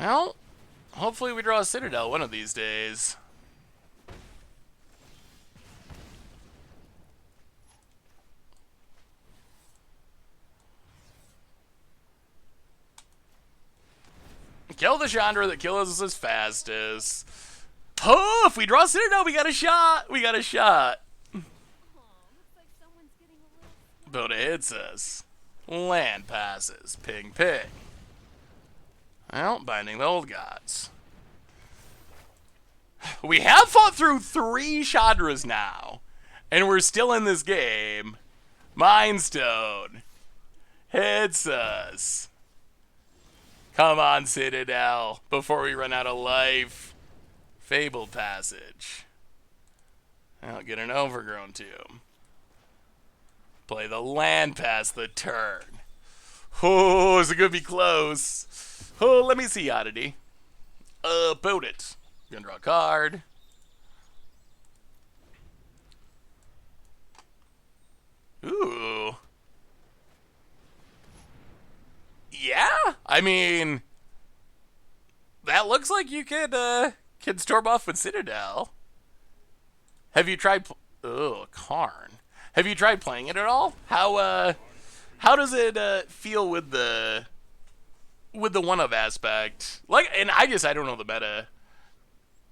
Well, hopefully we draw a Citadel one of these days. Kill the Chandra that kills us as fast as... Oh, if we draw Citadel, we got a shot! We got a shot! But it hits us. Land passes. Ping, ping. Well, Binding the Old Gods. We have fought through 3 Chandras now, and we're still in this game. Mind Stone. Hits us. Come on, Citadel, before we run out of life. Fabled Passage. I'll get an Overgrown Tomb. Play the land past the turn. Oh, is it going to be close? Oh, let me see, Oddity. Boat it. Gonna draw a card. Ooh. Yeah, I mean, that looks like you could storm off with Citadel. Have you tried? Karn. Have you tried playing it at all? How does it feel with the one of aspect? Like, and I don't know the meta.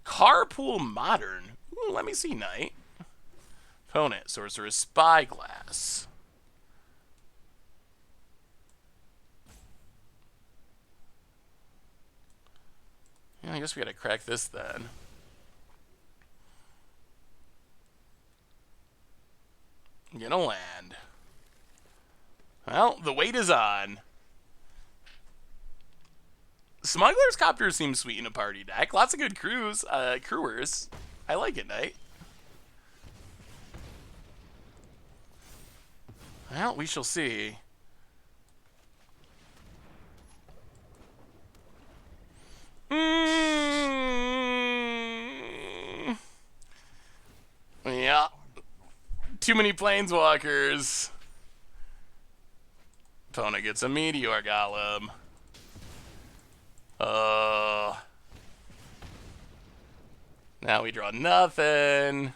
Carpool Modern. Ooh, let me see, Knight. Opponent, Sorcerer, Spyglass. Yeah, I guess we gotta crack this then. Gonna land. Well, the wait is on. Smuggler's Copter seems sweet in a party deck. Lots of good crewers. I like it, Knight. Well, we shall see. Yeah. Too many planeswalkers. Opponent gets a Meteor Golem. Now we draw nothing.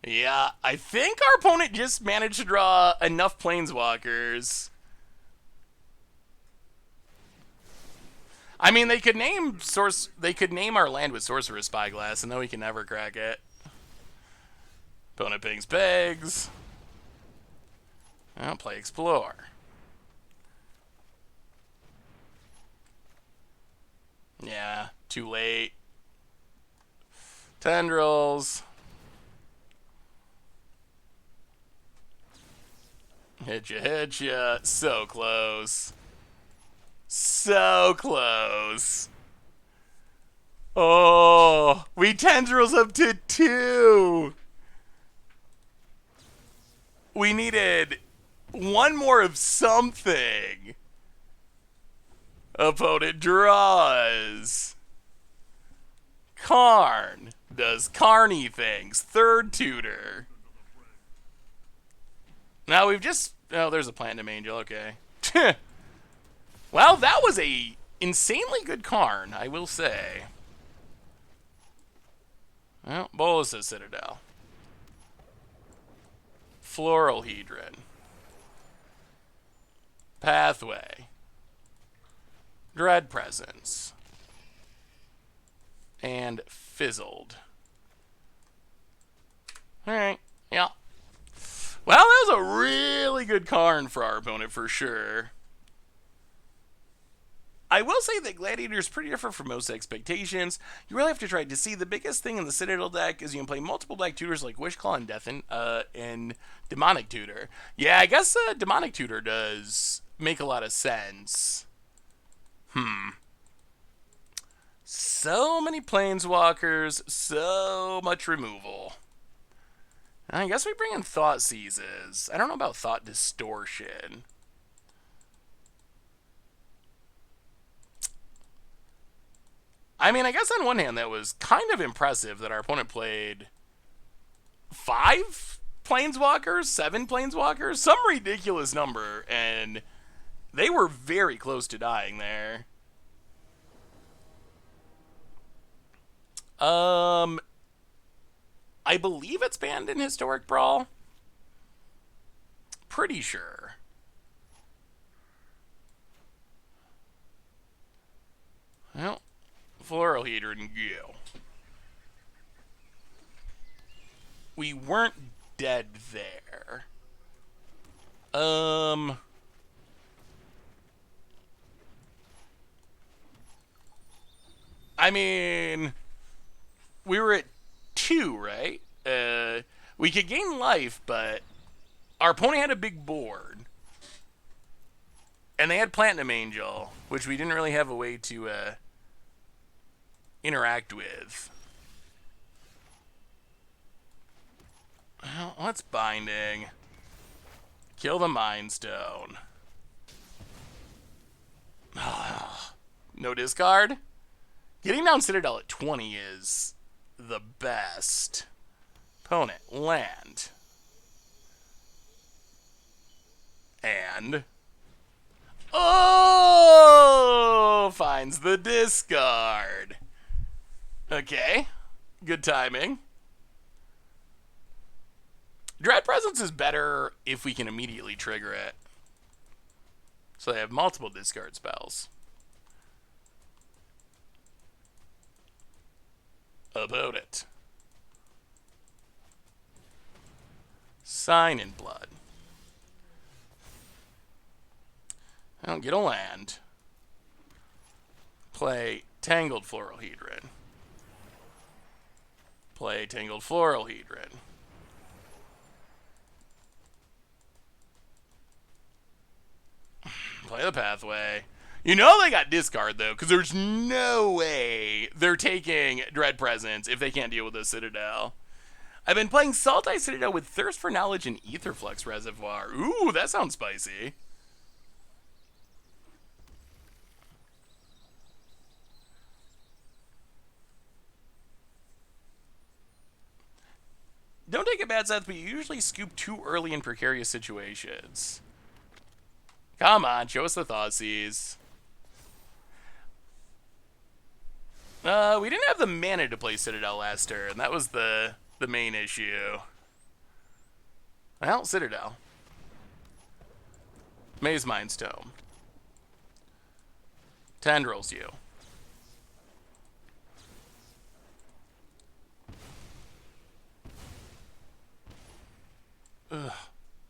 Yeah, I think our opponent just managed to draw enough planeswalkers. I mean, they could name our land with Sorcerer Spyglass, and then we can never crack it. Opponent pings pegs. I'll play Explore. Yeah, too late. Tendrils. Hit ya. So close. So close. Oh, we tendrils up to 2. We needed one more of something. Opponent draws. Karn does Carny things. Third tutor. Now we've just... Oh, there's a Platinum Angel. Okay. Well, that was a insanely good Karn, I will say. Well, Bolus is Citadel. Floral Hedron. Pathway. Dread Presence. And Fizzled. Alright, yeah. Well, that was a really good Karn for our opponent, for sure. I will say that Gladiator is pretty different from most expectations. You really have to try to see. The biggest thing in the Citadel deck is you can play multiple black tutors like Wishclaw and Deathen, and Demonic Tutor. Yeah, I guess Demonic Tutor does make a lot of sense. So many Planeswalkers, so much removal. I guess we bring in Thought Seizes. I don't know about Thought Distortion. I mean, I guess on one hand, that was kind of impressive that our opponent played 5 Planeswalkers, 7 Planeswalkers, some ridiculous number, and they were very close to dying there. I believe it's banned in Historic Brawl. Pretty sure. Well, Floral Hedron, go. We weren't dead there. I mean, we were at 2, right? We could gain life, but our opponent had a big board. And they had Platinum Angel, which we didn't really have a way to interact with. Well, what's binding? Kill the Mind Stone. No discard? Getting down Citadel at 20 is the best. Opponent, land. And... oh! Finds the discard. Okay. Good timing. Dread Presence is better if we can immediately trigger it. So they have multiple discard spells. About it. Sign in Blood. I don't get a land. Play Tangled Floral Hedron. Play Tangled Floral Hedron. Play the Pathway. You know they got discard, though, because there's no way they're taking Dread Presence if they can't deal with the Citadel. I've been playing Sultai Citadel with Thirst for Knowledge and Aetherflux Reservoir. Ooh, that sounds spicy. Don't take it bad, Seth, but you usually scoop too early in precarious situations. Come on, show us the Thoughtseize. We didn't have the mana to play Citadel last turn. That was the main issue. Well, Citadel. Maze Mind's Tome. Tendrils you. Ugh.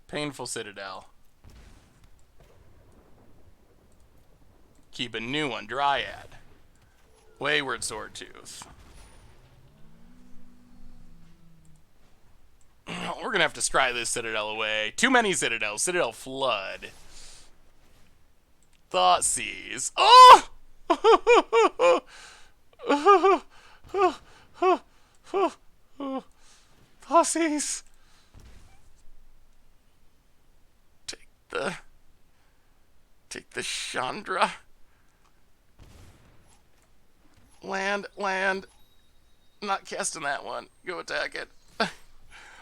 Painful Citadel. Keep a new one, Dryad. Wayward Swordtooth. We're gonna have to scry this Citadel away. Too many Citadels. Citadel Flood. Thoughtseize. Oh! Thoughtseize. Take the Chandra. Land. Not casting that one. Go attack it.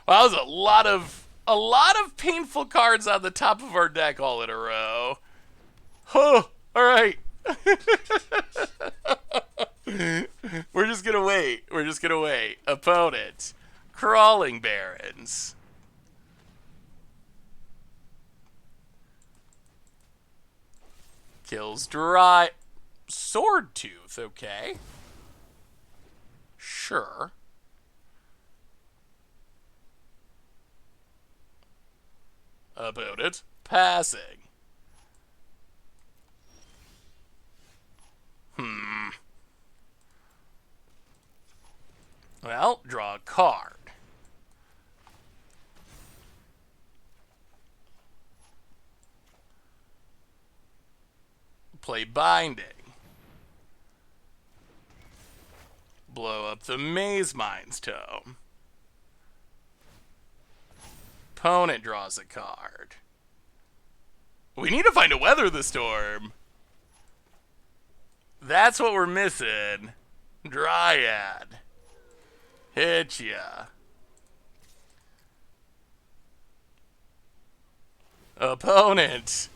Wow, that was a lot of painful cards on the top of our deck all in a row. Oh, all right. We're just gonna wait. Opponent. Crawling Barrens. Kills Dry... Swordtooth, okay. Sure. About it. Passing. Well, draw a card. Play Binding. Blow up the Maze Mind's Tome. Opponent draws a card. We need to find a Weather the Storm. That's what we're missing. Dryad. Hit ya. Opponent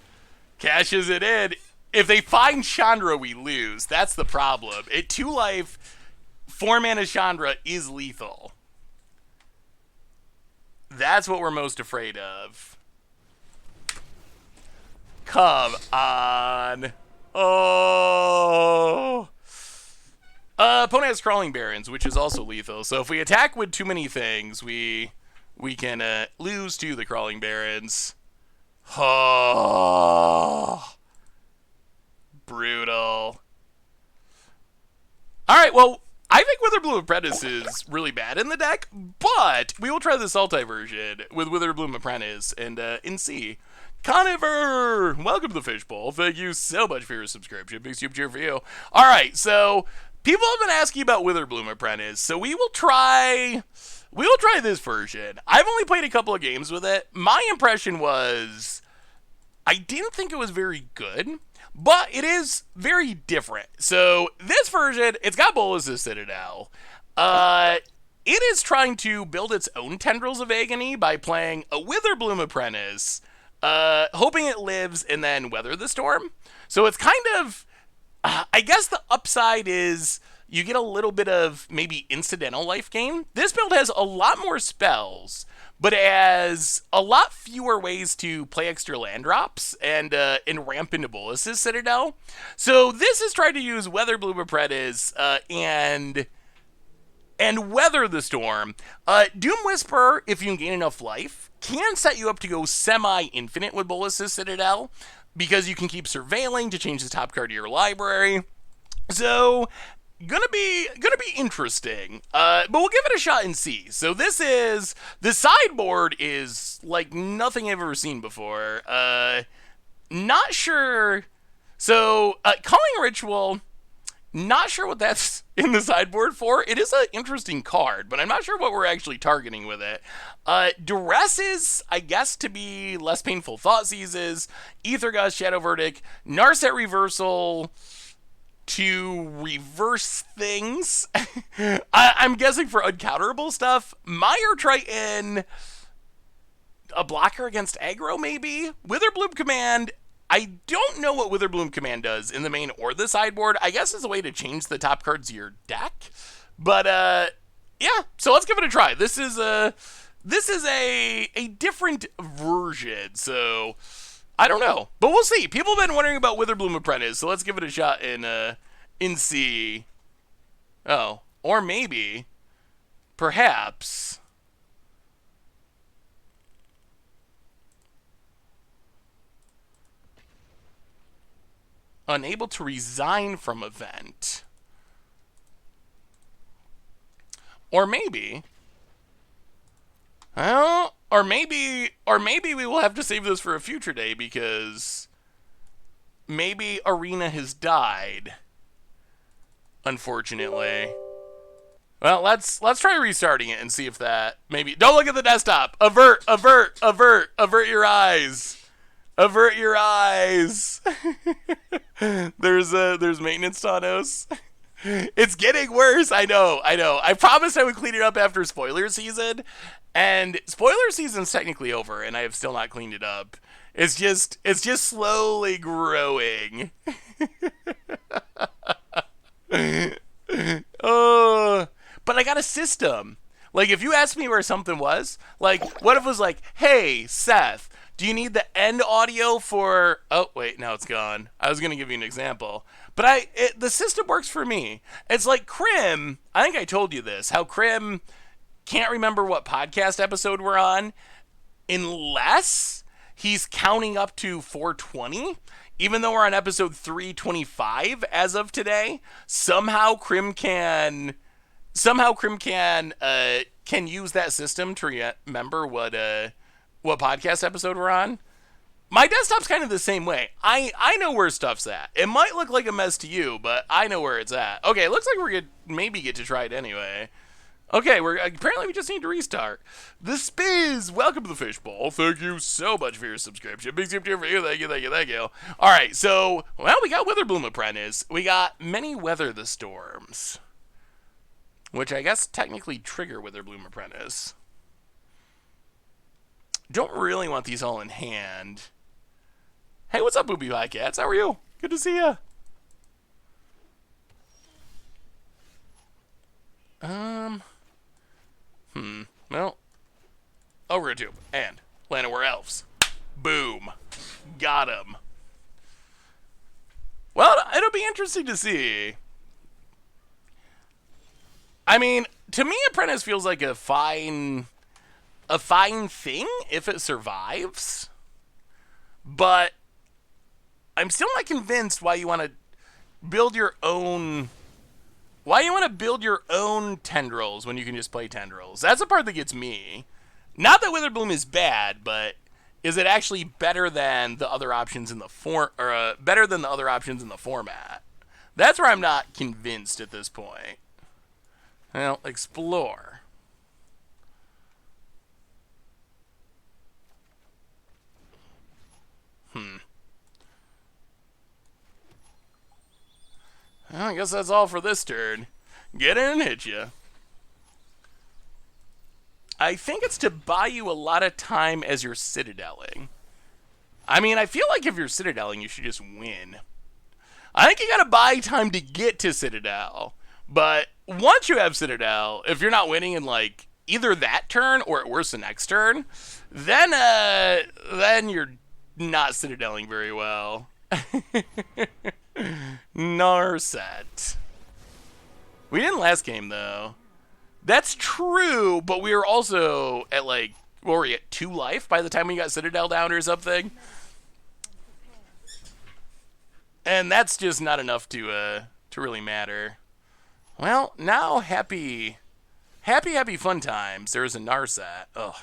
cashes it in. If they find Chandra, we lose. That's the problem. At 2 life, 4 mana Chandra is lethal. That's what we're most afraid of. Come on. Oh. Opponent has Crawling Barrens, which is also lethal. So if we attack with too many things, we can lose to the Crawling Barrens. Oh. Brutal. Alright, well, I think Witherbloom Apprentice is really bad in the deck, but we will try the Sultai version with Witherbloom Apprentice and see. Conifer! Welcome to the Fishbowl. Thank you so much for your subscription. Big super cheer for you. Alright, so people have been asking about Witherbloom Apprentice, so we will try this version. I've only played a couple of games with it. My impression was I didn't think it was very good. But it is very different. So this version, it's got Bolas' Citadel. It is trying to build its own Tendrils of Agony by playing a Witherbloom Apprentice, hoping it lives and then weather the storm. So it's kind of, I guess the upside is you get a little bit of maybe incidental life gain. This build has a lot more spells, but it has a lot fewer ways to play extra land drops and ramp into Bolas's Citadel. So this is trying to use Weather Bloom Apprentice and weather the storm. Doom Whisperer, if you can gain enough life, can set you up to go semi-infinite with Bolas's Citadel, because you can keep surveilling to change the top card of your library. So, gonna be interesting. But we'll give it a shot and see. So the sideboard is like nothing I've ever seen before. Not sure. So, Calling Ritual, not sure what that's in the sideboard for. It is an interesting card, but I'm not sure what we're actually targeting with it. Duress is, I guess, to be less painful thought seizes. Ether Gust, Shadow Verdict, Narset Reversal to reverse things. I'm guessing for uncounterable stuff. Mire Triton, a blocker against aggro, maybe? Witherbloom Command. I don't know what Witherbloom Command does in the main or the sideboard. I guess it's a way to change the top cards of your deck. But, yeah, so let's give it a try. This is a different version, so I don't know. But we'll see. People have been wondering about Witherbloom Apprentice, so let's give it a shot and see. Oh, or maybe, perhaps, unable to resign from event. Or maybe, well, or maybe we will have to save this for a future day, because maybe Arena has died, unfortunately. Well, let's try restarting it and see if that maybe. Don't look at the desktop. Avert your eyes. Avert your eyes. There's maintenance, Thanos. It's getting worse. I know. I promised I would clean it up after spoiler season, and spoiler season's technically over, and I have still not cleaned it up. It's just slowly growing. Oh, but I got a system. Like, if you asked me where something was, like, what if it was like, hey, Seth, do you need the end audio for... Oh, wait, now it's gone. I was going to give you an example. But the system works for me. It's like Krim, I think I told you this, how Krim can't remember what podcast episode we're on unless he's counting up to 420. Even though we're on episode 325 as of today, somehow Krim can use that system to remember what podcast episode we're on. My desktop's kind of the same way. I know where stuff's at. It might look like a mess to you, but I know where it's at. Okay, it looks like we're gonna maybe get to try it anyway. Okay, apparently we just need to restart. The Spiz, welcome to the Fishbowl. Thank you so much for your subscription. Big tip for you. Thank you. All right, so, well, we got Witherbloom Apprentice. We got many Weather the Storms, which I guess technically trigger Witherbloom Apprentice. Don't really want these all in hand. Hey, what's up, Booby Pie Cats? How are you? Good to see ya. Well, over to and Llanowar Elves. Boom. Got him. Well, it'll be interesting to see. I mean, to me, Apprentice feels like a fine thing if it survives. But I'm still not convinced why you want to build your own... Why you want to build your own tendrils when you can just play tendrils? That's the part that gets me. Not that Witherbloom is bad, but is it actually better than the other options in the better than the other options in the format? That's where I'm not convinced at this point. Well, explore. Well, I guess that's all for this turn. Get in and hit ya. I think it's to buy you a lot of time as you're citadeling. I mean, I feel like if you're Citadeling, you should just win. I think you gotta buy time to get to Citadel. But once you have Citadel, if you're not winning in like either that turn or at worst the next turn, then you're not Citadeling very well. Narset. We didn't last game though. That's true, but we were also at like, what were we at, 2 life by the time we got Citadel down or something? And that's just not enough to really matter. Well, now happy fun times. There's a Narset. Ugh,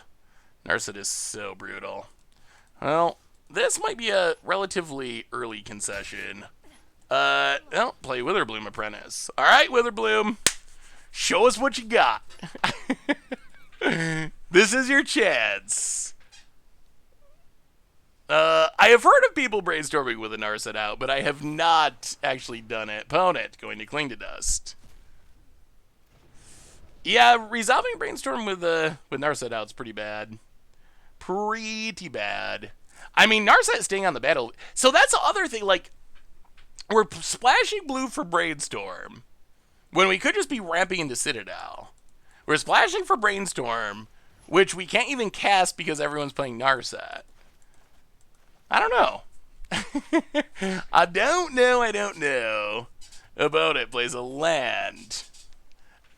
Narset is so brutal. Well, this might be a relatively early concession. Well, play Witherbloom Apprentice. All right, Witherbloom, show us what you got. This is your chance. I have heard of people brainstorming with a Narset out, but I have not actually done it. Opponent going to Cling to Dust. Yeah, resolving brainstorm with Narset out's pretty bad. Pretty bad. I mean, Narset staying on the battle. So that's the other thing. Like, we're splashing blue for brainstorm when we could just be ramping into Citadel. We're splashing for brainstorm, which we can't even cast because everyone's playing Narset. I don't know. I don't know. About it plays a land.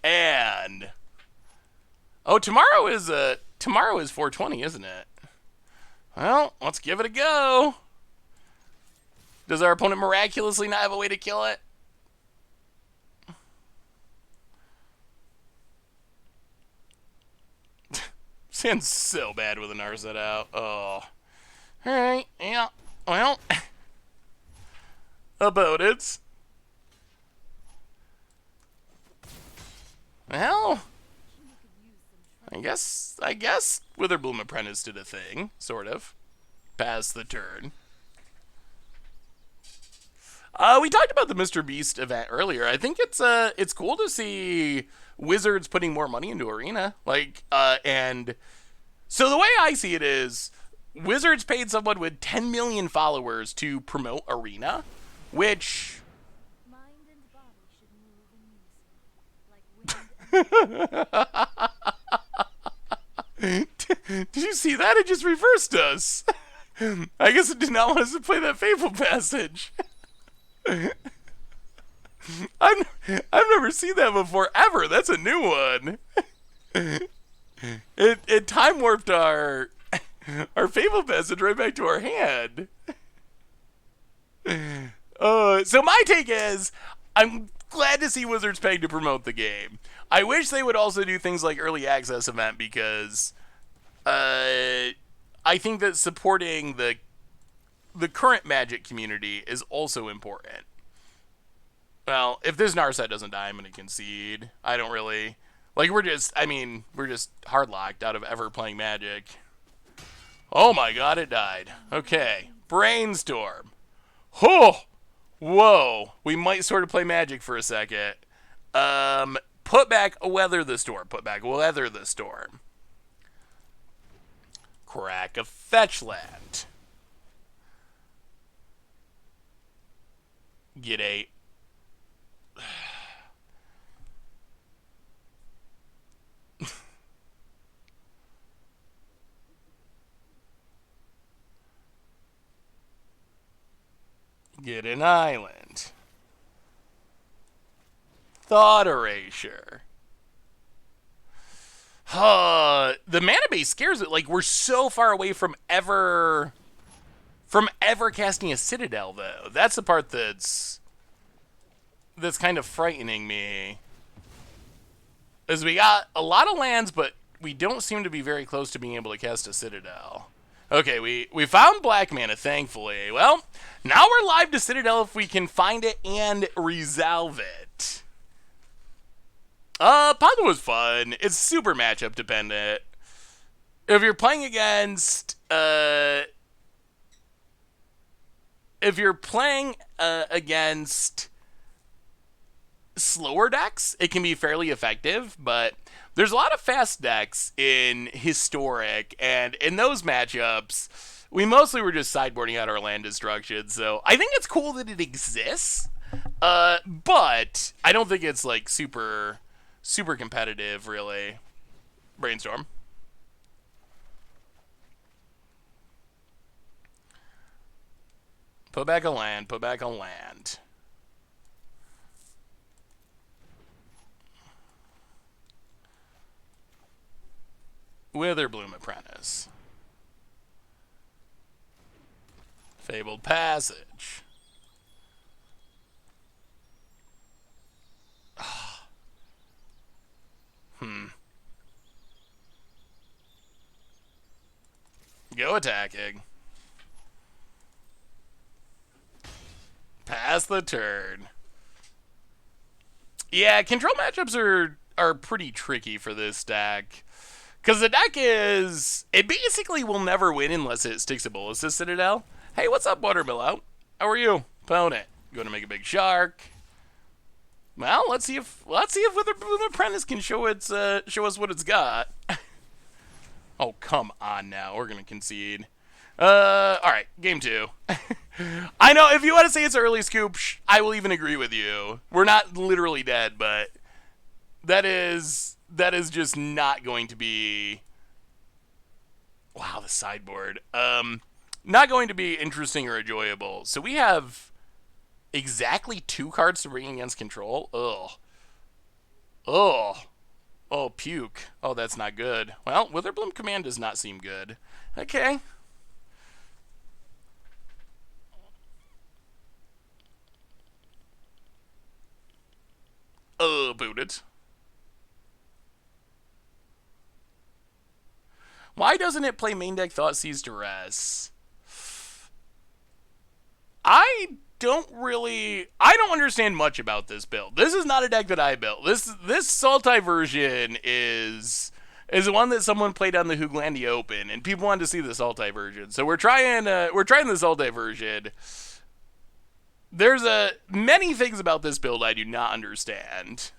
And tomorrow is 420, isn't it? Well, let's give it a go. Does our opponent miraculously not have a way to kill it? Sounds so bad with an Narset out. Oh. Alright, yeah. Well, about it. Well, I guess Witherbloom Apprentice did a thing, sort of. Passed the turn. We talked about the Mr. Beast event earlier. I think it's cool to see Wizards putting more money into Arena. And so the way I see it is, Wizards paid someone with 10 million followers to promote Arena, which... Mind and body should move in unison, like wind. Did you see that? It just reversed us. I guess it did not want us to play that Fateful Passage. I've never seen that before, ever. That's a new one. It time warped our Fateful Passage right back to our hand. So my take is, I'm glad to see Wizards paying to promote the game. I wish they would also do things like early access event, because I think that supporting the current Magic community is also important. Well, if this Narset doesn't die, I'm going to concede. I don't really... Like, we're just hard locked out of ever playing Magic. Oh my god, it died. Okay. Brainstorm. Oh! Whoa. We might sort of play Magic for a second. Put back Weather the Storm. Put back Weather the Storm. Crack a fetch land. Get a... Get an island. Thought Erasure. The mana base scares it. Like, we're so far away from ever casting a Citadel, though. That's the part that's kind of frightening me. Is we got a lot of lands, but we don't seem to be very close to being able to cast a Citadel. Okay, we found black mana, thankfully. Well, now we're live to Citadel if we can find it and resolve it. Ponza was fun. It's super matchup dependent. If you're playing against, against slower decks, it can be fairly effective, but there's a lot of fast decks in Historic, and in those matchups, we mostly were just sideboarding out our land destruction. So I think it's cool that it exists, but I don't think it's like super competitive, really. Brainstorm. Put back a land. Put back a land. Witherbloom Apprentice. Fabled Passage. Go attacking. Pass the turn. Yeah, control matchups are pretty tricky for this deck. Because the deck is... It basically will never win unless it sticks a Bolus to Citadel. Hey, what's up, Watermelon? How are you? Opponent. Going to make a big shark. Well, let's see if Witherbloom Apprentice can show us what it's got. Oh, come on now. We're going to concede. Alright, game 2. I know, if you want to say it's early scoop, I will even agree with you. We're not literally dead, but that is just not going to be... Wow, the sideboard. Not going to be interesting or enjoyable. So we have exactly 2 cards to bring against control. Ugh. Ugh. Oh, puke. Oh, that's not good. Well, Witherbloom Command does not seem good. Okay. Booted. Why doesn't it play main deck Thoughtseize Duress? I don't understand much about this build. This is not a deck that I built. This Sultai version is one that someone played on the Hooglandia Open, and people wanted to see the Sultai version. So we're trying the Sultai version. There's many things about this build I do not understand.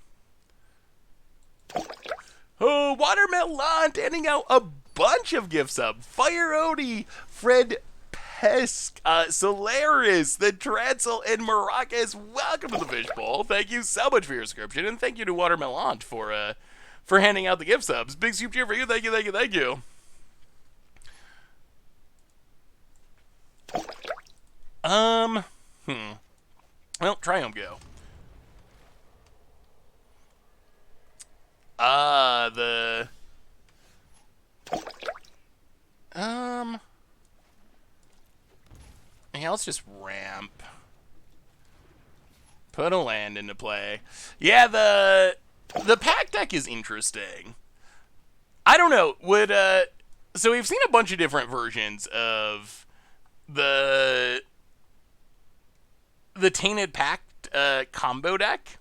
Oh, Watermelon handing out a bunch of gift subs. Fire Odie, Fred Pesk, Solaris, the Transil, and Maracas. Welcome to the Fishbowl. Thank you so much for your subscription, and thank you to Watermelon for handing out the gift subs. Big soup cheer for you. Thank you, thank you, thank you. Well, try home go. Yeah, let's just ramp. Put a land into play. Yeah, the pack deck is interesting. I don't know, so we've seen a bunch of different versions of the Tainted Pact combo deck.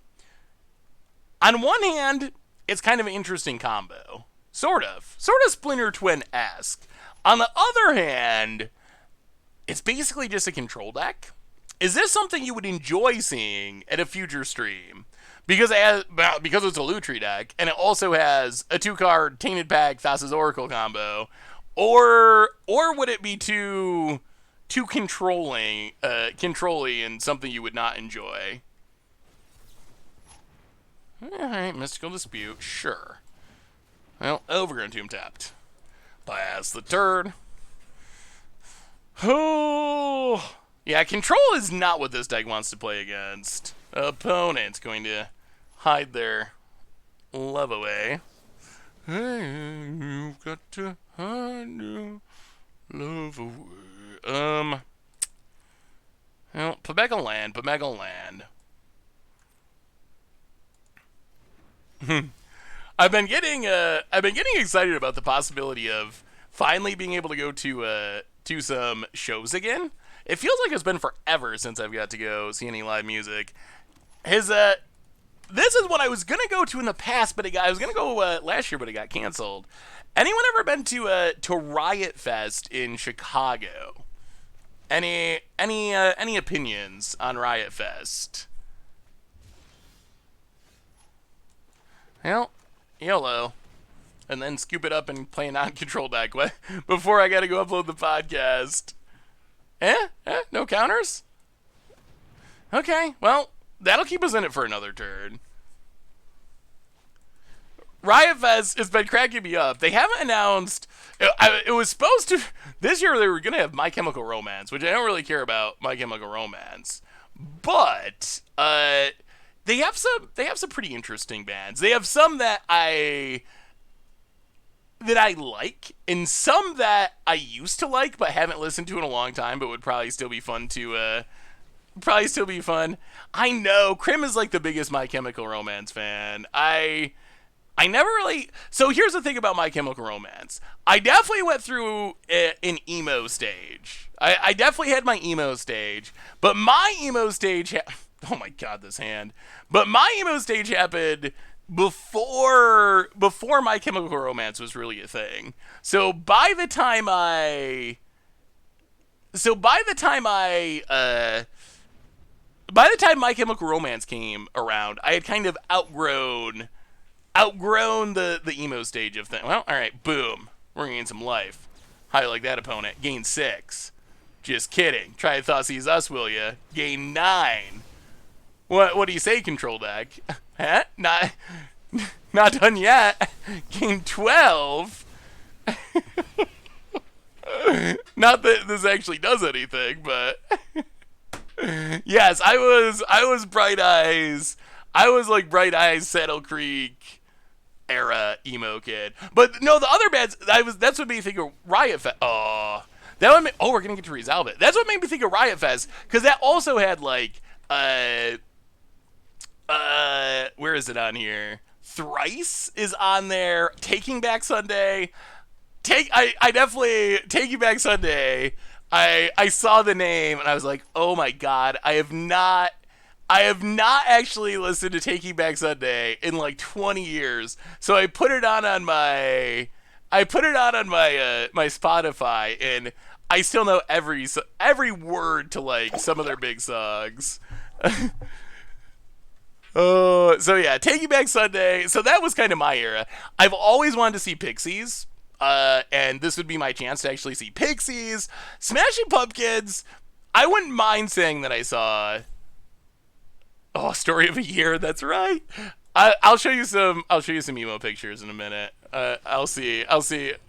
On one hand, it's kind of an interesting combo. Sort of Splinter Twin-esque. On the other hand, it's basically just a control deck. Is this something you would enjoy seeing at a future stream? Because it's a Lutri deck, and it also has a 2-card Tainted Pact Thassa's Oracle combo, or would it be too controlling and something you would not enjoy? Alright, Mystical Dispute, sure. Well, Overgrown Tomb tapped. Pass the turn. Oh, yeah, control is not what this deck wants to play against. Opponent's going to hide their love away. Hey, you've got to hide your love away. Well, put back a land. I've been getting excited about the possibility of finally being able to go to some shows again. It feels like it's been forever since I've got to go see any live music. This is what I was gonna go to in the past, but I was gonna go last year, but it got canceled. Anyone ever been to Riot Fest in Chicago? Any opinions on Riot Fest? Well, YOLO. and then scoop it up and play a non-control deck before I gotta go upload the podcast. No counters? Okay, well, that'll keep us in it for another turn. Riot Fest has been cracking me up. They haven't announced. It was supposed to. This year they were going to have My Chemical Romance, which I don't really care about My Chemical Romance. But they have some pretty interesting bands. They have some that I like, and some that I used to like but haven't listened to in a long time, but would probably still be fun to. Probably still be fun. I know Krim is like the biggest My Chemical Romance fan. I never really. So here's the thing about My Chemical Romance. I definitely went through an emo stage. I definitely had my emo stage, but my emo stage. Oh my god, this hand. But my emo stage happened before My Chemical Romance was really a thing. So by the time My Chemical Romance came around, I had kind of outgrown the emo stage of things. Well, alright, boom. We're gonna gain some life. How you like that, opponent? Gain 6. Just kidding. Try Thoughtseize Us, will ya? Gain 9. What do you say, control deck? Huh? Not done yet. Gain 12. Not that this actually does anything, but yes, I was Bright Eyes. I was like Bright Eyes, Saddle Creek era emo kid. But no, the other bands, that's what made me think of Riot Fest. We're gonna get to resolve it. That's what made me think of Riot Fest, because that also had like where is it on here? Thrice is on there. Taking Back Sunday. I definitely Taking Back Sunday. I saw the name and I was like, oh my god, I have not actually listened to Taking Back Sunday in like 20 years. So I put it on my my Spotify, and I still know every word to like some of their big songs. So yeah, Taking Back Sunday. So that was kind of my era. I've always wanted to see Pixies. And this would be my chance to actually see Pixies. Smashing Pumpkins, I wouldn't mind saying that I saw Story of a Year. That's right. I'll show you some emo pictures in a minute. I'll see if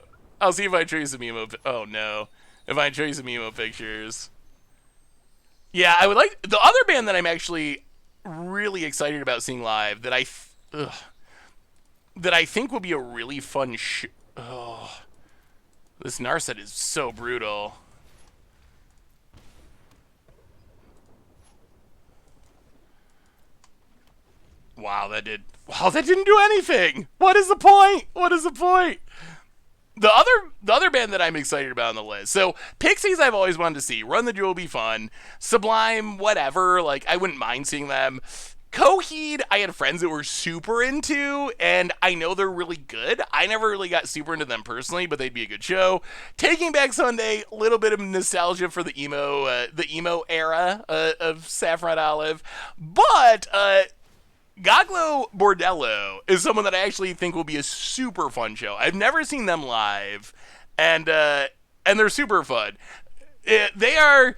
I can show you some emo. Oh no, if I can show you some emo pictures. Yeah, I would like the other band that I'm actually really excited about seeing live that I think will be a really fun Oh, this Narset is so brutal. Wow, that didn't do anything. What is the point? The other band that I'm excited about on the list. So Pixies, I've always wanted to see. Run the Jewel will be fun. Sublime, whatever. Like, I wouldn't mind seeing them. Coheed, I had friends that were super into, and I know they're really good. I never really got super into them personally, but they'd be a good show. Taking Back Sunday, a little bit of nostalgia for the emo era of Saffron Olive. But Goglo Bordello is someone that I actually think will be a super fun show. I've never seen them live, and they're super fun. They are.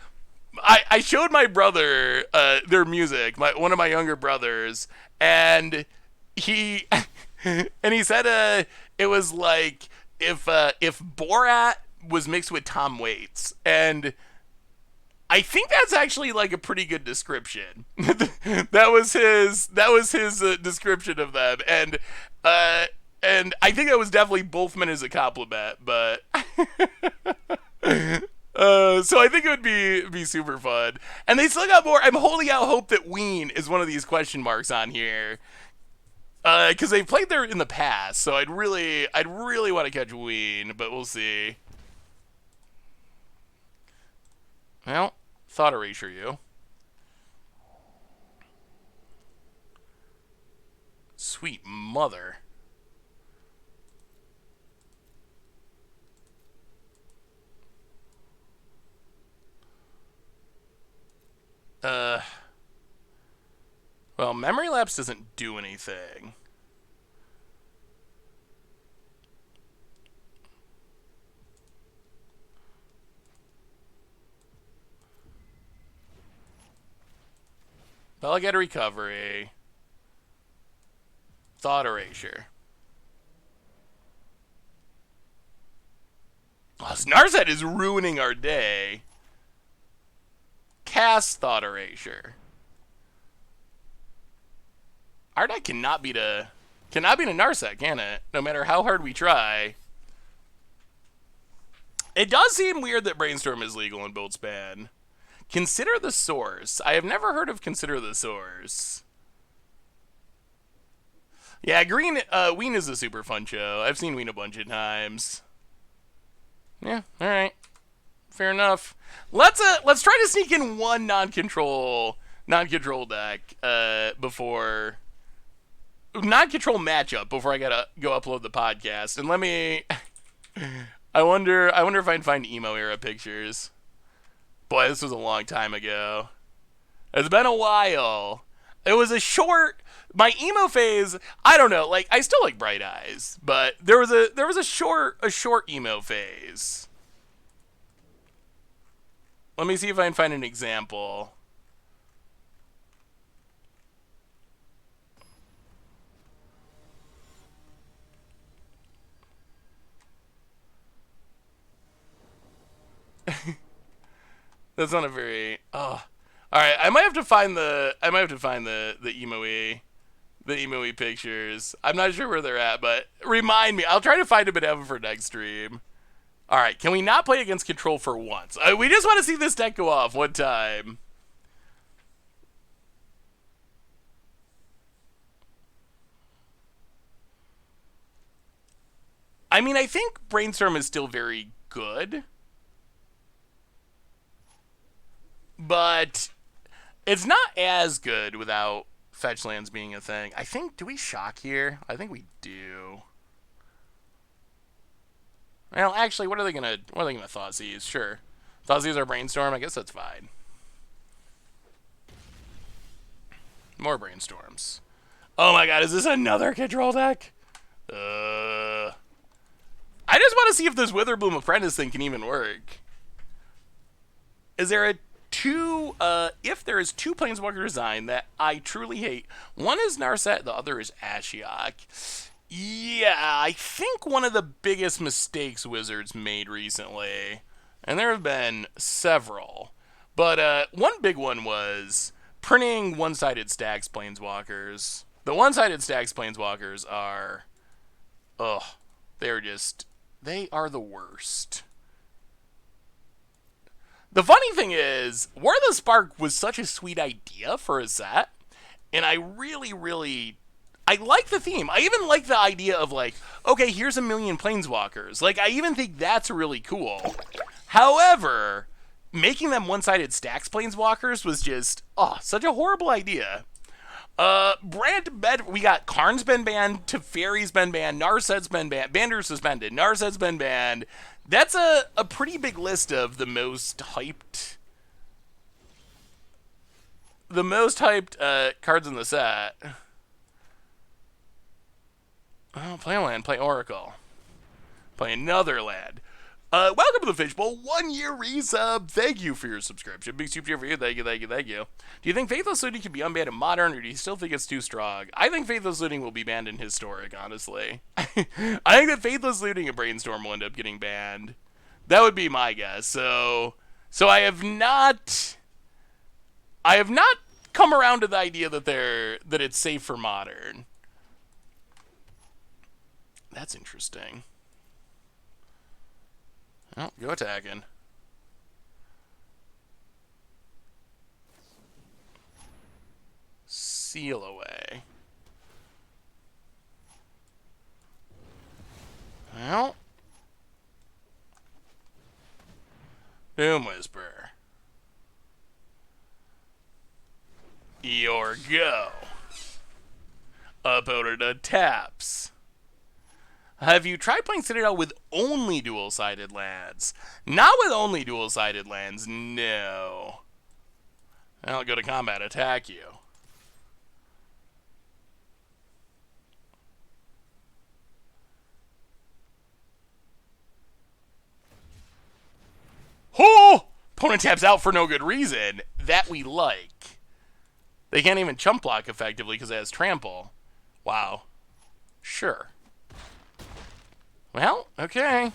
I showed my brother their music, one of my younger brothers, and he said it was like if Borat was mixed with Tom Waits, and I think that's actually like a pretty good description. that was his description of them, and I think that was definitely both meant as a compliment, but. So I think it would be super fun. And they still got more. I'm holding out hope that Ween is one of these question marks on here. Because they've played there in the past, so I'd really want to catch Ween, but we'll see. Well, thought erasure you. Sweet mother. Well, Memory Lapse doesn't do anything. Delegate Recovery. Thought Erasure. Oh, this Narset is ruining our day. Cast Thought Erasure. Our deck cannot beat a Narset, can it? No matter how hard we try. It does seem weird that Brainstorm is legal in Bolt Span. Consider the Source. I have never heard of Consider the Source. Yeah, Ween is a super fun show. I've seen Ween a bunch of times. Yeah, alright. Fair enough. Let's try to sneak in one non-control deck before non-control matchup before I gotta go upload the podcast. And let me I wonder if I can find emo era pictures. Boy, this was a long time ago. It's been a while. It was a short my emo phase, I don't know, like I still like Bright Eyes, but there was a short emo phase. Let me see if I can find an example. That's not a very all right, I might have to find the emo-y pictures. I'm not sure where they're at, but remind me. I'll try to find a bit of them for next stream. All right, can we not play against Control for once? We just want to see this deck go off one time. I mean, I think Brainstorm is still very good, but it's not as good without fetch lands being a thing. I think, do we shock here? I think we do. Well, actually, what are they gonna Thoughtseize? Sure. Thoughtseize our Brainstorm, I guess that's fine. More Brainstorms. Oh my god, is this another Control deck? I just want to see if this Witherbloom Apprentice thing can even work. Is there a if there is two Planeswalker design that I truly hate, one is Narset, the other is Ashiok. Yeah, I think one of the biggest mistakes Wizards made recently, and there have been several, but one big one was printing one-sided stacks Planeswalkers. The one-sided stacks Planeswalkers are, they are the worst. The funny thing is, War of the Spark was such a sweet idea for a set, and I I like the theme. I even like the idea of like, okay, here's a million Planeswalkers. Like, I even think that's really cool. However, making them one-sided stacks Planeswalkers was just, such a horrible idea. We got Karn's been banned, Teferi's been banned, Narset's been banned, Bander's suspended, Narset's been banned. That's a pretty big list of the most hyped cards in the set. Oh, play a land, play Oracle. Play another land. Welcome to the Fishbowl. 1 year resub. Thank you for your subscription. Big super for you. Thank you. Do you think Faithless Looting can be unbanned in Modern, or do you still think it's too strong? I think Faithless Looting will be banned in Historic, honestly. I think that Faithless Looting and Brainstorm will end up getting banned. That would be my guess. So I have not come around to the idea that it's safe for Modern. That's interesting. Oh, go attacking. Seal away. Well. Doom Whisper. Your go. Opponent taps. Have you tried playing Citadel with only dual-sided lands? Not with only dual-sided lands, no. I'll go to combat, attack you. Oh! Opponent taps out for no good reason. That we like. They can't even chump block effectively because it has trample. Wow. Sure. Well, okay.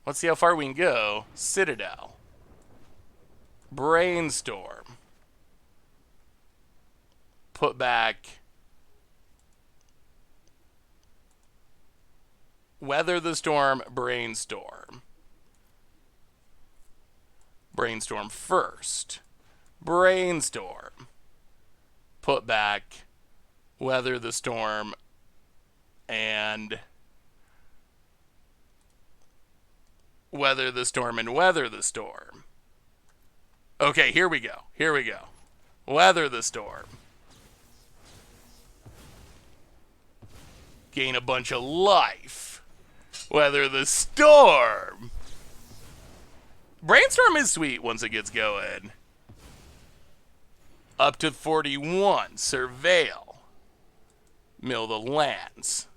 Let's see how far we can go. Citadel. Brainstorm. Put back. Weather the storm. Brainstorm. Brainstorm first. Brainstorm. Put back. Weather the storm. And weather the storm and weather the storm. Okay, here we go. Here we go. Weather the storm. Gain a bunch of life. Weather the storm. Brainstorm is sweet once it gets going. Up to 41. Surveil. Mill the lands.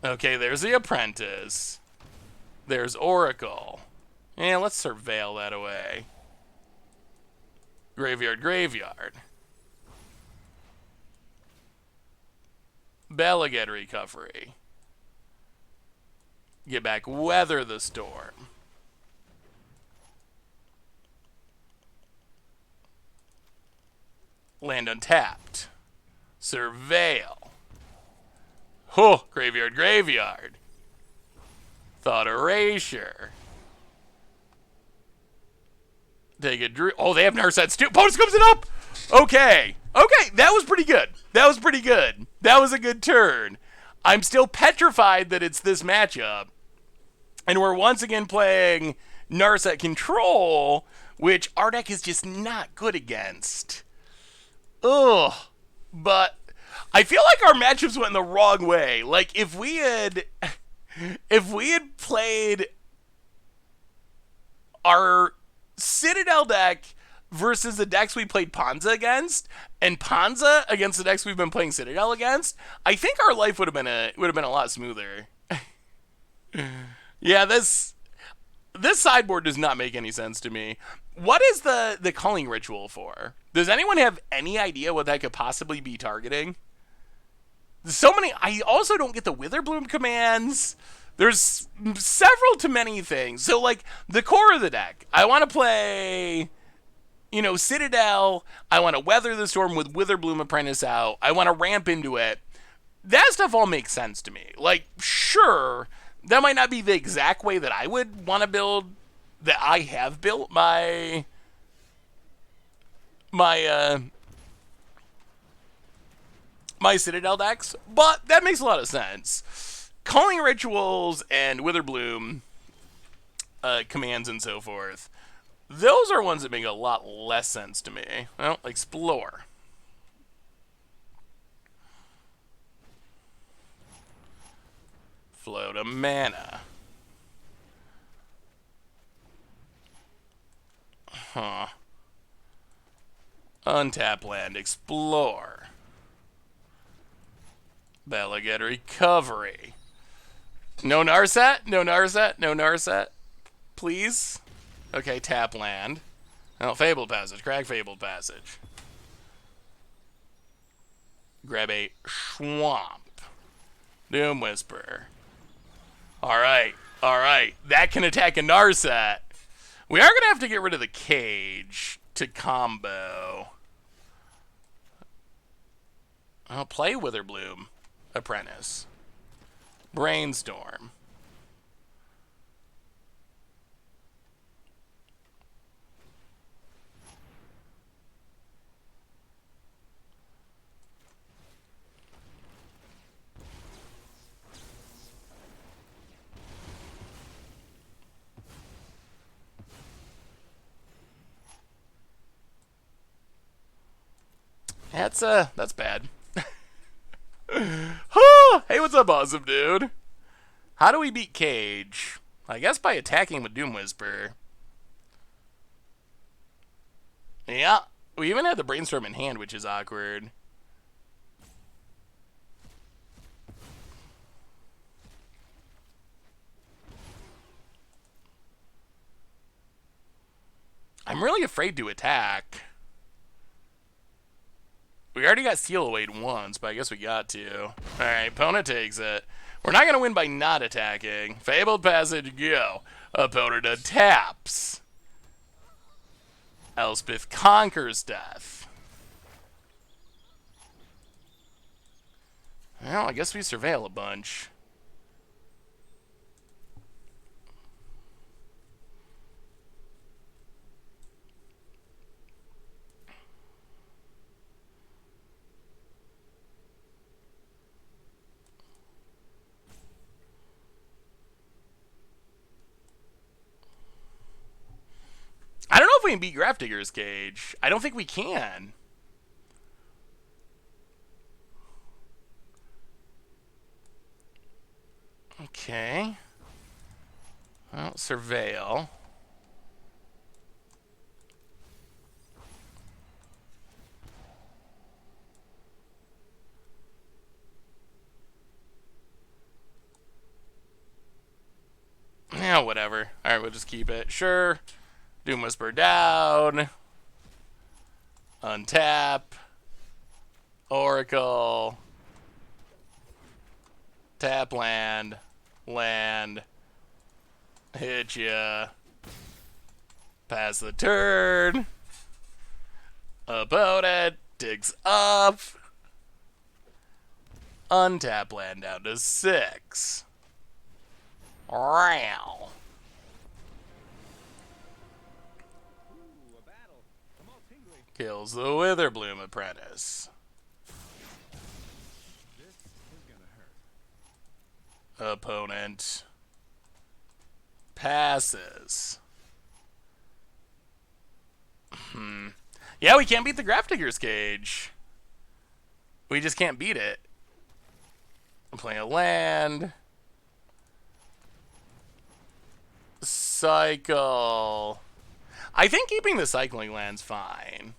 Okay, there's the Apprentice. There's Oracle. Yeah, let's surveil that away. Graveyard, graveyard. Beleged recovery. Get back, weather the storm. Land untapped. Surveil. Oh, graveyard, graveyard. Thought erasure. Take a drew. Oh, they have Narsets too. Bonus comes it up. Okay. Okay, that was pretty good. That was pretty good. That was a good turn. I'm still petrified that it's this matchup. And we're once again playing Narset Control, which our deck is just not good against. Ugh. But I feel like our matchups went the wrong way. Like if we had played our Citadel deck versus the decks we played Ponza against, and Ponza against the decks we've been playing Citadel against, I think our life would have been a lot smoother. Yeah, this sideboard does not make any sense to me. What is the culling ritual for? Does anyone have any idea what that could possibly be targeting? So many. I also don't get the Witherbloom commands. There's several to many things. So, like, the core of the deck, I want to play, Citadel. I want to weather the storm with Witherbloom Apprentice out. I want to ramp into it. That stuff all makes sense to me. Like, sure, that might not be the exact way that I would want to build, that I have built my Citadel decks, but that makes a lot of sense. Calling rituals and Witherbloom commands and so forth, those are ones that make a lot less sense to me. Well, explore. Flow to mana. Huh. Untap land. Explore. Beleged recovery. No Narset? No Narset? No Narset? Please? Okay, tap land. Oh, Fabled Passage. Crack Fabled Passage. Grab a Swamp. Doom Whisper. Alright. Alright. That can attack a Narset. We are going to have to get rid of the Cage to combo. I'll play Witherbloom Apprentice. Brainstorm. That's bad. Hey, what's up, awesome dude? How do we beat Cage? I guess by attacking with Doom Whisper. Yeah, we even had the Brainstorm in hand, which is awkward. I'm really afraid to attack. We already got Seal Away once, but I guess we got to. Alright, opponent takes it. We're not going to win by not attacking. Fabled Passage, go. Opponent taps. Elspeth conquers death. Well, I guess we surveil a bunch. I don't know if we can beat Grafdigger's Cage. I don't think we can. Okay. Well, surveil. Yeah, whatever. Alright, we'll just keep it. Sure. Doom Whisper down. Untap. Oracle. Tap land. Land. Hit ya. Pass the turn. Opponent digs up. Untap land down to 6. Wow. Kills the Witherbloom Apprentice. Opponent passes. Yeah, we can't beat the Grafdigger's Cage. We just can't beat it. I'm playing a land. Cycle. I think keeping the cycling land's fine.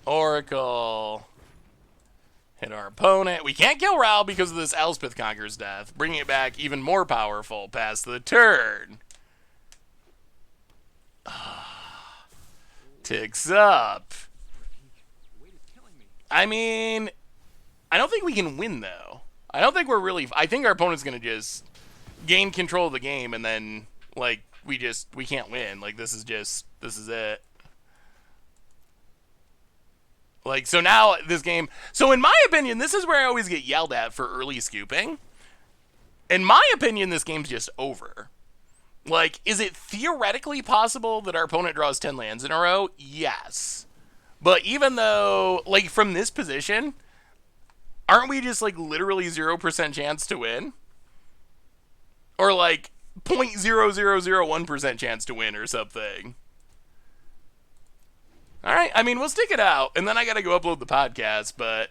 Oracle. Hit our opponent. We can't kill Raoul because of this Elspeth Conquers Death. Bringing it back even more powerful past the turn. Ticks up. I mean, I don't think we can win, though. I don't think we're really... I think our opponent's going to just gain control of the game and then, like, we can't win. Like, this is it. Like, so now this game... So in my opinion, this is where I always get yelled at for early scooping. In my opinion, this game's just over. Like, is it theoretically possible that our opponent draws 10 lands in a row? Yes. But even though, like, from this position, aren't we just, like, literally 0% chance to win? Or, like, 0.0001% chance to win or something. Alright, I mean, we'll stick it out, and then I gotta go upload the podcast, but...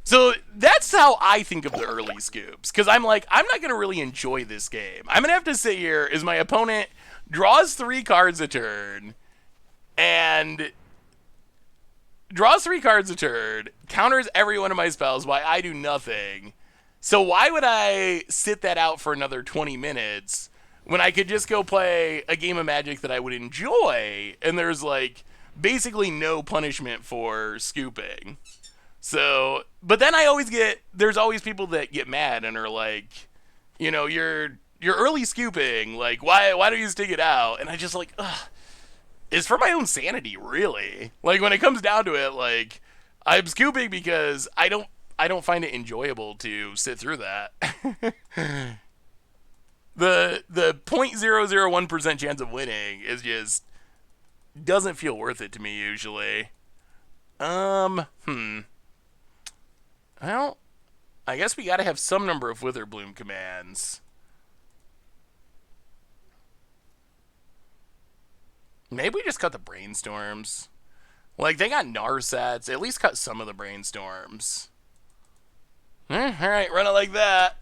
So, that's how I think of the early scoops, because I'm like, I'm not gonna really enjoy this game. I'm gonna have to sit here as my opponent draws 3 cards a turn, and... Draws 3 cards a turn, counters every one of my spells while I do nothing. So why would I sit that out for another 20 minutes when I could just go play a game of Magic that I would enjoy, and there's, like... basically no punishment for scooping. So, but then there's always people that get mad and are like, you know, you're early scooping, like, why don't you stick it out? And I just like, ugh, it's for my own sanity, really. Like, when it comes down to it, like, I'm scooping because I don't find it enjoyable to sit through that. The 0.001% chance of winning is just doesn't feel worth it to me usually. Well, I guess we gotta have some number of Witherbloom commands. Maybe we just cut the Brainstorms. Like, they got Narsets. At least cut some of the Brainstorms. Alright, run it like that.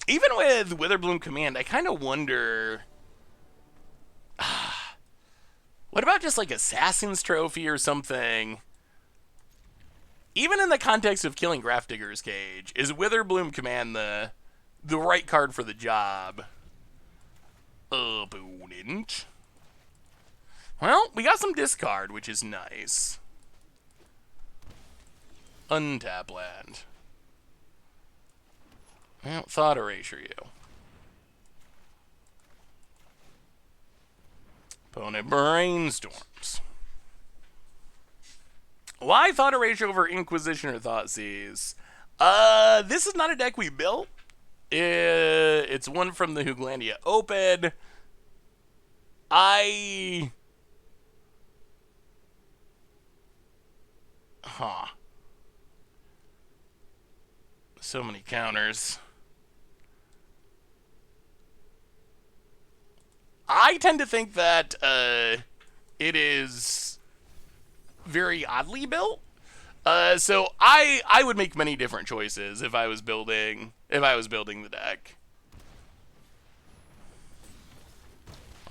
Even with Witherbloom Command, I kind of wonder... what about just, like, Assassin's Trophy or something? Even in the context of killing Grafdigger's Cage, is Witherbloom Command the right card for the job? Opponent. Well, we got some discard, which is nice. Untap land. Well, thought erasure you. Opponent brainstorms. Why thought erasure over Inquisition or Thoughtseize? This is not a deck we built. It's one from the Hooglandia Open. So many counters. I tend to think that it is very oddly built. So I would make many different choices if I was building the deck.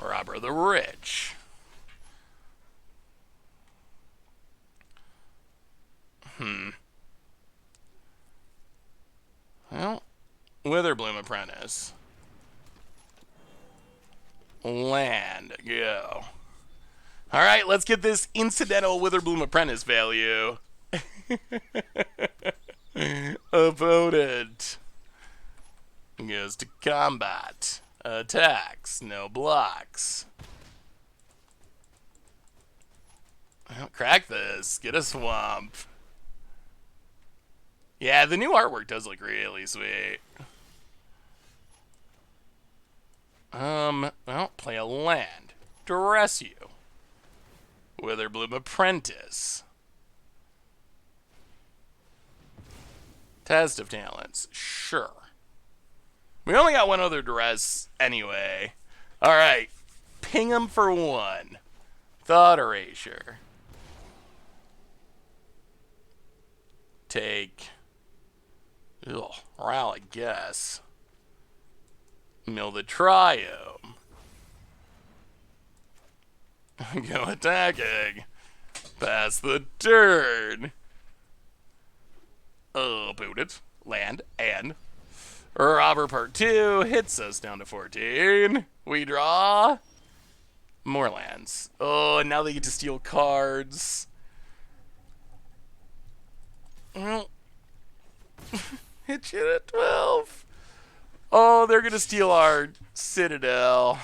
Robber the Rich. Well, Witherbloom Apprentice. Land, go. All right, let's get this incidental Witherbloom Apprentice value. Opponent goes to combat. Attacks, no blocks. Well, crack this. Get a swamp. Yeah, the new artwork does look really sweet. Well, play a land. Duress you. Witherbloom Apprentice. Test of Talents. Sure. We only got one other Duress anyway. Alright. Ping him for one. Thought Erasure. Take. Ugh, Ral, I guess. Mill the Triome. Go attacking. Pass the turn. Opponent. Land and Robber Part 2 hits us down to 14. We draw more lands. Oh, and now they get to steal cards. Well, hit you at 12. Oh, they're going to steal our Citadel.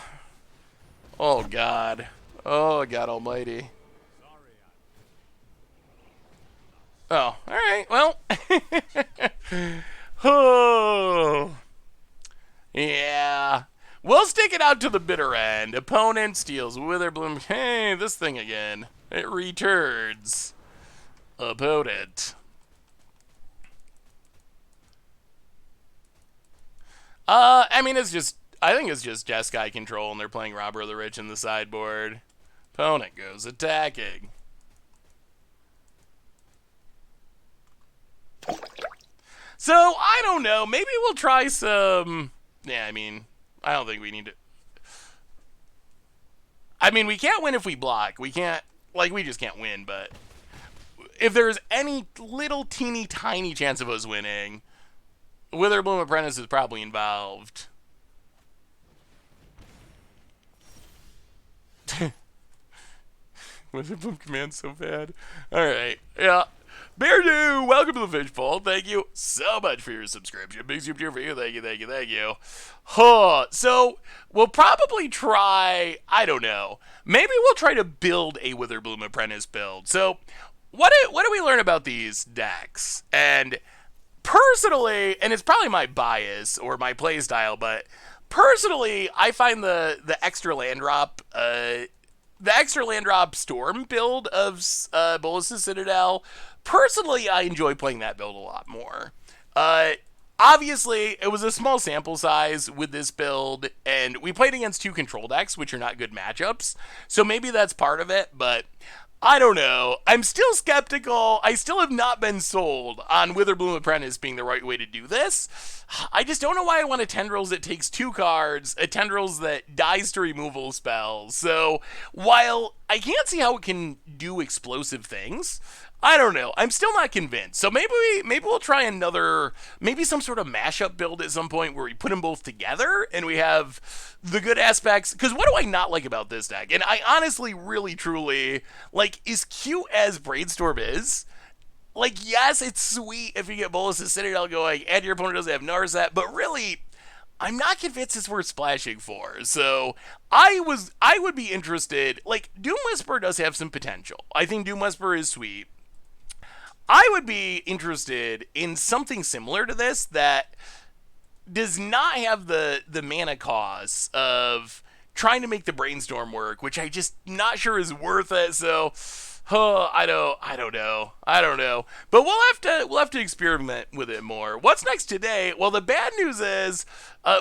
Oh, God. Oh, God almighty. Oh, alright, well. Oh. Yeah. We'll stick it out to the bitter end. Opponent steals Witherbloom. Hey, this thing again. It returns. Opponent. I mean, I think it's just Jeskai control and they're playing Robber of the Rich in the sideboard. Opponent goes attacking. So, I don't know. Maybe we'll try some... Yeah, I mean, I don't think we need to... I mean, we can't win if we block. We can't... Like, we just can't win, but... If there's any little teeny tiny chance of us winning, Witherbloom Apprentice is probably involved. Witherbloom Command's so bad. Alright, yeah. Beardo, welcome to the Fishbowl. Thank you so much for your subscription. Big super cheer for you. Thank you, thank you, thank you. Huh. So, we'll probably try, I don't know, maybe we'll try to build a Witherbloom Apprentice build. So, what do we learn about these decks? And personally, and it's probably my bias or my play style, but personally, I find the extra land drop, the extra land drop Storm build of Bolas's Citadel, personally, I enjoy playing that build a lot more. Obviously, it was a small sample size with this build, and we played against two control decks, which are not good matchups, so maybe that's part of it, but I don't know. I'm still skeptical. I still have not been sold on Witherbloom Apprentice being the right way to do this. I just don't know why I want a Tendrils that takes 2 cards, a Tendrils that dies to removal spells. So, while I can't see how it can do explosive things, I don't know. I'm still not convinced. So maybe we'll try another, maybe some sort of mashup build at some point where we put them both together and we have the good aspects. Because what do I not like about this deck? And I honestly, really, truly like, is cute as Brainstorm is. Like, yes, it's sweet if you get Bolus and Citadel going, and your opponent doesn't have Narset, but really, I'm not convinced it's worth splashing for. So I would be interested. Like, Doom Whisper does have some potential. I think Doom Whisper is sweet. I would be interested in something similar to this that does not have the mana cost of trying to make the Brainstorm work, which I just not sure is worth it. So, I don't know. But we'll have to experiment with it more. What's next today? Well, the bad news is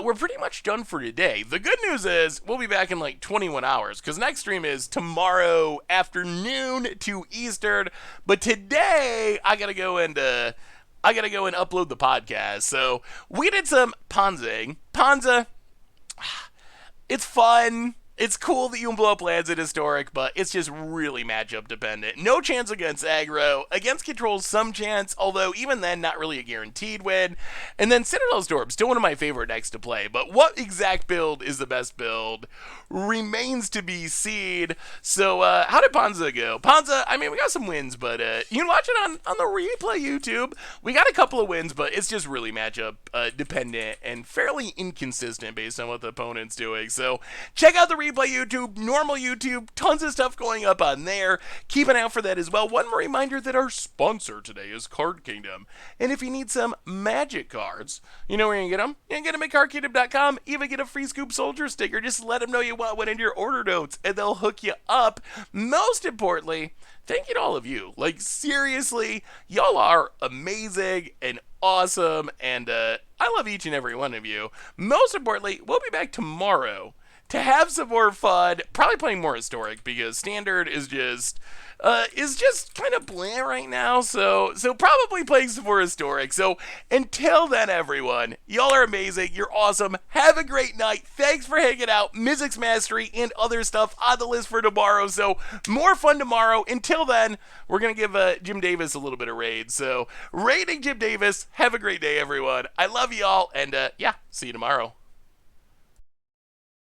we're pretty much done for today. The good news is we'll be back in like 21 hours because next stream is tomorrow afternoon to Eastern. But today I gotta go and upload the podcast. So we did some Ponzing. Ponza, it's fun. It's cool that you can blow up lands in Historic, but it's just really matchup dependent. No chance against aggro. Against control, some chance, although even then, not really a guaranteed win. And then Citadel Storm, still one of my favorite decks to play, but what exact build is the best build remains to be seen. So, how did Ponza go? Ponza, I mean, we got some wins, but you can watch it on the replay YouTube. We got a couple of wins, but it's just really matchup dependent and fairly inconsistent based on what the opponent's doing. So, check out the replay YouTube, normal YouTube, tons of stuff going up on there. Keep an eye out for that as well. One more reminder that our sponsor today is Card Kingdom. And if you need some magic cards, you know where you can get them? You can get them at cardkingdom.com. Even get a free Scoop Soldier sticker. Just let them know you want one in your order notes, and they'll hook you up. Most importantly, thank you to all of you. Like, seriously, y'all are amazing and awesome, and I love each and every one of you. Most importantly, we'll be back tomorrow to have some more fun, probably playing more Historic because Standard is just kind of bland right now. So probably playing some more Historic. So until then, everyone, y'all are amazing. You're awesome. Have a great night. Thanks for hanging out. Mystics Mastery and other stuff on the list for tomorrow. So more fun tomorrow. Until then, we're gonna give Jim Davis a little bit of raid. So raiding Jim Davis. Have a great day, everyone. I love y'all, and yeah, see you tomorrow.